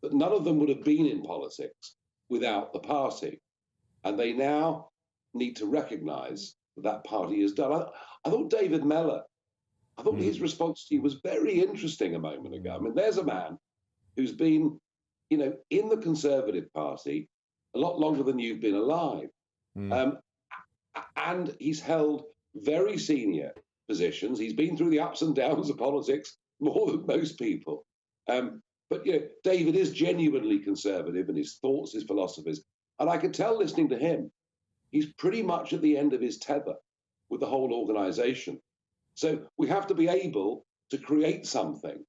that none of them would have been in politics without the party. And they now need to recognise that party is done. I thought David Mellor, his response to you was very interesting a moment ago. I mean, there's a man who's been, in the Conservative Party a lot longer than you've been alive. And he's held very senior positions. He's been through the ups and downs of politics more than most people. But, David is genuinely conservative in his thoughts, his philosophies. And I could tell listening to him, he's pretty much at the end of his tether with the whole organisation. So we have to be able to create something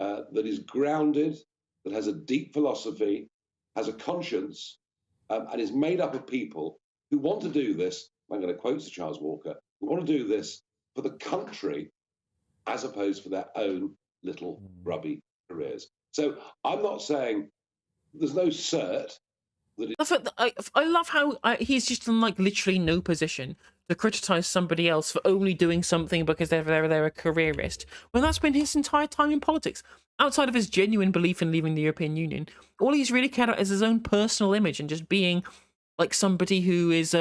that is grounded, that has a deep philosophy, has a conscience, and is made up of people who want to do this, I'm going to quote Sir Charles Walker, who want to do this for the country as opposed for their own little grubby careers. So I'm not saying there's no cert. I love how he's just in like literally no position to criticize somebody else for only doing something because they're a careerist, when that's been his entire time in politics. Outside of his genuine belief in leaving the European Union, all he's really cared about is his own personal image and just being like somebody who is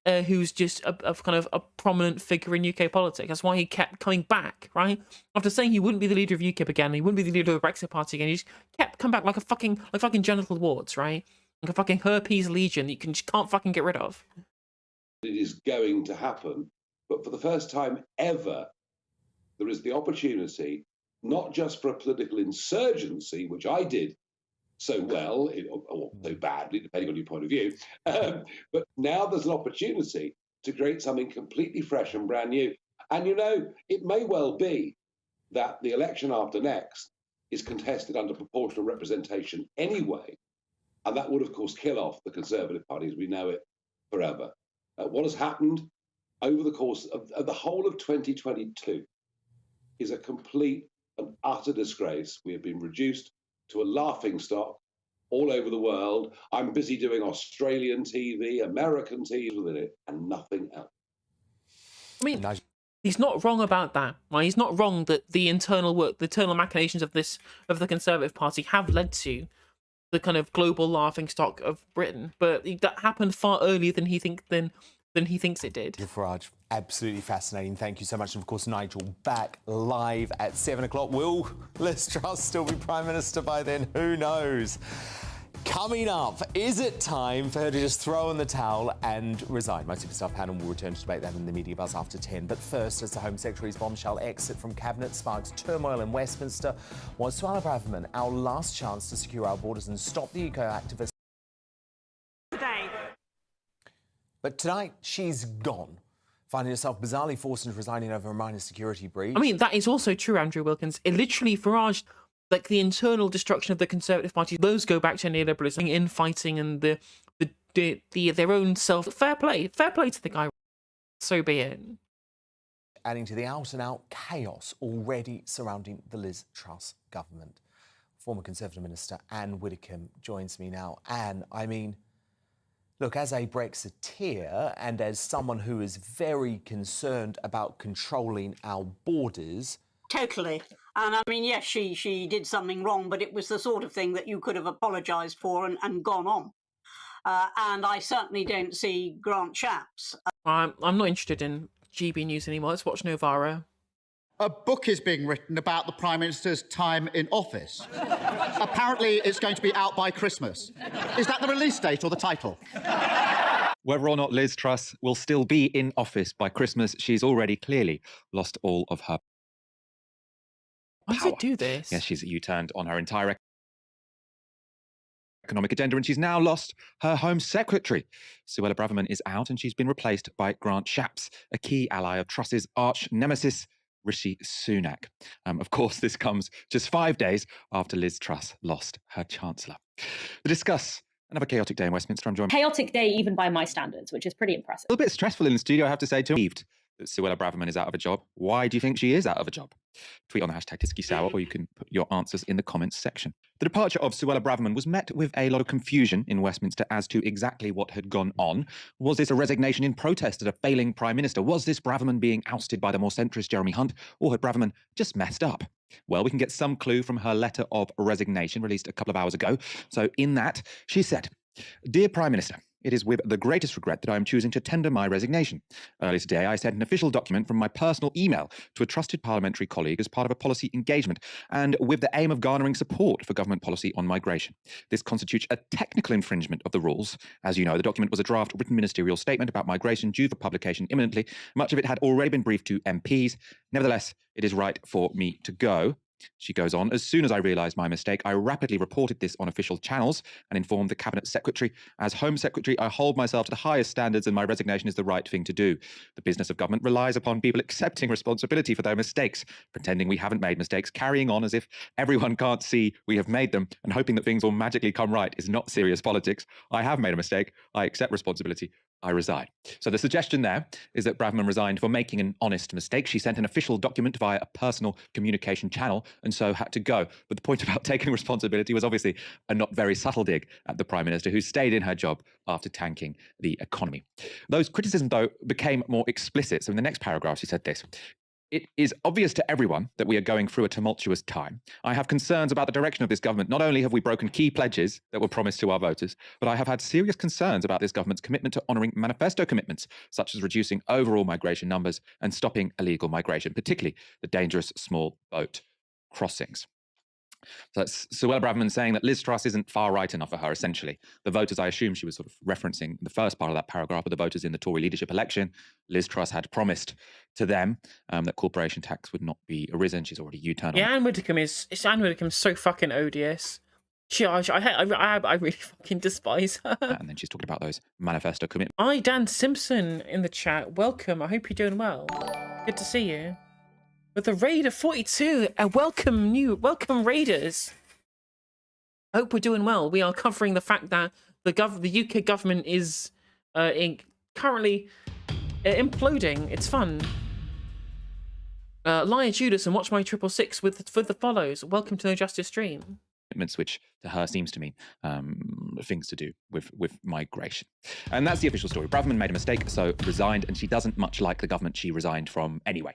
who's just a kind of a prominent figure in UK politics. That's why he kept coming back, right? After saying he wouldn't be the leader of UKIP again, he wouldn't be the leader of the Brexit Party again, he just kept coming back like fucking genital warts, right? Like a fucking herpes legion that you just can't fucking get rid of. It is going to happen, but for the first time ever, there is the opportunity, not just for a political insurgency, which I did so well, or so badly, depending on your point of view, but now there's an opportunity to create something completely fresh and brand new. And, you know, it may well be that the election after next is contested under proportional representation anyway, and that would, of course, kill off the Conservative Party as we know it forever. What has happened over the course of the whole of 2022 is a complete and utter disgrace. We have been reduced to a laughingstock all over the world. I'm busy doing Australian TV, American TV with it, and nothing else. I mean, he's not wrong about that, right? He's not wrong that the internal work, the internal machinations of the Conservative Party have led to the kind of global laughingstock of Britain, but that happened far earlier than he thinks it did. Nigel Farage, absolutely fascinating. Thank you so much. And of course, Nigel, back live at 7 o'clock. Will Liz Truss still be Prime Minister by then? Who knows? Coming up, is it time for her to just throw in the towel and resign? My Superstar panel will return to debate that in the Media Buzz after 10. But first, as the Home Secretary's bombshell exit from Cabinet sparks turmoil in Westminster, was Suella Braverman our last chance to secure our borders and stop the eco-activists? But tonight, she's gone, finding herself bizarrely forced into resigning over a minor security breach. I mean, that is also true, Andrew Wilkins. It literally, Farage, like the internal destruction of the Conservative Party, those go back to neoliberalism, infighting and their own self. Fair play to the guy. So be it. Adding to the out-and-out chaos already surrounding the Liz Truss government. Former Conservative Minister Anne Widdecombe joins me now. Anne, I mean, look, as a Brexiteer and as someone who is very concerned about controlling our borders... Totally. And I mean, yes, she did something wrong, but it was the sort of thing that you could have apologised for and gone on. And I certainly don't see Grant Shapps. I'm not interested in GB News anymore. Let's watch Novara. A book is being written about the Prime Minister's time in office. Apparently, it's going to be out by Christmas. Is that the release date or the title? Whether or not Liz Truss will still be in office by Christmas, she's already clearly lost all of her Why does it do this? Yes, she's U-turned on her entire economic agenda, and she's now lost her Home Secretary. Suella Braverman is out, and she's been replaced by Grant Shapps, a key ally of Truss's arch nemesis, Rishi Sunak. Of course, this comes just 5 days after Liz Truss lost her Chancellor. To discuss another chaotic day in Westminster, I'm joined... Chaotic day even by my standards, which is pretty impressive. A little bit stressful in the studio, I have to say, too. That Suella Braverman is out of a job. Why do you think she is out of a job? Tweet on the hashtag TiskySour, or you can put your answers in the comments section. The departure of Suella Braverman was met with a lot of confusion in Westminster as to exactly what had gone on. Was this a resignation in protest at a failing Prime Minister? Was this Braverman being ousted by the more centrist Jeremy Hunt? Or had Braverman just messed up? Well, we can get some clue from her letter of resignation released a couple of hours ago. So in that, she said, "Dear Prime Minister, it is with the greatest regret that I am choosing to tender my resignation. Earlier today, I sent an official document from my personal email to a trusted parliamentary colleague as part of a policy engagement and with the aim of garnering support for government policy on migration. This constitutes a technical infringement of the rules. As you know, the document was a draft written ministerial statement about migration due for publication imminently. Much of it had already been briefed to MPs. Nevertheless, it is right for me to go." She goes on, "As soon as I realised my mistake, I rapidly reported this on official channels and informed the Cabinet Secretary. As Home Secretary, I hold myself to the highest standards and my resignation is the right thing to do. The business of government relies upon people accepting responsibility for their mistakes, pretending we haven't made mistakes, carrying on as if everyone can't see we have made them, and hoping that things will magically come right is not serious politics. I have made a mistake. I accept responsibility. I resign. So the suggestion there is that Braverman resigned for making an honest mistake. She sent an official document via a personal communication channel and so had to go. But the point about taking responsibility was obviously a not very subtle dig at the Prime Minister, who stayed in her job after tanking the economy. Those criticisms, though, became more explicit. So in the next paragraph, she said this: "It is obvious to everyone that we are going through a tumultuous time. I have concerns about the direction of this government. Not only have we broken key pledges that were promised to our voters, but I have had serious concerns about this government's commitment to honouring manifesto commitments, such as reducing overall migration numbers and stopping illegal migration, particularly the dangerous small boat crossings." So that's Suella Braverman saying that Liz Truss isn't far right enough for her, essentially. The voters, I assume she was sort of referencing the first part of that paragraph, are the voters in the Tory leadership election. Liz Truss had promised to them that corporation tax would not be arisen. She's already U-turned. Yeah, Anne Widdecombe's so fucking odious. I really fucking despise her. And then she's talking about those manifesto commitments. Hi, Dan Simpson in the chat. Welcome. I hope you're doing well. Good to see you. With the raid of 42, and welcome raiders. I hope we're doing well. We are covering the fact that the UK government is currently imploding. It's fun. Liar Judas and watch my 666 for the follows. Welcome to No Justice stream. Which to her seems to mean things to do with migration. And that's the official story. Braverman made a mistake, so resigned, and she doesn't much like the government she resigned from anyway.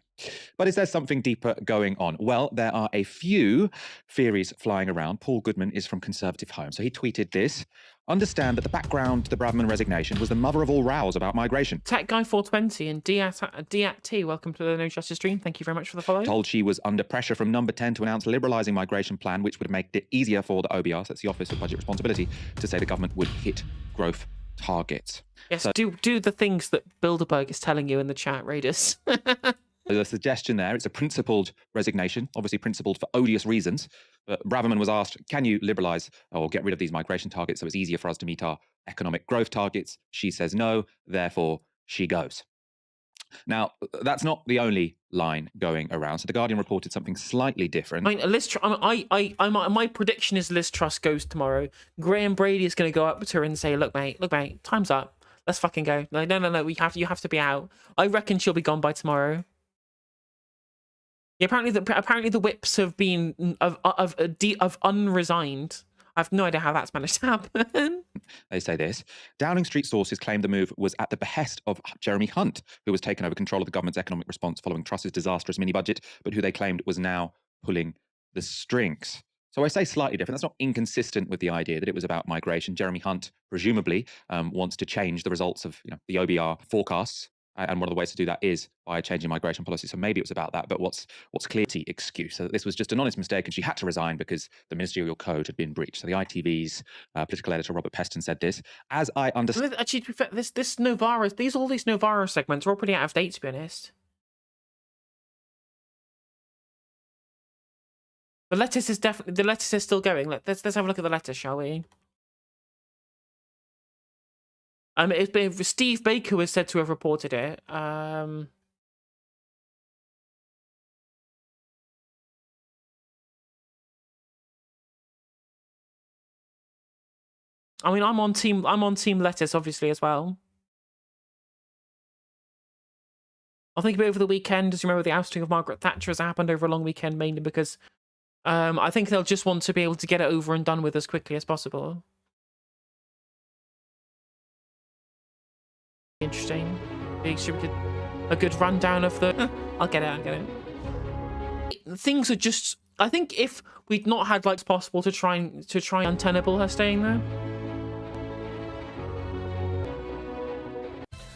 But is there something deeper going on? Well, there are a few theories flying around. Paul Goodman is from Conservative Home, so he tweeted this: "Understand that the background to the Braverman resignation was the mother of all rows about migration." Tech Guy 420 and Diat T, welcome to the No Justice stream. Thank you very much for the follow. Told she was under pressure from Number 10 to announce a liberalising migration plan, which would make it easier for the OBR, so that's the Office of Budget Responsibility, to say the government would hit growth targets. Yes, so, do the things that Bilderberg is telling you in the chat, Raiders. There's a suggestion there. It's a principled resignation, obviously principled for odious reasons. But Braverman was asked, can you liberalise or get rid of these migration targets so it's easier for us to meet our economic growth targets? She says no, therefore she goes. Now, that's not the only line going around. So The Guardian reported something slightly different. I mean, my prediction is Liz Truss goes tomorrow. Graham Brady is going to go up to her and say, look, mate, time's up. Let's fucking go. No, you have to be out. I reckon she'll be gone by tomorrow. Yeah, apparently the whips have been of unresigned. I have no idea how that's managed to happen. They say this: Downing Street sources claimed the move was at the behest of Jeremy Hunt, who was taken over control of the government's economic response following Truss's disastrous mini-budget, but who they claimed was now pulling the strings. So I say slightly different. That's not inconsistent with the idea that it was about migration. Jeremy Hunt presumably wants to change the results of the OBR forecasts. And one of the ways to do that is by changing migration policy. So maybe it was about that, but what's clear to excuse. So this was just an honest mistake, and she had to resign because the ministerial code had been breached. So the ITV's political editor Robert Peston said this: "As I understand." Actually, to be fair, this Novara, all these Novara segments are all pretty out of date, to be honest. The lettuce is still going. Let's have a look at the lettuce, shall we? It's been Steve Baker was said to have reported it. I mean, I'm on team lettuce, obviously, as well. I think over the weekend, as you remember, the ousting of Margaret Thatcher has happened over a long weekend, mainly because I think they'll just want to be able to get it over and done with as quickly as possible. Interesting. A good rundown of the... I'll get it. Things are just... I think if we'd not had like possible to try untenable her staying there.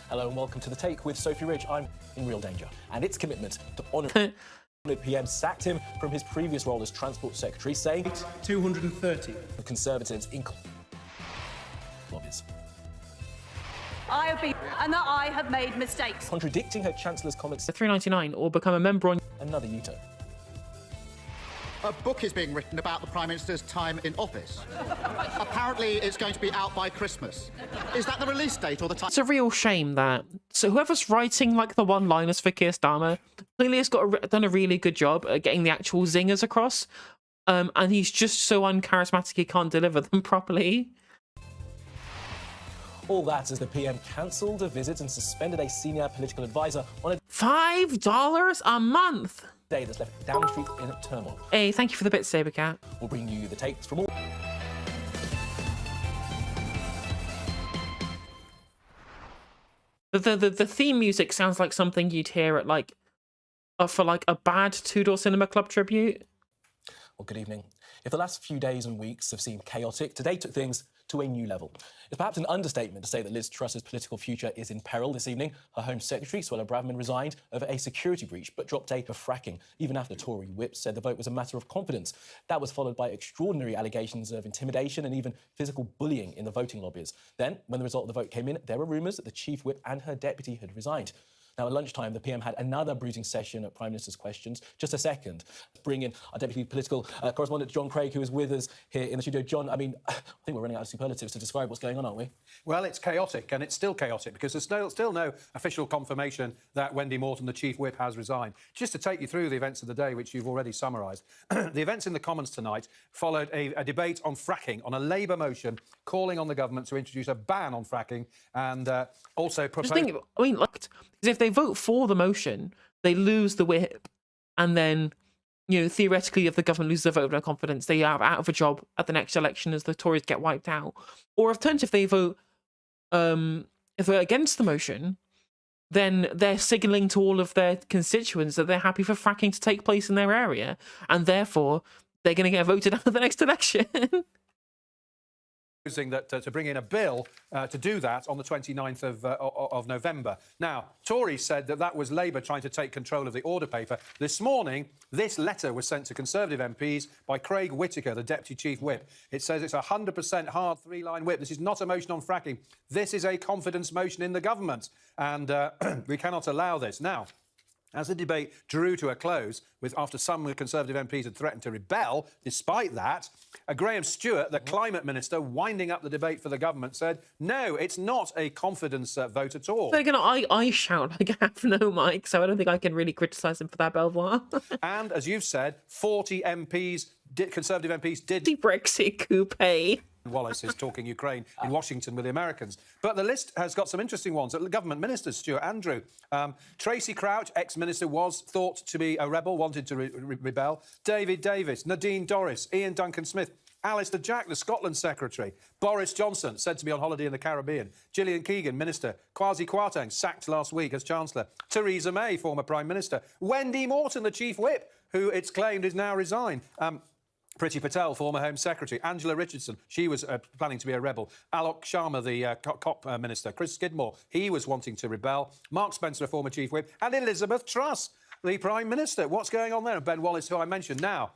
Hello and welcome to The Take with Sophie Ridge. I'm in real danger, and its commitment to honour PM sacked him from his previous role as Transport Secretary, saying 230 of Conservatives in lobbies. I have made mistakes. Contradicting her Chancellor's comments. $3.99 or become a member on another U-turn. A book is being written about the Prime Minister's time in office. Apparently, it's going to be out by Christmas. Is that the release date or the time? It's a real shame that... So whoever's writing like the one-liners for Keir Starmer clearly has done a really good job at getting the actual zingers across. And he's just so uncharismatic he can't deliver them properly. All that as the PM cancelled a visit and suspended a senior political advisor on a $5 a month. day that's left Downing Street in turmoil. Hey, thank you for the bit, Sabercat. We'll bring you the takes from all. The theme music sounds like something you'd hear at like for like a bad Two-Door Cinema Club tribute. Well, good evening. If the last few days and weeks have seemed chaotic, today took things to a new level. It's perhaps an understatement to say that Liz Truss's political future is in peril this evening. Her Home Secretary, Suella Braverman, resigned over a security breach, but dropped a fracking, even after Tory whips said the vote was a matter of confidence. That was followed by extraordinary allegations of intimidation and even physical bullying in the voting lobbies. Then, when the result of the vote came in, there were rumours that the Chief Whip and her deputy had resigned. Now, at lunchtime, the PM had another bruising session at Prime Minister's questions. Just a second. Bring in our deputy political correspondent, John Craig, who is with us here in the studio. John, I mean, I think we're running out of superlatives to describe what's going on, aren't we? Well, it's chaotic, and it's still chaotic because there's still no official confirmation that Wendy Morton, the Chief Whip, has resigned. Just to take you through the events of the day, which you've already summarised, the events in the Commons tonight followed a debate on fracking, on a Labour motion calling on the government to introduce a ban on fracking and also propose... I mean, look, because if they vote for the motion, they lose the whip, and then, you know, theoretically, if the government loses their vote of no confidence, they are out of a job at the next election as the Tories get wiped out. Or alternatively, if they vote if they're against the motion, then they're signalling to all of their constituents that they're happy for fracking to take place in their area, and therefore they're going to get voted out of the next election. That to bring in a bill to do that on the 29th of November. Now, Tories said that was Labour trying to take control of the order paper. This morning, this letter was sent to Conservative MPs by Craig Whittaker, the Deputy Chief Whip. It says it's a 100% hard three-line whip. This is not a motion on fracking. This is a confidence motion in the government, and we cannot allow this. Now, as the debate drew to a close, after some Conservative MPs had threatened to rebel, despite that, Graham Stewart, the Climate Minister, winding up the debate for the government, said, no, it's not a confidence vote at all. So again, I shout like I have no mic, so I don't think I can really criticise him for that, Belvoir. And, as you've said, 40 MPs, Conservative MPs did... The Brexit coupe. Wallace is talking Ukraine in Washington with the Americans. But the list has got some interesting ones. The government ministers, Stuart Andrew. Tracy Crouch, ex-minister, was thought to be a rebel, wanted to rebel. David Davis, Nadine Dorris, Ian Duncan Smith, Alistair Jack, the Scotland Secretary. Boris Johnson, said to be on holiday in the Caribbean. Gillian Keegan, Minister. Kwasi Kwarteng, sacked last week as Chancellor. Theresa May, former Prime Minister. Wendy Morton, the Chief Whip, who it's claimed is now resigned. Priti Patel, former Home Secretary. Angela Richardson, she was planning to be a rebel. Alok Sharma, the COP Minister. Chris Skidmore, he was wanting to rebel. Mark Spencer, a former Chief Whip. And Elizabeth Truss, the Prime Minister. What's going on there? And Ben Wallace, who I mentioned. Now,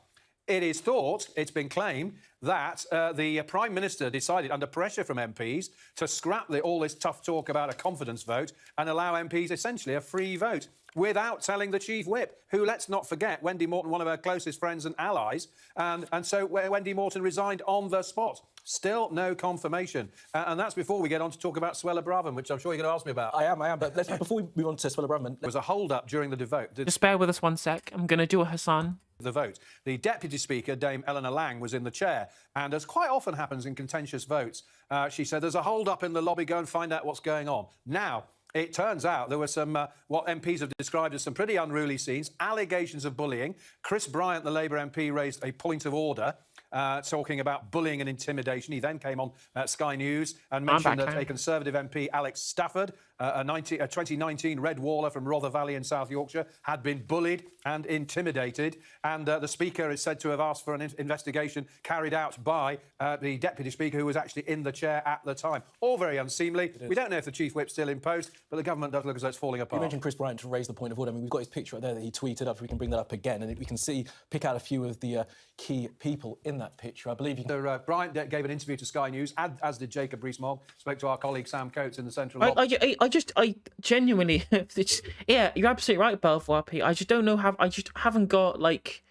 it is thought, it's been claimed, that the Prime Minister decided, under pressure from MPs, to scrap all this tough talk about a confidence vote and allow MPs essentially a free vote without telling the Chief Whip, who, let's not forget, Wendy Morton, one of her closest friends and allies, and so Wendy Morton resigned on the spot. Still no confirmation. And that's before we get on to talk about Suella Braverman, which I'm sure you're going to ask me about. I am, but before we move on to Suella Braverman... There was a hold-up during the vote. Just bear with us one sec. I'm going to do a Hassan. The vote. The Deputy Speaker, Dame Eleanor Lang, was in the chair, and as quite often happens in contentious votes, she said, there's a hold-up in the lobby, go and find out what's going on. Now, it turns out there were some, what MPs have described as some pretty unruly scenes, allegations of bullying. Chris Bryant, the Labour MP, raised a point of order, talking about bullying and intimidation. He then came on Sky News and mentioned that a Conservative MP, Alex Stafford, a 2019 Red Waller from Rother Valley in South Yorkshire, had been bullied and intimidated. And the Speaker is said to have asked for an investigation carried out by the Deputy Speaker, who was actually in the chair at the time. All very unseemly. We don't know if the Chief Whip's still in post, but the government does look as though it's falling apart. You mentioned Chris Bryant to raise the point of order. I mean, we've got his picture right there that he tweeted up. We can bring that up again, and we can pick out a few of the key people in that picture. I believe you can... Bryant gave an interview to Sky News, as did Jacob Rees-Mogg. Spoke to our colleague Sam Coates in the Central Lobby. I genuinely, yeah, you're absolutely right, Belvoir P. I just don't know how, I just haven't got, like,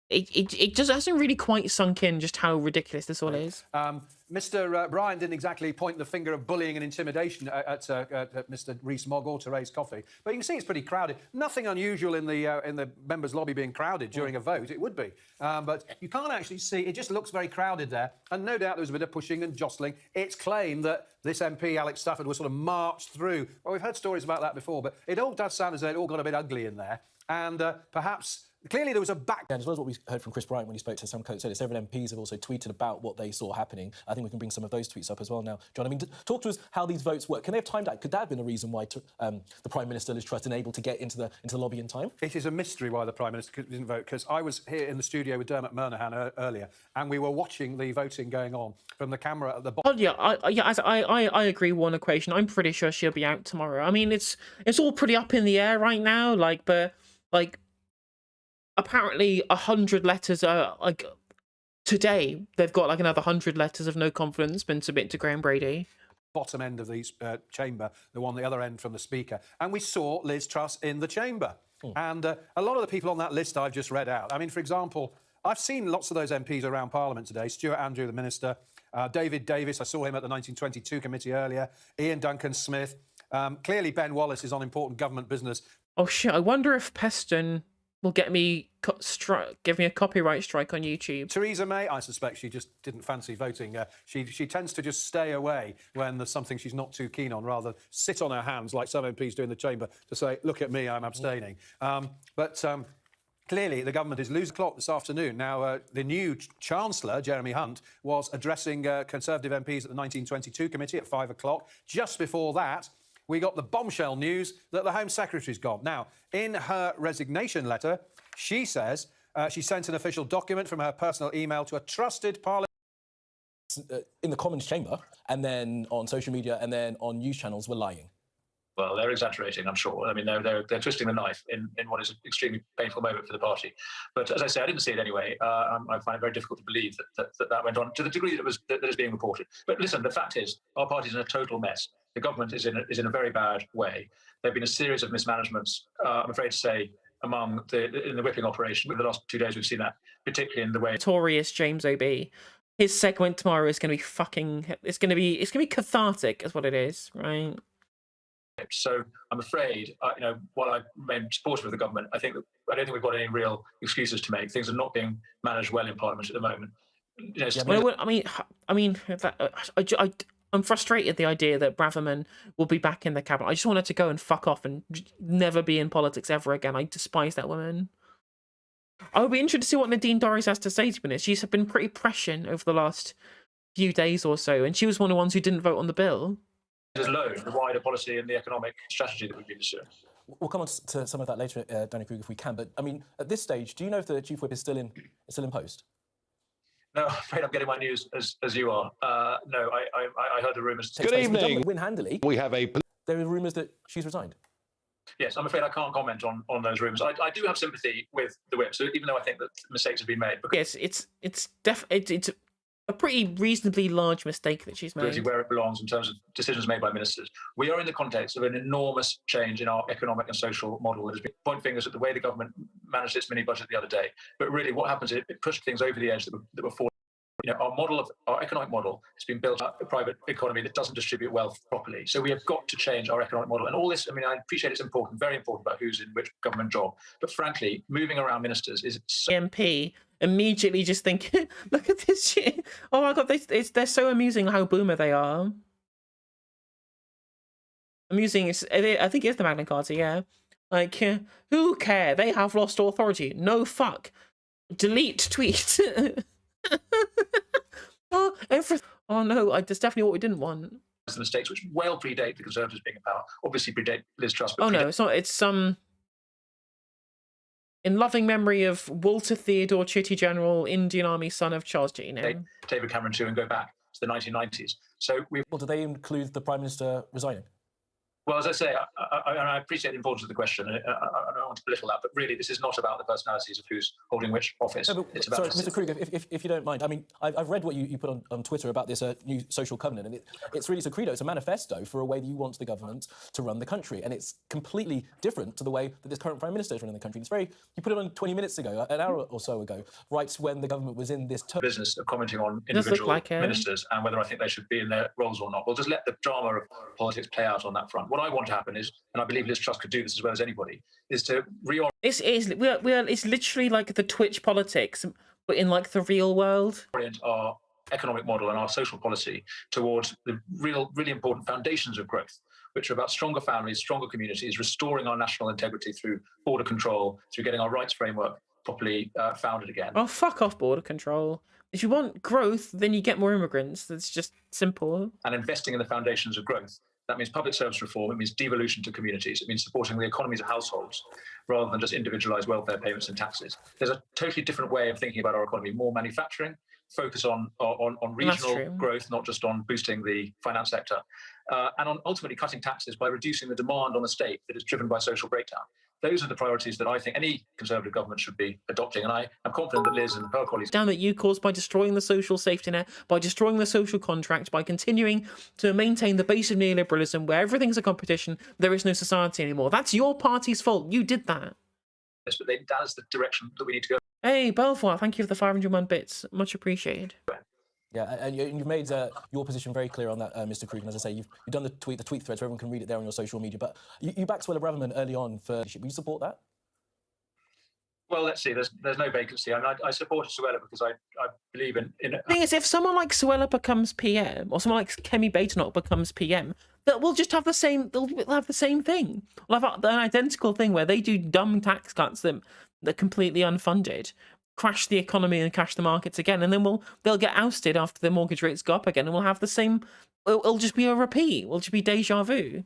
it just hasn't really quite sunk in just how ridiculous this all is. Mr. Bryan didn't exactly point the finger of bullying and intimidation at Mr. Rees-Mogg or Therese Coffey, but you can see it's pretty crowded. Nothing unusual in the members' lobby being crowded during a vote. It would be, but you can't actually see. It just looks very crowded there, and no doubt there was a bit of pushing and jostling. It's claimed that this MP, Alex Stafford, was sort of marched through. Well, we've heard stories about that before, but it all does sound as though it all got a bit ugly in there, and perhaps. Clearly, there was a back. And as well as what we heard from Chris Bryant when he spoke to some co-hosts, several MPs have also tweeted about what they saw happening. I think we can bring some of those tweets up as well now. John, I mean, talk to us how these votes work. Can they have timed out? Could that have been a reason why the Prime Minister, Liz Truss, isn't able to get into the lobby in time? It is a mystery why the Prime Minister didn't vote, because I was here in the studio with Dermot Murnahan earlier, and we were watching the voting going on from the camera at the bottom. Oh yeah, I agree. One equation. I'm pretty sure she'll be out tomorrow. I mean, it's all pretty up in the air right now. Apparently 100 letters are today they've got another 100 letters of no confidence been submitted to Graham Brady. Bottom end of the chamber, the one the other end from the Speaker, and we saw Liz Truss in the chamber. And a lot of the people on that list I've just read out. I mean, for example, I've seen lots of those MPs around Parliament today. Stuart Andrew, the Minister, David Davis, I saw him at the 1922 committee earlier, Ian Duncan Smith. Clearly Ben Wallace is on important government business. Oh shit, I wonder if Peston will give me a copyright strike on YouTube. Theresa May, I suspect she just didn't fancy voting. She tends to just stay away when there's something she's not too keen on, rather sit on her hands like some MPs do in the chamber to say, look at me, I'm abstaining. Clearly, the government is losing clock this afternoon. Now, the new Chancellor, Jeremy Hunt, was addressing Conservative MPs at the 1922 committee at 5 o'clock. Just before that, we got the bombshell news that the Home Secretary's gone. Now, in her resignation letter, she says she sent an official document from her personal email to a trusted parliament. In the Commons chamber, and then on social media, and then on news channels were lying. Well, they're exaggerating, I'm sure. I mean, they're twisting the knife in what is an extremely painful moment for the party. But as I say, I didn't see it anyway. I find it very difficult to believe that went on to the degree that is being reported. But listen, the fact is, our party's in a total mess. The government is in a very bad way. There have been a series of mismanagements, I'm afraid to say, in the whipping operation. In the last 2 days, we've seen that, particularly in the way. Notorious James O.B. His segment tomorrow is going to be it's going to be cathartic, is what it is, right? So I'm afraid, while I remain supportive of the government, I don't think we've got any real excuses to make. Things are not being managed well in Parliament at the moment. I'm frustrated at the idea that Braverman will be back in the cabinet. I just want her to go and fuck off and never be in politics ever again. I despise that woman. I would be interested to see what Nadine Dorries has to say to me. She's been pretty prescient over the last few days or so, and she was one of the ones who didn't vote on the bill. As low, the wider policy and the economic strategy that we've been pursuing. We'll come on to some of that later, Danny Krug, if we can. But I mean, at this stage, do you know if the Chief Whip is still in post? No, I'm afraid I'm getting my news as you are. No, I heard the rumours. Good evening. Win handily. We have There are rumours that she's resigned. Yes, I'm afraid I can't comment on those rumours. I do have sympathy with the Whip, so even though I think that mistakes have been made. Yes, it's a pretty reasonably large mistake that she's made. Where it belongs in terms of decisions made by ministers. We are in the context of an enormous change in our economic and social model that has been pointing fingers at the way the government managed its mini budget the other day. But really what happens is it pushed things over the edge that were falling. Our economic model has been built on a private economy that doesn't distribute wealth properly. So we have got to change our economic model. And all this, I appreciate it's important, very important about who's in which government job. But frankly, moving around ministers is so... MP immediately just think, look at this shit. Oh my God, they're so amusing how boomer they are. Amusing, I think it's the Magna Carta, yeah. Like, who care? They have lost authority. No fuck. Delete tweet. Oh no, that's definitely what we didn't want. The mistakes which well predate the Conservatives being in power, obviously predate Liz Truss. Oh no, it's not. It's in loving memory of Walter Theodore Chitty General, Indian Army son of Charles Chitty. David Cameron too, and go back to the 1990s. So do they include the Prime Minister resigning? Well, as I say, I appreciate the importance of the question. I don't want to belittle that, but really, this is not about the personalities of who's holding which office. No, it's about sorry, Mr. Kruger, if you don't mind, I mean, I've read what you put on Twitter about this new social covenant, and it's really a credo, it's a manifesto for a way that you want the government to run the country, and it's completely different to the way that this current Prime Minister is running the country. You put it on 20 minutes ago, an hour or so ago, right when the government was in this business of commenting on individual ministers and whether I think they should be in their roles or not. We'll just let the drama of politics play out on that front. What I want to happen is, and I believe Liz Truss could do this as well as anybody, is to It's literally like the Twitch politics, but in like the real world. Orient our economic model and our social policy towards the really important foundations of growth, which are about stronger families, stronger communities, restoring our national integrity through border control, through getting our rights framework properly founded again. Oh, fuck off border control. If you want growth, then you get more immigrants. That's just simple. And investing in the foundations of growth. That means public service reform, it means devolution to communities, it means supporting the economies of households rather than just individualised welfare payments and taxes. There's a totally different way of thinking about our economy, more manufacturing, focus on regional growth, not just on boosting the finance sector, and on ultimately cutting taxes by reducing the demand on the state that is driven by social breakdown. Those are the priorities that I think any Conservative government should be adopting, and I am confident that Liz and her colleagues... Down that you caused by destroying the social safety net, by destroying the social contract, by continuing to maintain the base of neoliberalism where everything's a competition, there is no society anymore. That's your party's fault. You did that. Yes, but that is the direction that we need to go. Hey, Belvoir, thank you for the 501 bits. Much appreciated. Yeah, and you've made your position very clear on that, Mr. Kruger. As I say, you've done the tweet thread so everyone can read it there on your social media. But you backed Suella Braverman early on for leadership. Will you support that? Well, let's see. There's no vacancy. I mean, I supported Suella because I believe in The thing is, if someone like Suella becomes PM, or someone like Kemi Badenoch becomes PM, that we'll just have the same. They'll have the same thing. We'll have an identical thing where they do dumb tax cuts that are completely unfunded, crash the economy and crash the markets again, and then they'll get ousted after the mortgage rates go up again, and we'll have the same. It'll just be a repeat. It'll just be deja vu.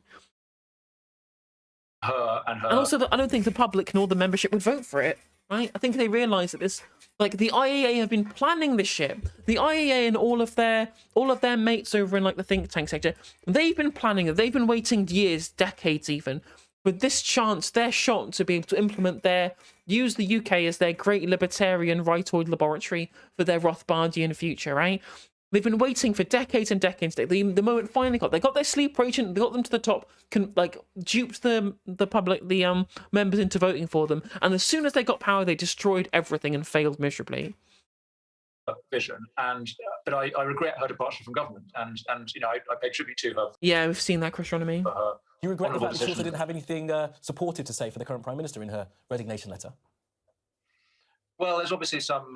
Her. And also, I don't think the public nor the membership would vote for it. Right? I think they realise that this, like, the IEA have been planning this shit. The IEA and all of their mates over in like the think tank sector, they've been planning it. They've been waiting years, decades even, with this chance, their shot to be able to implement use the UK as their great libertarian rightoid laboratory for their Rothbardian future, right? They've been waiting for decades and decades. The moment finally they got their sleeper agent, they got them to the top, duped the public, the members into voting for them, and as soon as they got power, they destroyed everything and failed miserably. Vision, but I regret her departure from government, and you know I pay tribute to her. Yeah, we've seen that, Crossronomy. You regret the fact that she also didn't have anything supportive to say for the current Prime Minister in her resignation letter? Well, there's obviously some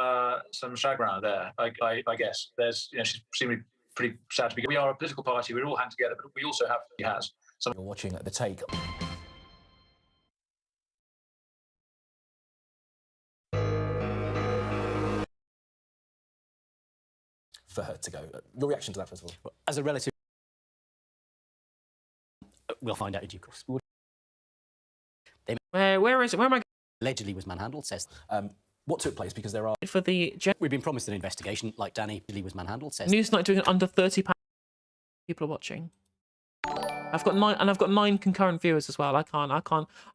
chagrin there. I guess she's seemingly pretty sad to be. We are a political party. We're all hand together, but we also have. He has. You're watching The Take. For her to go. Your reaction to that, first of all? As a relative, we'll find out in due course. Where am I? Allegedly was manhandled, says. What took place? Because there are... For the... We've been promised an investigation, like Danny Lee was manhandled, says. Newsnight doing it under 30 people are watching. I've got 9 concurrent viewers as well. I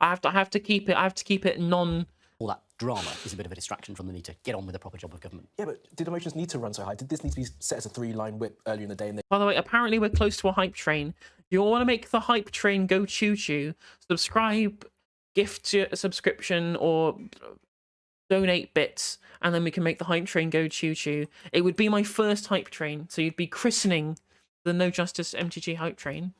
have to keep it non... All that drama is a bit of a distraction from the need to get on with a proper job of government. Yeah, but did emotions need to run so high? Did this need to be set as a 3-line whip earlier in the day? By the way, apparently we're close to a hype train. If you want to make the hype train go choo-choo, subscribe, gift a subscription, or donate bits, and then we can make the hype train go choo-choo. It would be my first hype train, so you'd be christening the No Justice MTG hype train.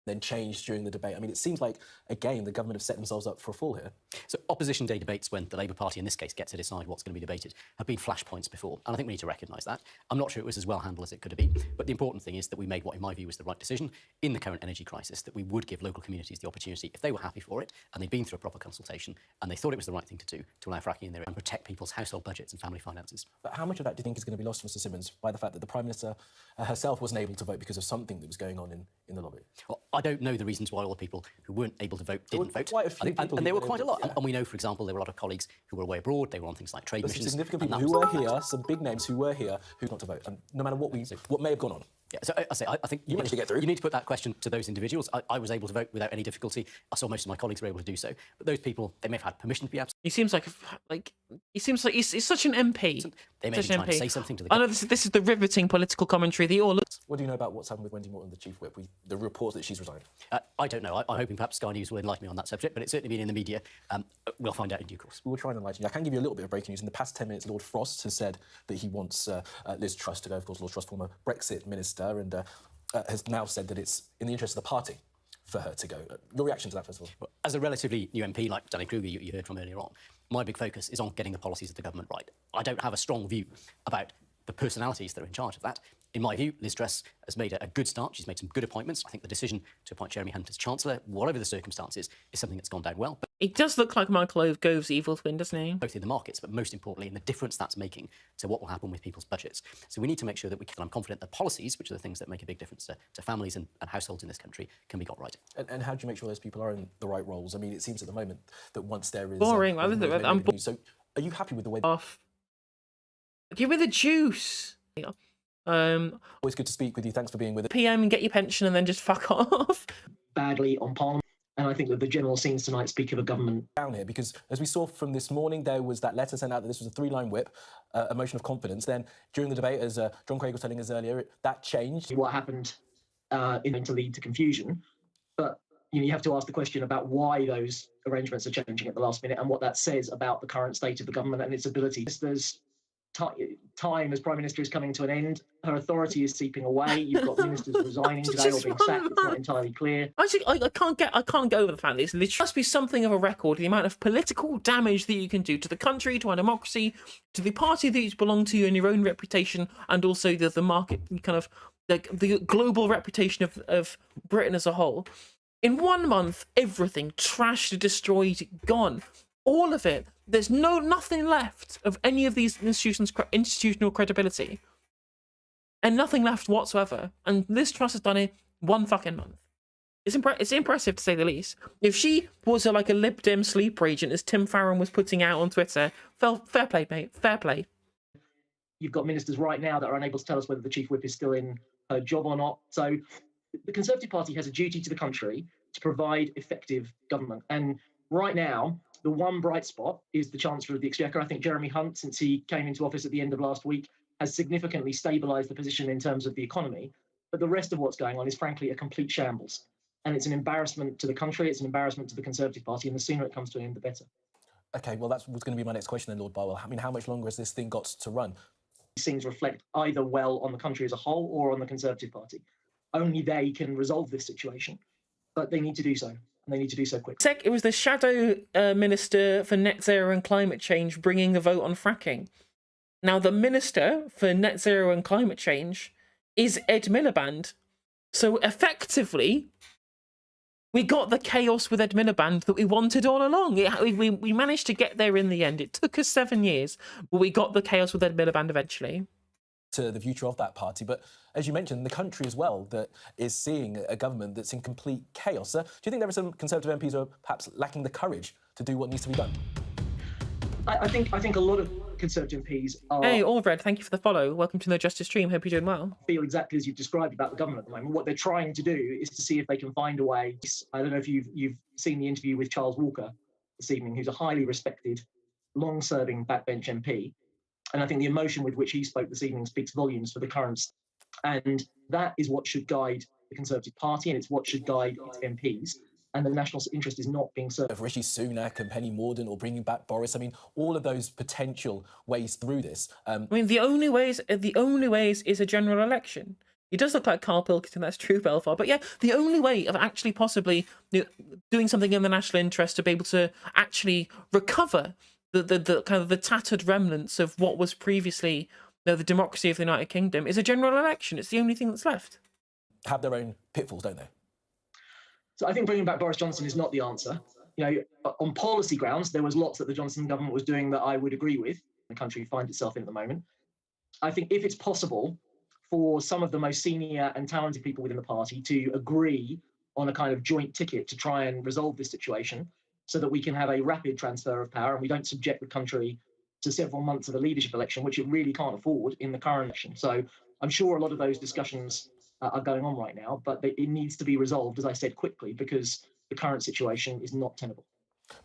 Then changed during the debate. I mean, it seems like, again, the government have set themselves up for a fall here. So opposition day debates, when the Labour Party in this case gets to decide what's going to be debated, have been flashpoints before, and I think we need to recognise that. I'm not sure it was as well handled as it could have been, but the important thing is that we made what, in my view, was the right decision in the current energy crisis, that we would give local communities the opportunity, if they were happy for it, and they'd been through a proper consultation, and they thought it was the right thing to do, to allow fracking in there and protect people's household budgets and family finances. But how much of that do you think is going to be lost, Mr Simmons, by the fact that the Prime Minister herself wasn't able to vote because of something that was going on in the lobby? Well, I don't know the reasons why all the people who weren't able to vote didn't vote. Quite a few people, and there were quite a lot. Yeah. And we know, for example, there were a lot of colleagues who were away abroad. They were on things like trade missions. Significant people who were here, some big names who were here, who got to vote. And no matter what may have gone on. Yeah, so I think you managed to get through. You need to put that question to those individuals. I was able to vote without any difficulty. I saw most of my colleagues were able to do so. But those people, they may have had permission to be absent. He seems like he's such an MP. They may be trying to say something to the. I know this is the riveting political commentary that you all look. What do you know about what's happened with Wendy Morton, the chief whip? The reports that she's resigned. I don't know. I'm hoping perhaps Sky News will enlighten me on that subject, but it's certainly been in the media. We'll find out in due course. We'll try and enlighten you. I can give you a little bit of breaking news. In the past 10 minutes, Lord Frost has said that he wants Liz Truss to go. Of course, Lord Truss, former Brexit minister, and has now said that it's in the interest of the party for her to go. Your reaction to that, first of all? Well, as a relatively new MP, like Danny Kruger, you heard from earlier on, my big focus is on getting the policies of the government right. I don't have a strong view about the personalities that are in charge of that. In my view, Liz Truss has made a good start. She's made some good appointments. I think the decision to appoint Jeremy Hunt as Chancellor, whatever the circumstances, is something that's gone down well. But it does look like Michael Gove's evil twin, doesn't he? Both in the markets, but most importantly, in the difference that's making to what will happen with people's budgets. So we need to make sure that I'm confident that policies, which are the things that make a big difference to families and households in this country, can be got right. And how do you make sure those people are in the right roles? I mean, it seems at the moment that once there is... Boring. So are you happy with the way... Give me the juice. Always good to speak with you. Thanks for being with us. PM and get your pension and then just fuck off. Badly on Parliament. And I think that the general scenes tonight speak of a government... Down here, because as we saw from this morning, there was that letter sent out that this was a 3-line whip, a motion of confidence. Then during the debate, as John Craig was telling us earlier, that changed. What happened to lead to confusion. But you have to ask the question about why those arrangements are changing at the last minute and what that says about the current state of the government and its ability. There's time as Prime Minister is coming to an end. Her authority is seeping away. You've got ministers resigning today or being sacked. It's not entirely clear. Actually, I can't get over the fact that it's literally must be something of a record, the amount of political damage that you can do to the country, to our democracy, to the party that you belong to, and your own reputation, and also the market, kind of the global reputation of Britain as a whole. In 1 month, everything trashed, destroyed, gone. All of it. There's nothing left of any of these institutional credibility. And nothing left whatsoever. And Liz Truss has done it 1 fucking month. It's impressive to say the least. If she was like a Lib Dem sleeper agent, as Tim Farron was putting out on Twitter, fair play, mate. Fair play. You've got ministers right now that are unable to tell us whether the chief whip is still in her job or not. So the Conservative Party has a duty to the country to provide effective government. And right now, the one bright spot is the Chancellor of the Exchequer. I think Jeremy Hunt, since he came into office at the end of last week, has significantly stabilised the position in terms of the economy. But the rest of what's going on is, frankly, a complete shambles. And it's an embarrassment to the country, it's an embarrassment to the Conservative Party, and the sooner it comes to an end, the better. OK, well, that was going to be my next question then, Lord Barwell. I mean, how much longer has this thing got to run? These things reflect either well on the country as a whole or on the Conservative Party. Only they can resolve this situation, but they need to do so. And they need to do so quickly. It was the shadow minister for net zero and climate change bringing the vote on fracking. Now, the minister for net zero and climate change is Ed Miliband. So effectively, we got the chaos with Ed Miliband that we wanted all along. We managed to get there in the end. It took us 7 years, but we got the chaos with Ed Miliband eventually. To the future of that party, but as you mentioned, the country as well that is seeing a government that's in complete chaos. Do you think there are some Conservative MPs who are perhaps lacking the courage to do what needs to be done? I think a lot of Conservative MPs are... Hey, Allred, thank you for the follow. Welcome to No Justice Stream. Hope you're doing well. Feel exactly as you've described about the government at the moment. What they're trying to do is to see if they can find a way. I don't know if you've seen the interview with Charles Walker this evening, who's a highly respected, long-serving backbench MP. And I think the emotion with which he spoke this evening speaks volumes for the current. And that is what should guide the Conservative Party, and it's what should guide its MPs. And the national interest is not being served. Of Rishi Sunak and Penny Mordaunt, or bringing back Boris. I mean, all of those potential ways through this. I mean, the only ways is a general election. He does look like Carl Pilkington, that's true, Belfast. But yeah, the only way of actually possibly doing something in the national interest to be able to actually recover the kind of the tattered remnants of what was previously the democracy of the United Kingdom is a general election. It's the only thing that's left. Have their own pitfalls, don't they? So I think bringing back Boris Johnson is not the answer. On policy grounds, there was lots that the Johnson government was doing that I would agree with. The country finds itself in at the moment. I think if it's possible for some of the most senior and talented people within the party to agree on a kind of joint ticket to try and resolve this situation, so that we can have a rapid transfer of power and we don't subject the country to several months of a leadership election, which it really can't afford in the current election. So I'm sure a lot of those discussions are going on right now, but it needs to be resolved, as I said, quickly, because the current situation is not tenable.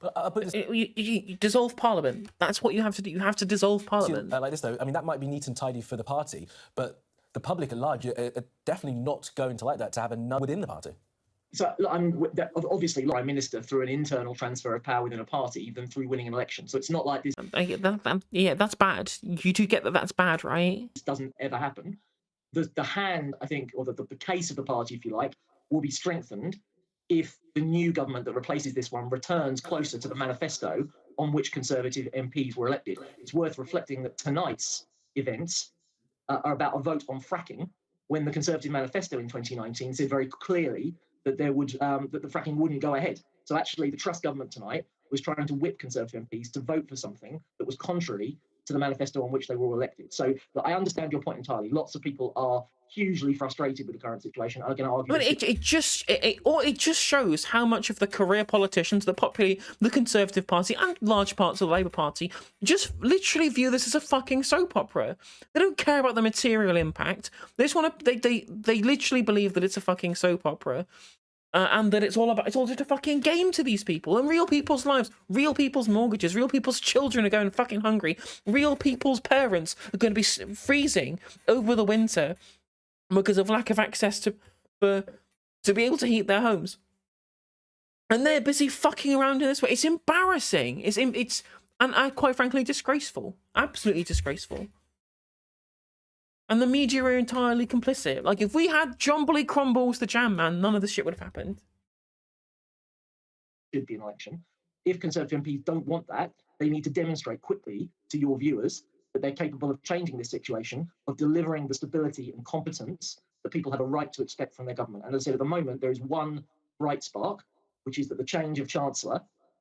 But you dissolve Parliament. That's what you have to do. You have to dissolve Parliament. Like this, though, I mean, that might be neat and tidy for the party, but the public at large are definitely not going to like that, to have a none within the party. So, obviously, Prime Minister through an internal transfer of power within a party than through winning an election. So it's not like this. Yeah, that's bad. You do get that that's bad, right? This doesn't ever happen. The hand, I think, or the case of the party, if you like, will be strengthened if the new government that replaces this one returns closer to the manifesto on which Conservative MPs were elected. It's worth reflecting that tonight's events are about a vote on fracking, when the Conservative manifesto in 2019 said very clearly that there would that the fracking wouldn't go ahead. So actually, the Truss government tonight was trying to whip Conservative MPs to vote for something that was contrary to the manifesto on which they were all elected. So I understand your point entirely. Lots of people are hugely frustrated with the current situation. I'm going to argue. But it just shows how much of the career politicians, the Conservative Party and large parts of the Labour Party just literally view this as a fucking soap opera. They don't care about the material impact. They just want to. They literally believe that it's a fucking soap opera. And that it's all just a fucking game to these people, and real people's lives, real people's mortgages, real people's children are going fucking hungry, real people's parents are going to be freezing over the winter because of lack of access to be able to heat their homes, and they're busy fucking around in this way. It's embarrassing. It's quite frankly disgraceful, absolutely disgraceful. And the media are entirely complicit. Like, if we had Jombley Crumbles the Jam Man, none of this shit would have happened. Should be an election. If Conservative MPs don't want that, they need to demonstrate quickly to your viewers that they're capable of changing this situation, of delivering the stability and competence that people have a right to expect from their government. And as I said, at the moment, there is one bright spark, which is that the change of Chancellor,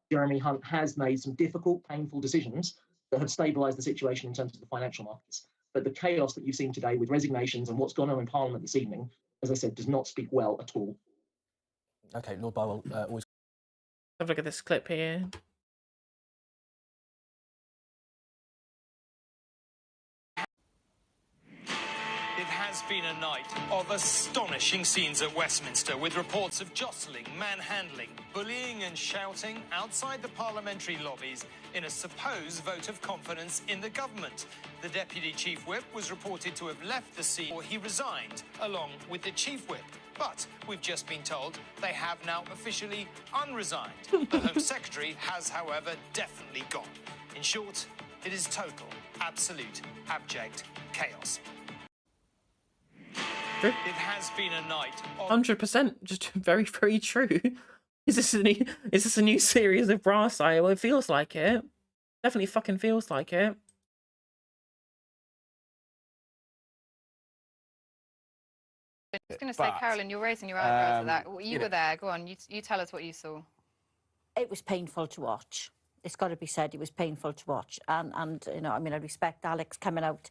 Jeremy Hunt, has made some difficult, painful decisions that have stabilised the situation in terms of the financial markets. But the chaos that you've seen today with resignations and what's gone on in Parliament this evening, as I said, does not speak well at all. Okay, Lord Barwell, always. Have a look at this clip here. It has been a night of astonishing scenes at Westminster, with reports of jostling, manhandling, bullying and shouting outside the parliamentary lobbies in a supposed vote of confidence in the government. The Deputy Chief Whip was reported to have left the scene, or he resigned along with the Chief Whip. But we've just been told they have now officially unresigned. The Home Secretary has, however, definitely gone. In short, it is total, absolute, abject chaos. True. It has been a night of 100%, just very, very true. Is this a new series of Brass Eye? Well, it feels like it. Definitely fucking feels like it. I was going to say, Carolyn, you're raising your eyebrows at that. You were there. Go on. You tell us what you saw. It was painful to watch. It's got to be said, it was painful to watch. And you know, I mean, I respect Alex coming out.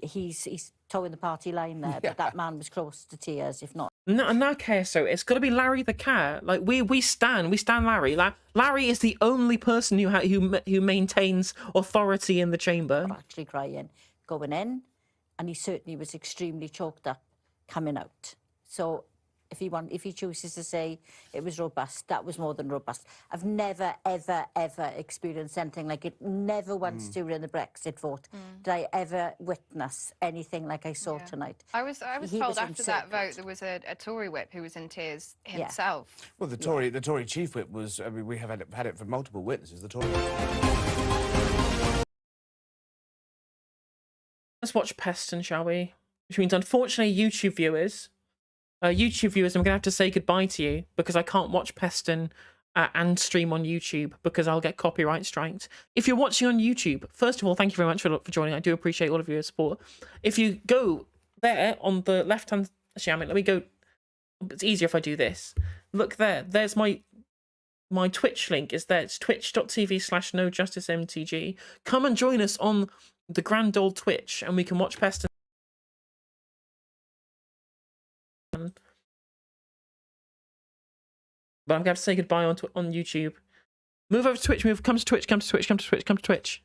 He's towing the party line there, but that man was close to tears, if not. No, in that case, so it's got to be Larry the cat. Like we stand Larry. Larry is the only person who maintains authority in the chamber. Actually crying, going in, and he certainly was extremely choked up coming out. So if he chooses to say it was robust, that was more than robust. I've never, ever, ever experienced anything like it. Never once during the Brexit vote did I ever witness anything like I saw tonight. I was told after that vote there was a Tory whip who was in tears himself. Well, the Tory chief whip was. I mean, we have had it from multiple witnesses. The Tory. Let's watch Peston, shall we? Which means, unfortunately, YouTube viewers, I'm going to have to say goodbye to you because I can't watch Peston and stream on YouTube because I'll get copyright striked. If you're watching on YouTube, first of all, thank you very much for joining. I do appreciate all of your support. If you go there on the left-hand... Actually, I mean, let me go... It's easier if I do this. Look there. There's my Twitch link. Is there. It's twitch.tv/NoJusticeMTG. Come and join us on the grand old Twitch and we can watch Peston. But I'm going to have to say goodbye on YouTube. Move over to Twitch. Come to Twitch.